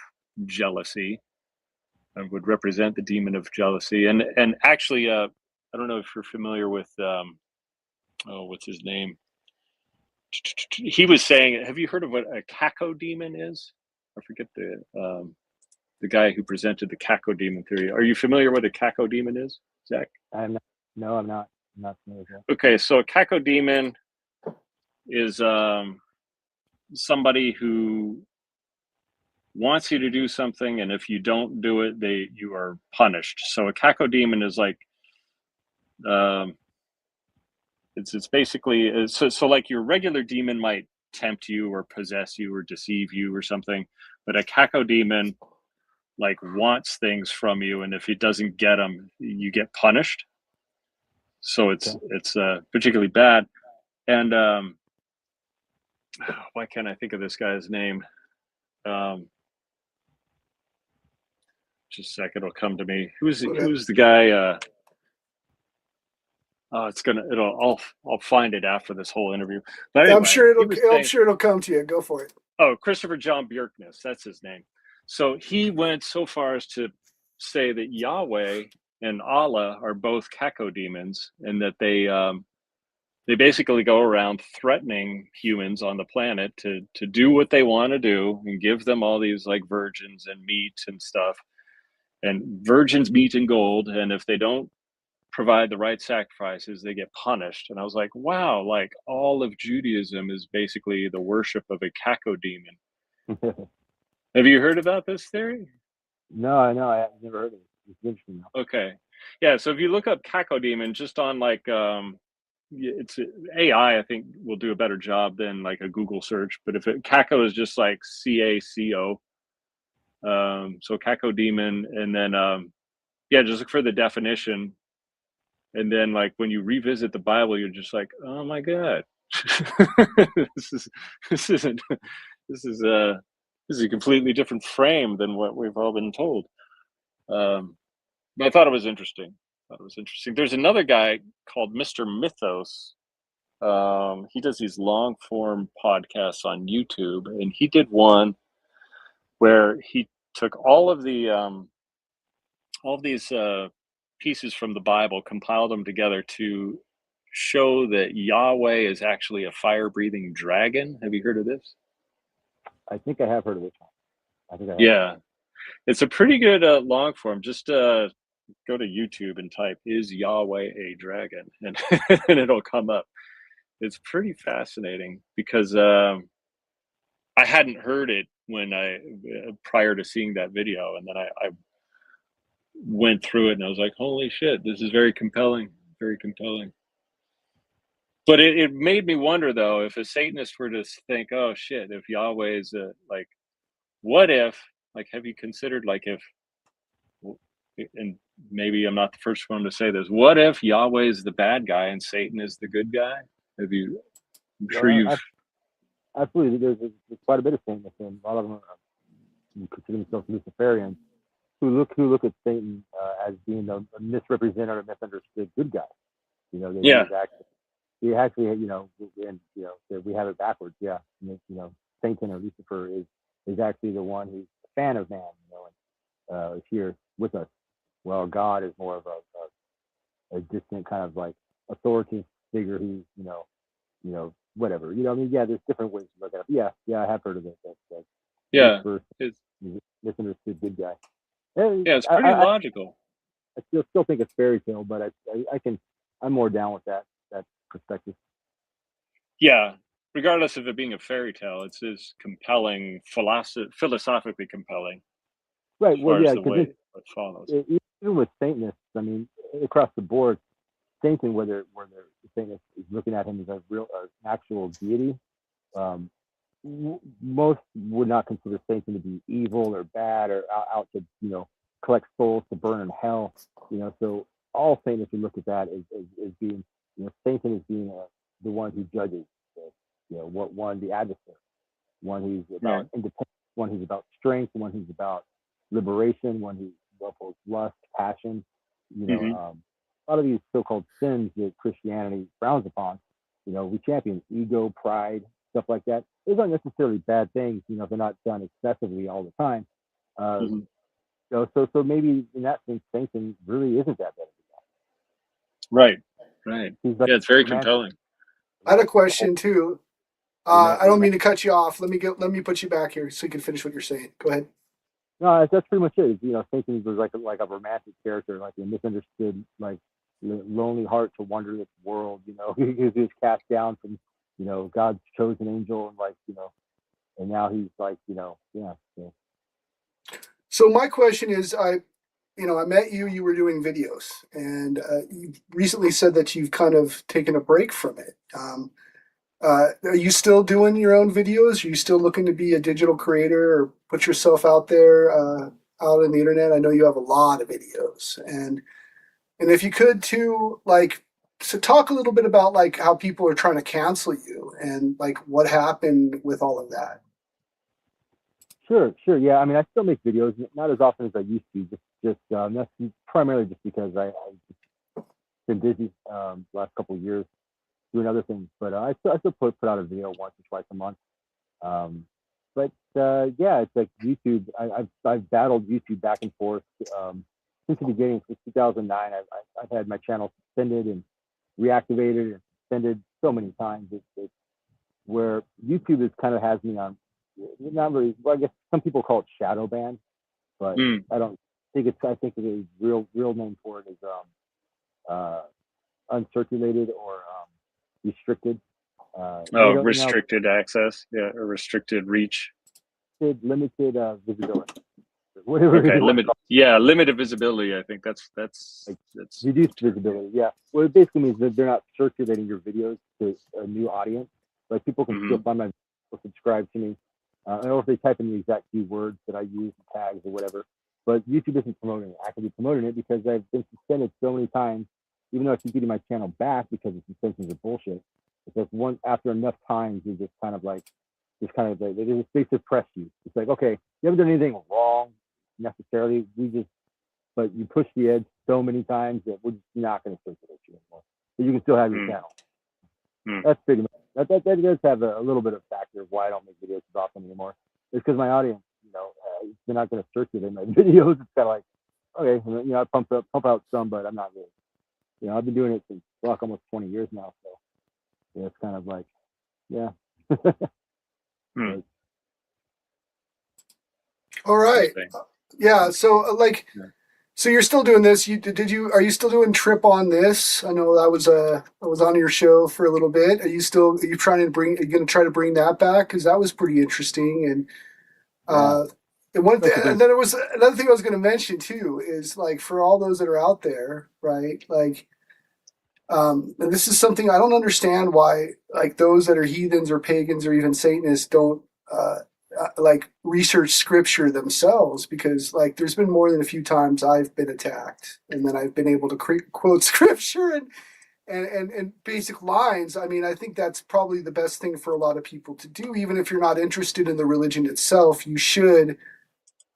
jealousy and would represent the demon of jealousy. And actually, I don't know if you're familiar with, what's his name? He was saying, have you heard of what a cacodemon is? I forget the guy who presented the cacodemon theory. Are you familiar with a cacodemon is, Zach? I'm not. No, I'm not. I'm not familiar with that. Okay, so a cacodemon is somebody who wants you to do something, and if you don't do it, you are punished. So a cacodemon is like, it's basically so like your regular demon might tempt you or possess you or deceive you or something, but a cacodemon like wants things from you, and if he doesn't get them, you get punished. So it's particularly bad. And why can't I think of this guy's name? Just a second, it'll come to me. Who's the guy? I'll find it after this whole interview. But anyway, I'm sure it'll come to you. Go for it. Oh, Christopher John Bjerknes, that's his name. So he went so far as to say that Yahweh and Allah are both cacodemons, and that they basically go around threatening humans on the planet to do what they want to do and give them all these like virgins and meat and stuff, and virgins, meat, and gold. And if they don't provide the right sacrifices, they get punished. And I was like, wow, like all of Judaism is basically the worship of a cacodemon. Have you heard about this theory? No, I've never heard of it. It's interesting though. Okay. Yeah, so if you look up cacodemon just on like it's AI, I think will do a better job than like a Google search. But if caco is just like CACO, so cacodemon, and then just look for the definition, and then like when you revisit the Bible, you're just like, oh my God, this is a completely different frame than what we've all been told. But I thought it was interesting. There's another guy called Mr. Mythos. He does these long form podcasts on YouTube, and he did one where he took all of these pieces from the Bible, compiled them together to show that Yahweh is actually a fire-breathing dragon. Have you heard of this? I think I have heard of this one. Yeah, it's a pretty good long form. Just go to YouTube and type "Is Yahweh a dragon?" and and it'll come up. It's pretty fascinating because I hadn't heard it when prior to seeing that video, and then I went through it and I was like, holy shit, this is very compelling. But it made me wonder, though, if a Satanist were to think, oh shit, if Yahweh is like, what if, like, have you considered, like, if, and maybe I'm not the first one to say this, what if Yahweh is the bad guy and Satan is the good guy? I'm sure you've... Absolutely. There's quite a bit of Satanists, and a lot of them consider themselves Luciferians, who look at Satan as being a misrepresented or misunderstood good guy. We actually, we have it backwards. Yeah, Satan or Lucifer is actually the one who's a fan of man, and is here with us. Well, God is more of a distant kind of like authoritative figure who's, whatever. There's different ways to look at it. Yeah, I have heard of it. It's misunderstood good guy. It's pretty logical. I still think it's fairy tale, but I'm more down with that perspective. Yeah, regardless of it being a fairy tale, it's as compelling, philosophically compelling, Right. as Well, far as yeah, the because way it follows. even with Satanists, I mean, across the board, same thing. Whether the Satanist is looking at him as a real, an actual deity, most would not consider Satan to be evil or bad or out to collect souls to burn in hell. So all Satanists would look at that as being, Satan as being the one who judges, the adversary, one who's about independence, one who's about strength, one who's about liberation, one who's about lust, passion. A lot of these so-called sins that Christianity frowns upon, we champion ego, pride, stuff like that. Those aren't necessarily bad things, if they're not done excessively all the time. So maybe in that sense, Satan really isn't that bad. Right. Like, yeah, it's very compelling. I had a question too. I don't mean to cut you off. Let me put you back here so you can finish what you're saying. Go ahead. No, that's pretty much it. Satan was like a romantic character, like a misunderstood, like lonely heart to wander this world. He was cast down from, God's chosen angel, and and now he's like, yeah. So my question is, I met you. You were doing videos, and you recently said that you've kind of taken a break from it. Are you still doing your own videos? Are you still looking to be a digital creator or put yourself out there, out in the internet? I know you have a lot of videos, and if you could too, so talk a little bit about how people are trying to cancel you and what happened with all of that. Sure. Yeah. I mean, I still make videos, not as often as I used to. That's primarily just because I've been busy last couple of years doing other things. But I still put out a video once or twice a month. Yeah, it's like YouTube. I've battled YouTube back and forth since the beginning, since 2009. I've had my channel suspended and reactivated and suspended so many times. It's where YouTube is kind of has me on. Not really. Well, I guess some people call it shadow ban, but I don't think it's. I think the real name for it is uncirculated or restricted. Restricted access, or restricted reach. Limited visibility. Whatever. Okay, limited visibility. I think that's reduced visibility. Yeah. Well, it basically means that they're not circulating your videos to a new audience. Like people can still find my videos, subscribe to me. Or if they type in the exact keywords that I use, tags or whatever. But YouTube isn't promoting it. I can be promoting it because I've been suspended so many times, even though I keep getting my channel back because the suspensions are bullshit. Because after enough times, you're just kind of like, they suppress you. It's like, okay, you haven't done anything wrong necessarily. But you push the edge so many times that we're just not going to circulate you anymore. But you can still have your channel. That's pretty much. That does have a little bit of factor of why I don't make videos as often anymore. It's because my audience, they're not going to circulate my videos. It's kind of like, okay, I pump out some, but I'm not really. I've been doing it since almost 20 years now. So it's kind of like, yeah. All right. Yeah. So so you're still doing this. Are you still doing Trip on This? I know I was on your show for a little bit. Are you going to try to bring that back? Cause that was pretty interesting. And, and then it was another thing I was going to mention too, is for all those that are out there, right? And this is something I don't understand why, those that are heathens or pagans or even Satanists don't, research scripture themselves, because there's been more than a few times I've been attacked and then I've been able to quote scripture and basic lines. I mean, I think that's probably the best thing for a lot of people to do. Even if you're not interested in the religion itself, you should,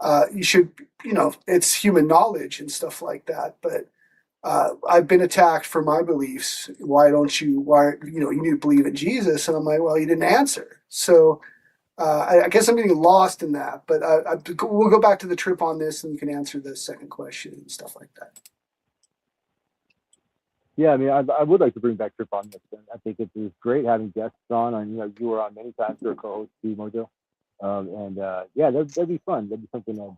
it's human knowledge and stuff like that. But I've been attacked for my beliefs. Why you need to believe in Jesus? And I'm like, well, you didn't answer. So I guess I'm getting lost in that, but we'll go back to the Trip on This and you can answer the second question and stuff like that. Yeah, I mean, I would like to bring back Trip on This. And I think it was great having guests on. And you were on many times for a co-host, Steve Mojo. That'd be fun. That'd be something that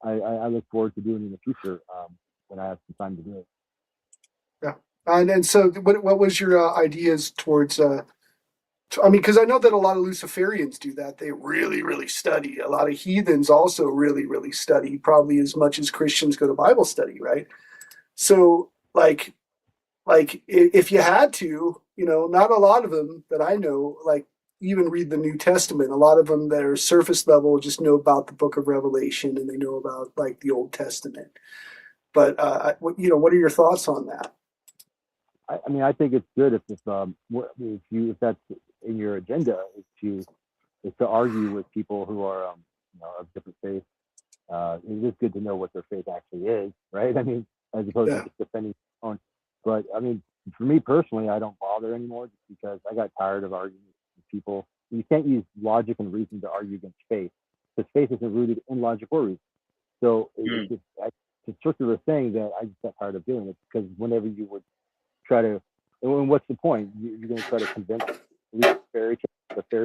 I look forward to doing in the future when I have some time to do it. Yeah, and so what was your ideas towards I mean, because I know that a lot of Luciferians do that. They really, really study. A lot of heathens also really, really study, probably as much as Christians go to Bible study, right? So, if you had to, not a lot of them that I know, even read the New Testament. A lot of them that are surface level just know about the Book of Revelation and they know about the Old Testament. But what are your thoughts on that? I mean, I think it's good if that's in your agenda is to argue with people who are of different faiths. It is good to know what their faith actually is, right? I mean, as opposed to just defending their own. But I mean, for me personally, I don't bother anymore just because I got tired of arguing with people. You can't use logic and reason to argue against faith because faith isn't rooted in logic or reason. So it's a circular thing that I just got tired of doing it because whenever you would try to, and what's the point? You're going to try to convince the fairy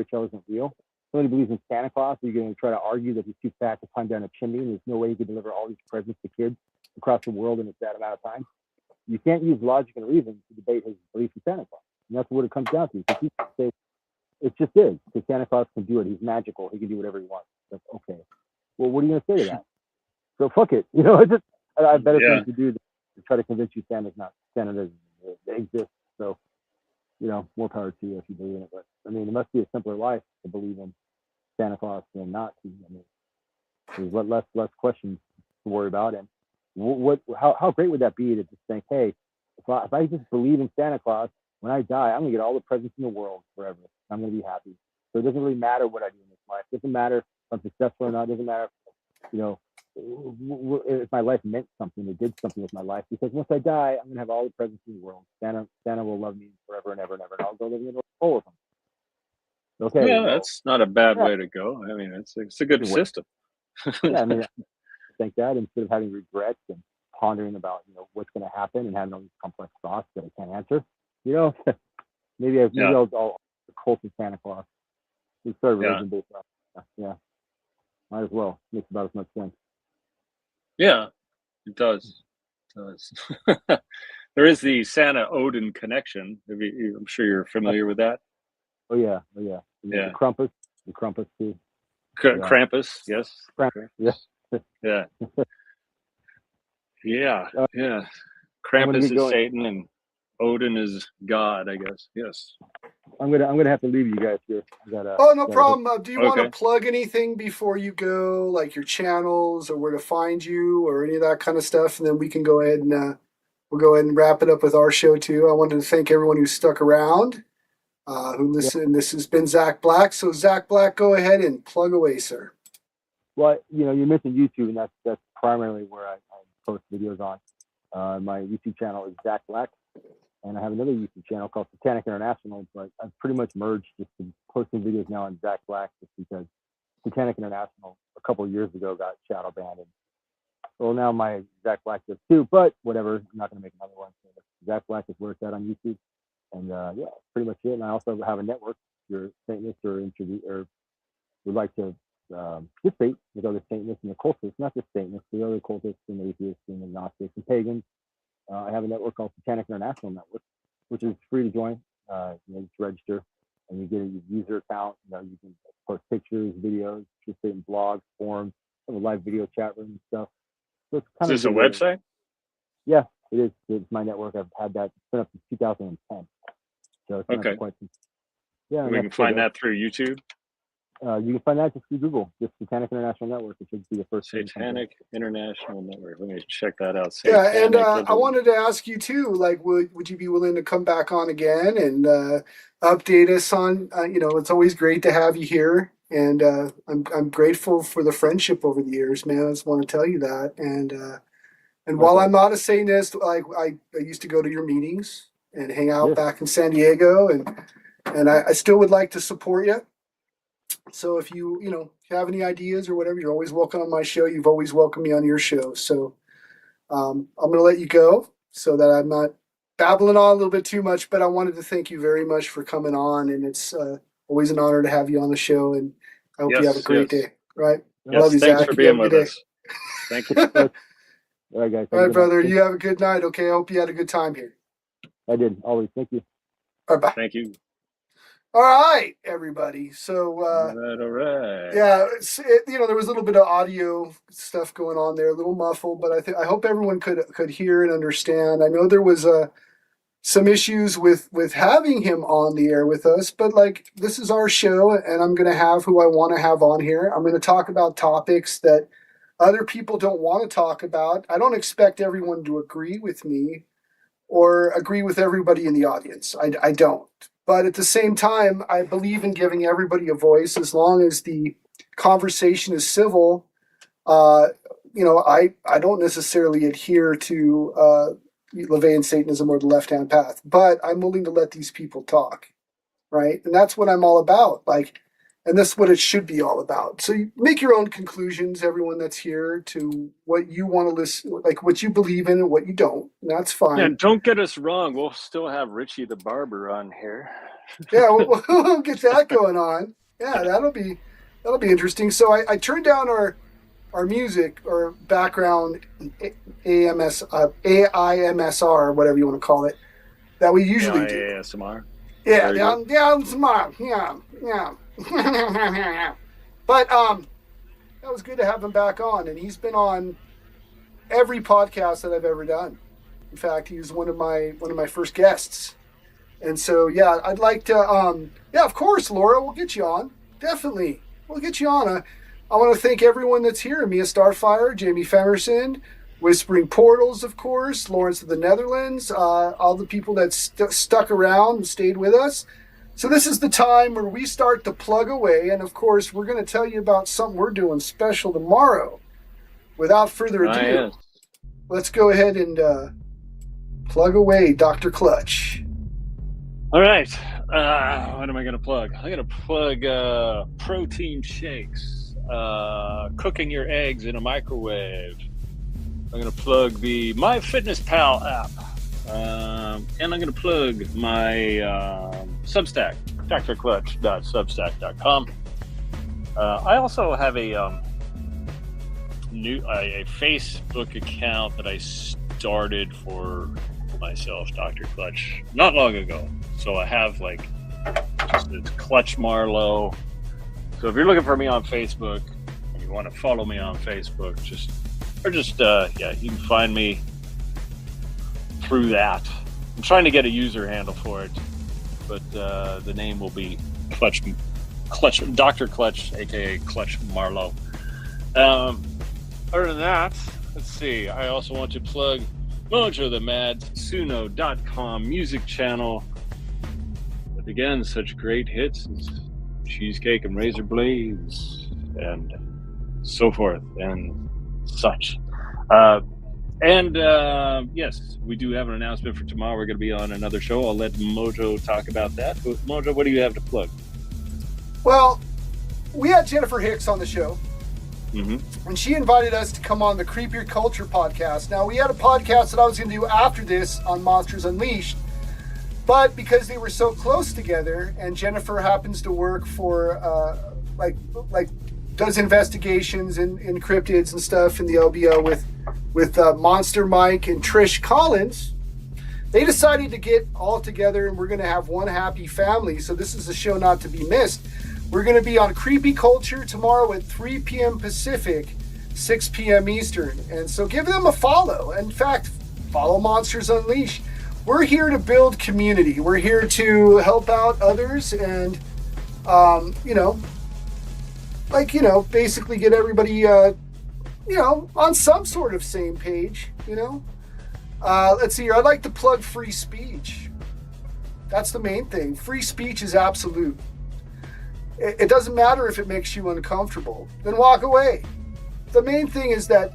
tale isn't real. Somebody believes in Santa Claus, so you're going to try to argue that he's too fat to climb down a chimney and there's no way he can deliver all these presents to kids across the world in that amount of time. You can't use logic and reason to debate his belief in Santa Claus. And that's what it comes down to. Because people say, it just is. Because Santa Claus can do it. He's magical. He can do whatever he wants. Like, okay. Well, what are you going to say to that? So fuck it. It's just, I have better things to do than to try to convince you Santa doesn't exist. So, more power to you if you believe in it. But, I mean, it must be a simpler life to believe in Santa Claus than not to. I mean, there's less questions to worry about. And how great would that be to just think, hey, if I just believe in Santa Claus, when I die, I'm going to get all the presents in the world forever. I'm going to be happy. So it doesn't really matter what I do in this life. It doesn't matter if I'm successful or not. It doesn't matter, if my life meant something, it did something with my life. Because once I die, I'm going to have all the presents in the world. Santa will love me forever and ever and ever, and I'll go live in the North Pole with him. Okay. Yeah, that's not a bad way to go. I mean, it's a good system. Yeah, I mean, I think that instead of having regrets and pondering about what's going to happen and having all these complex thoughts that I can't answer, maybe I'll cult of Santa Claus. We start a religion based on might as well. Makes about as much sense. Yeah, it does. There is the Santa Odin connection. I'm sure you're familiar with that. Oh yeah. The Krampus too. Krampus, yes. Krampus, yeah. Yeah. Krampus is Satan and Odin is God, I guess. Yes. I'm gonna have to leave you guys here. No problem. Do you want to plug anything before you go, like your channels or where to find you or any of that kind of stuff, and then we can go ahead and we'll go ahead and wrap it up with our show too. I wanted to thank everyone who stuck around, who listened. This has been Zack Black. So Zack Black, go ahead and plug away, sir. Well, you mentioned YouTube, and that's primarily where I post videos on. My YouTube channel is Zack Black, and I have another YouTube channel called Satanic International, but I've pretty much merged just to posting videos now on Zack Black just because Satanic International a couple of years ago got shadow banned. Well, now my Zack Black does too, but whatever. I'm not going to make another one. So Zack Black is where it's at on YouTube, and pretty much it. And I also have a network. If you're Satanist or would like to participate with other Satanists and occultists, not just Satanists, the other occultists and atheists and agnostics and pagans. I have a network called Satanic International Network, which is free to join. You just register and you get a user account. You can post pictures, videos, participate in blogs, forums, have a live video chat room and stuff. So it's kind is this a website? Yeah, it is. It's my network. I've had that. It's been up since 2010. So it's been up quite some. Yeah, we can find that through YouTube. You can find that just through Google, just Satanic International Network. It should be the first. Satanic International Network. Let me check that out. And I wanted to ask you too, like, would you be willing to come back on again and update us on? It's always great to have you here, and I'm grateful for the friendship over the years, man. I just want to tell you that. And while I'm not a Satanist, like I used to go to your meetings and hang out back in San Diego, and I still would like to support you. So if you have any ideas or whatever, you're always welcome on my show. You've always welcomed me on your show. So I'm going to let you go so that I'm not babbling on a little bit too much, but I wanted to thank you very much for coming on. And it's always an honor to have you on the show. And I hope you have a great day. Right. Yes, love you, thanks Zack. for being with us. Thank you. All right, guys. All right, brother. You have a good night. Okay. I hope you had a good time here. I did. Always. Thank you. All right. Bye. Thank you. All right, everybody. So, All right. yeah, there was a little bit of audio stuff going on there, a little muffled, but I hope everyone could hear and understand. I know there was some issues with having him on the air with us, but like, this is our show, and I'm going to have who I want to have on here. I'm going to talk about topics that other people don't want to talk about. I don't expect everyone to agree with me or agree with everybody in the audience. I don't. But at the same time, I believe in giving everybody a voice as long as the conversation is civil. I don't necessarily adhere to LaVeyan Satanism or the left-hand path, but I'm willing to let these people talk, right? And that's what I'm all about. And that's what it should be all about. So you make your own conclusions, everyone that's here, to what you want to listen, like what you believe in and what you don't. And that's fine. Yeah, don't get us wrong. We'll still have Richie the Barber on here. Yeah, we'll get that going on. Yeah, that'll be interesting. So I turned down our music or background AIMSR, whatever you want to call it, that we usually do. ASMR. Yeah, ASMR. Yeah. But that was good to have him back on, and he's been on every podcast that I've ever done. In fact, he was one of my first guests. And so, yeah, I'd like to of course, Laura, we'll get you on. Definitely. We'll get you on. I want to thank everyone that's here. Mia Starfire, Jamie Femerson, Whispering Portals, of course, Lawrence of the Netherlands, all the people that stuck around and stayed with us. So this is the time where we start to plug away, and of course, we're going to tell you about something we're doing special tomorrow. Without further ado, Let's go ahead and plug away, Dr. Clutch. All right. What am I going to plug? I'm going to plug protein shakes, cooking your eggs in a microwave. I'm going to plug the MyFitnessPal app. And I'm going to plug my Substack, drclutch.substack.com. I also have a Facebook account that I started for myself, Dr. Clutch, not long ago. So I have it's Clutch Marlowe. So if you're looking for me on Facebook and you want to follow me on Facebook, you can find me through that. I'm trying to get a user handle for it, but the name will be Clutch, Dr. Clutch, aka Clutch Marlowe. Other than that, let's see. I also want to plug Mojo the Mad Suno.com music channel. But again, such great hits as Cheesecake and Razor Blades and so forth and such. Yes, we do have an announcement for tomorrow. We're going to be on another show. I'll let Mojo talk about that. But Mojo, what do you have to plug? Well, we had Jennifer Hicks on the show. Mm-hmm. And she invited us to come on the Creepier Culture podcast. Now, we had a podcast that I was going to do after this on Monsters Unleashed, but because they were so close together, and Jennifer happens to work for, does investigations in cryptids and stuff in the LBO with Monster Mike and Trish Collins, they decided to get all together, and we're going to have one happy family. So this is a show not to be missed. We're going to be on Creepy Culture tomorrow at 3 p.m. Pacific, 6 p.m. Eastern. And so give them a follow. In fact, follow Monsters Unleashed. We're here to build community. We're here to help out others and, basically get everybody, on some sort of same page, Let's see here. I'd like to plug free speech. That's the main thing. Free speech is absolute. It doesn't matter if it makes you uncomfortable. Then walk away. The main thing is that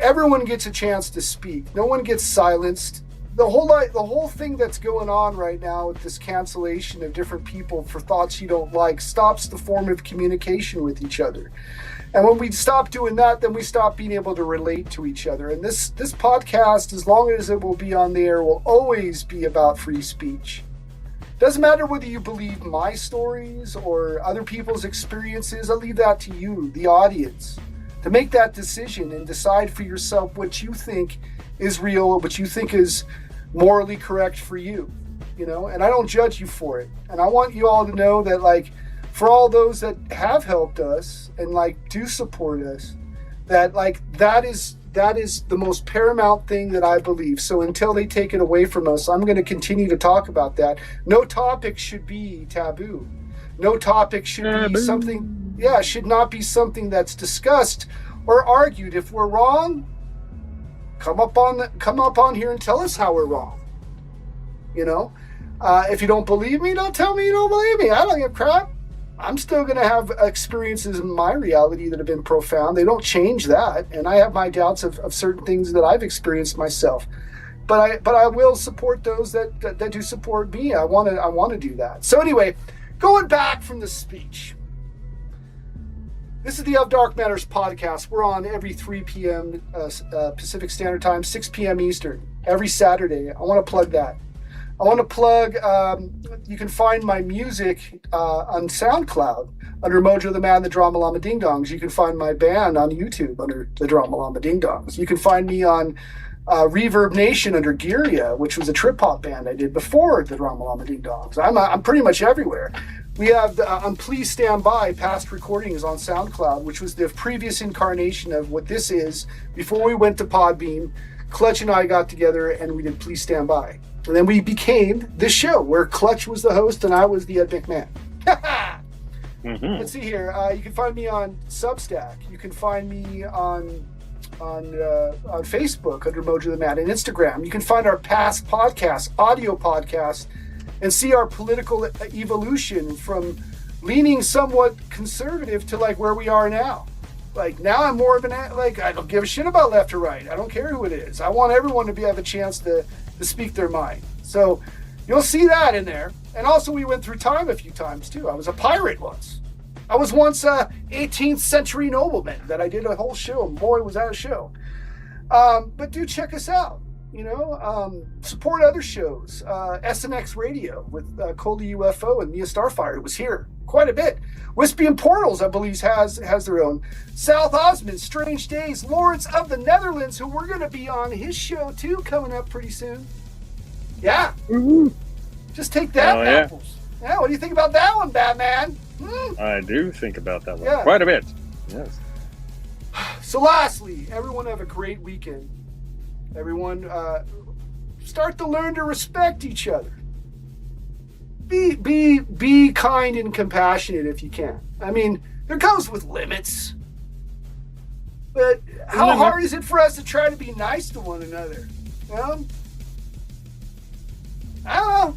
everyone gets a chance to speak. No one gets silenced. The whole thing that's going on right now with this cancellation of different people for thoughts you don't like stops the form of communication with each other. And when we stop doing that, then we stop being able to relate to each other. And this podcast, as long as it will be on the air, will always be about free speech. Doesn't matter whether you believe my stories or other people's experiences. I'll leave that to you, the audience, to make that decision and decide for yourself what you think is real, what you think is morally correct for you. you know, and I don't judge you for it. And I want you all to know that, like, for all those that have helped us and like do support us, that like that is the most paramount thing that I believe. So until they take it away from us, I'm going to continue to talk about that. No topic should be taboo. No topic should be something, should not be something that's discussed or argued. If we're wrong, come up on here and tell us how we're wrong. You know, if you don't believe me, don't tell me you don't believe me. I don't give a crap. I'm still going to have experiences in my reality that have been profound. They don't change that. And I have my doubts of certain things that I've experienced myself. But I will support those that do support me. I want to do that. So anyway, going back from the speech. This is the Of Dark Matters podcast. We're on every 3 p.m. Pacific Standard Time, 6 p.m. Eastern, every Saturday. I want to plug that. I want to plug, you can find my music on SoundCloud under Mojo the Man, the Drama Llama Ding Dongs. You can find my band on YouTube under the Drama Llama Ding Dongs. You can find me on Reverb Nation under Giria, which was a trip-hop band I did before the Drama Llama Ding Dongs. I'm pretty much everywhere. We have on Please Stand By, past recordings on SoundCloud, which was the previous incarnation of what this is. Before we went to Podbean, Clutch and I got together and we did Please Stand By. And then we became this show where Clutch was the host and I was the Ed McMahon. Let's see here. You can find me on Substack. You can find me on Facebook under Mojo the Man, and Instagram. You can find our past podcasts, audio podcasts, and see our political evolution from leaning somewhat conservative to like where we are now. Like now I'm more of an, like, I don't give a shit about left or right. I don't care who it is. I want everyone to have a chance to speak their mind. So you'll see that in there. And also we went through time a few times too. I was a pirate once. I was once a 18th century nobleman that I did a whole show. Boy, was that a show. But do check us out. You know, support other shows. SNX Radio with Coldy UFO and Mia Starfire was here quite a bit. Wispian Portals, I believe, has their own. South Osmond, Strange Days, Lawrence of the Netherlands, who we're going to be on his show too, coming up pretty soon. Yeah. Mm-hmm. Just take that, apples. Yeah, what do you think about that one, Batman? I do think about that one quite a bit. Yes. So lastly, everyone have a great weekend. Everyone start to learn to respect each other. Be kind and compassionate if you can. I mean, there comes with limits. But how hard is it for us to try to be nice to one another? You know? I don't know.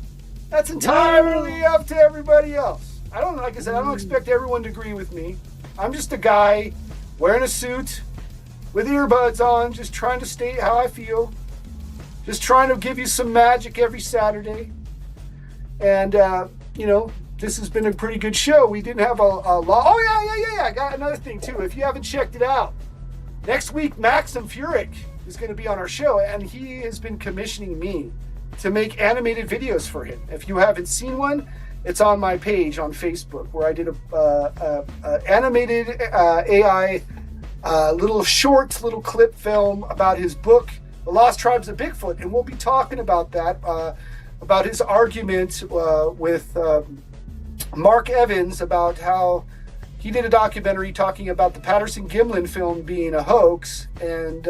That's entirely up to everybody else. Like I said, I don't expect everyone to agree with me. I'm just a guy wearing a suit with earbuds on, just trying to state how I feel. Just trying to give you some magic every Saturday. And, you know, this has been a pretty good show. We didn't have a lot. Oh, yeah. I got another thing, too. If you haven't checked it out, next week, Maxim Furyk is going to be on our show, and he has been commissioning me to make animated videos for him. If you haven't seen one, it's on my page on Facebook, where I did a animated AI little clip film about his book, The Lost Tribes of Bigfoot, and we'll be talking about that, about his argument with Mark Evans about how he did a documentary talking about the Patterson-Gimlin film being a hoax, and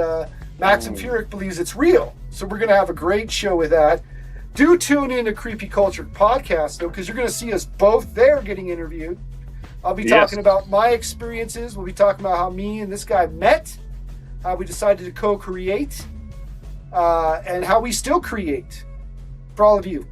Maxim Furyk believes it's real. So we're going to have a great show with that. Do tune in to Creepy Culture Podcast, though, because you're going to see us both there getting interviewed. I'll be talking about my experiences. We'll be talking about how me and this guy met, how we decided to co-create, and how we still create for all of you.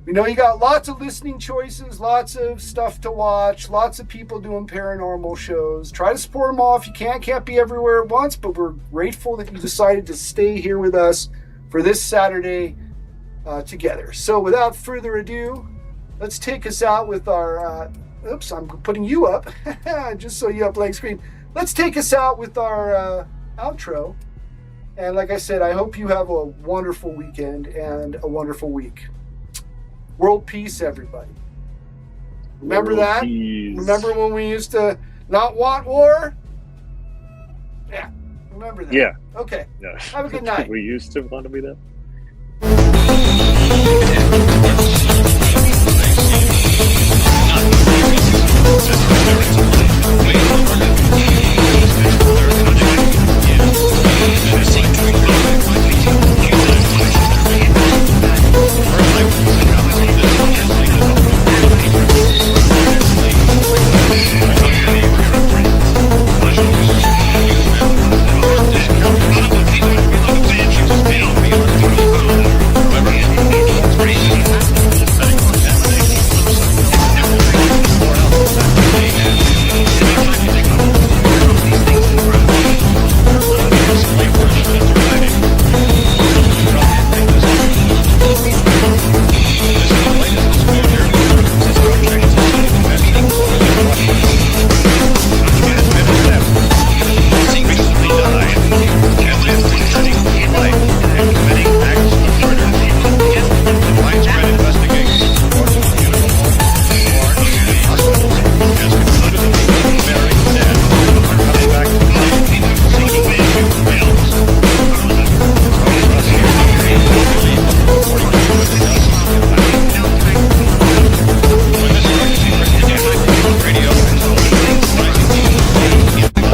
We know you got lots of listening choices, lots of stuff to watch, lots of people doing paranormal shows. Try to support them all if you can. Can't be everywhere at once, but we're grateful that you decided to stay here with us for this Saturday together. So without further ado, let's take us out with our... oops, I'm putting you up, just so you have blank screen. Let's take us out with our outro. And like I said, I hope you have a wonderful weekend and a wonderful week. World peace, everybody. Remember that? Peace. Remember when we used to not want war? Yeah, remember that. Yeah. Okay. Yeah. Have a good night. We used to want to be that.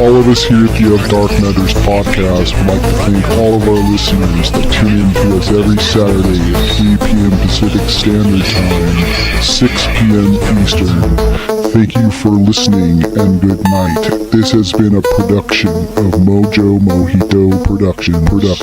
All of us here at the Of Dark Matters podcast would like to thank all of our listeners that tune in to us every Saturday at 3 p.m. Pacific Standard Time, 6 p.m. Eastern. Thank you for listening and good night. This has been a production of Mojo Mojito Production. Production.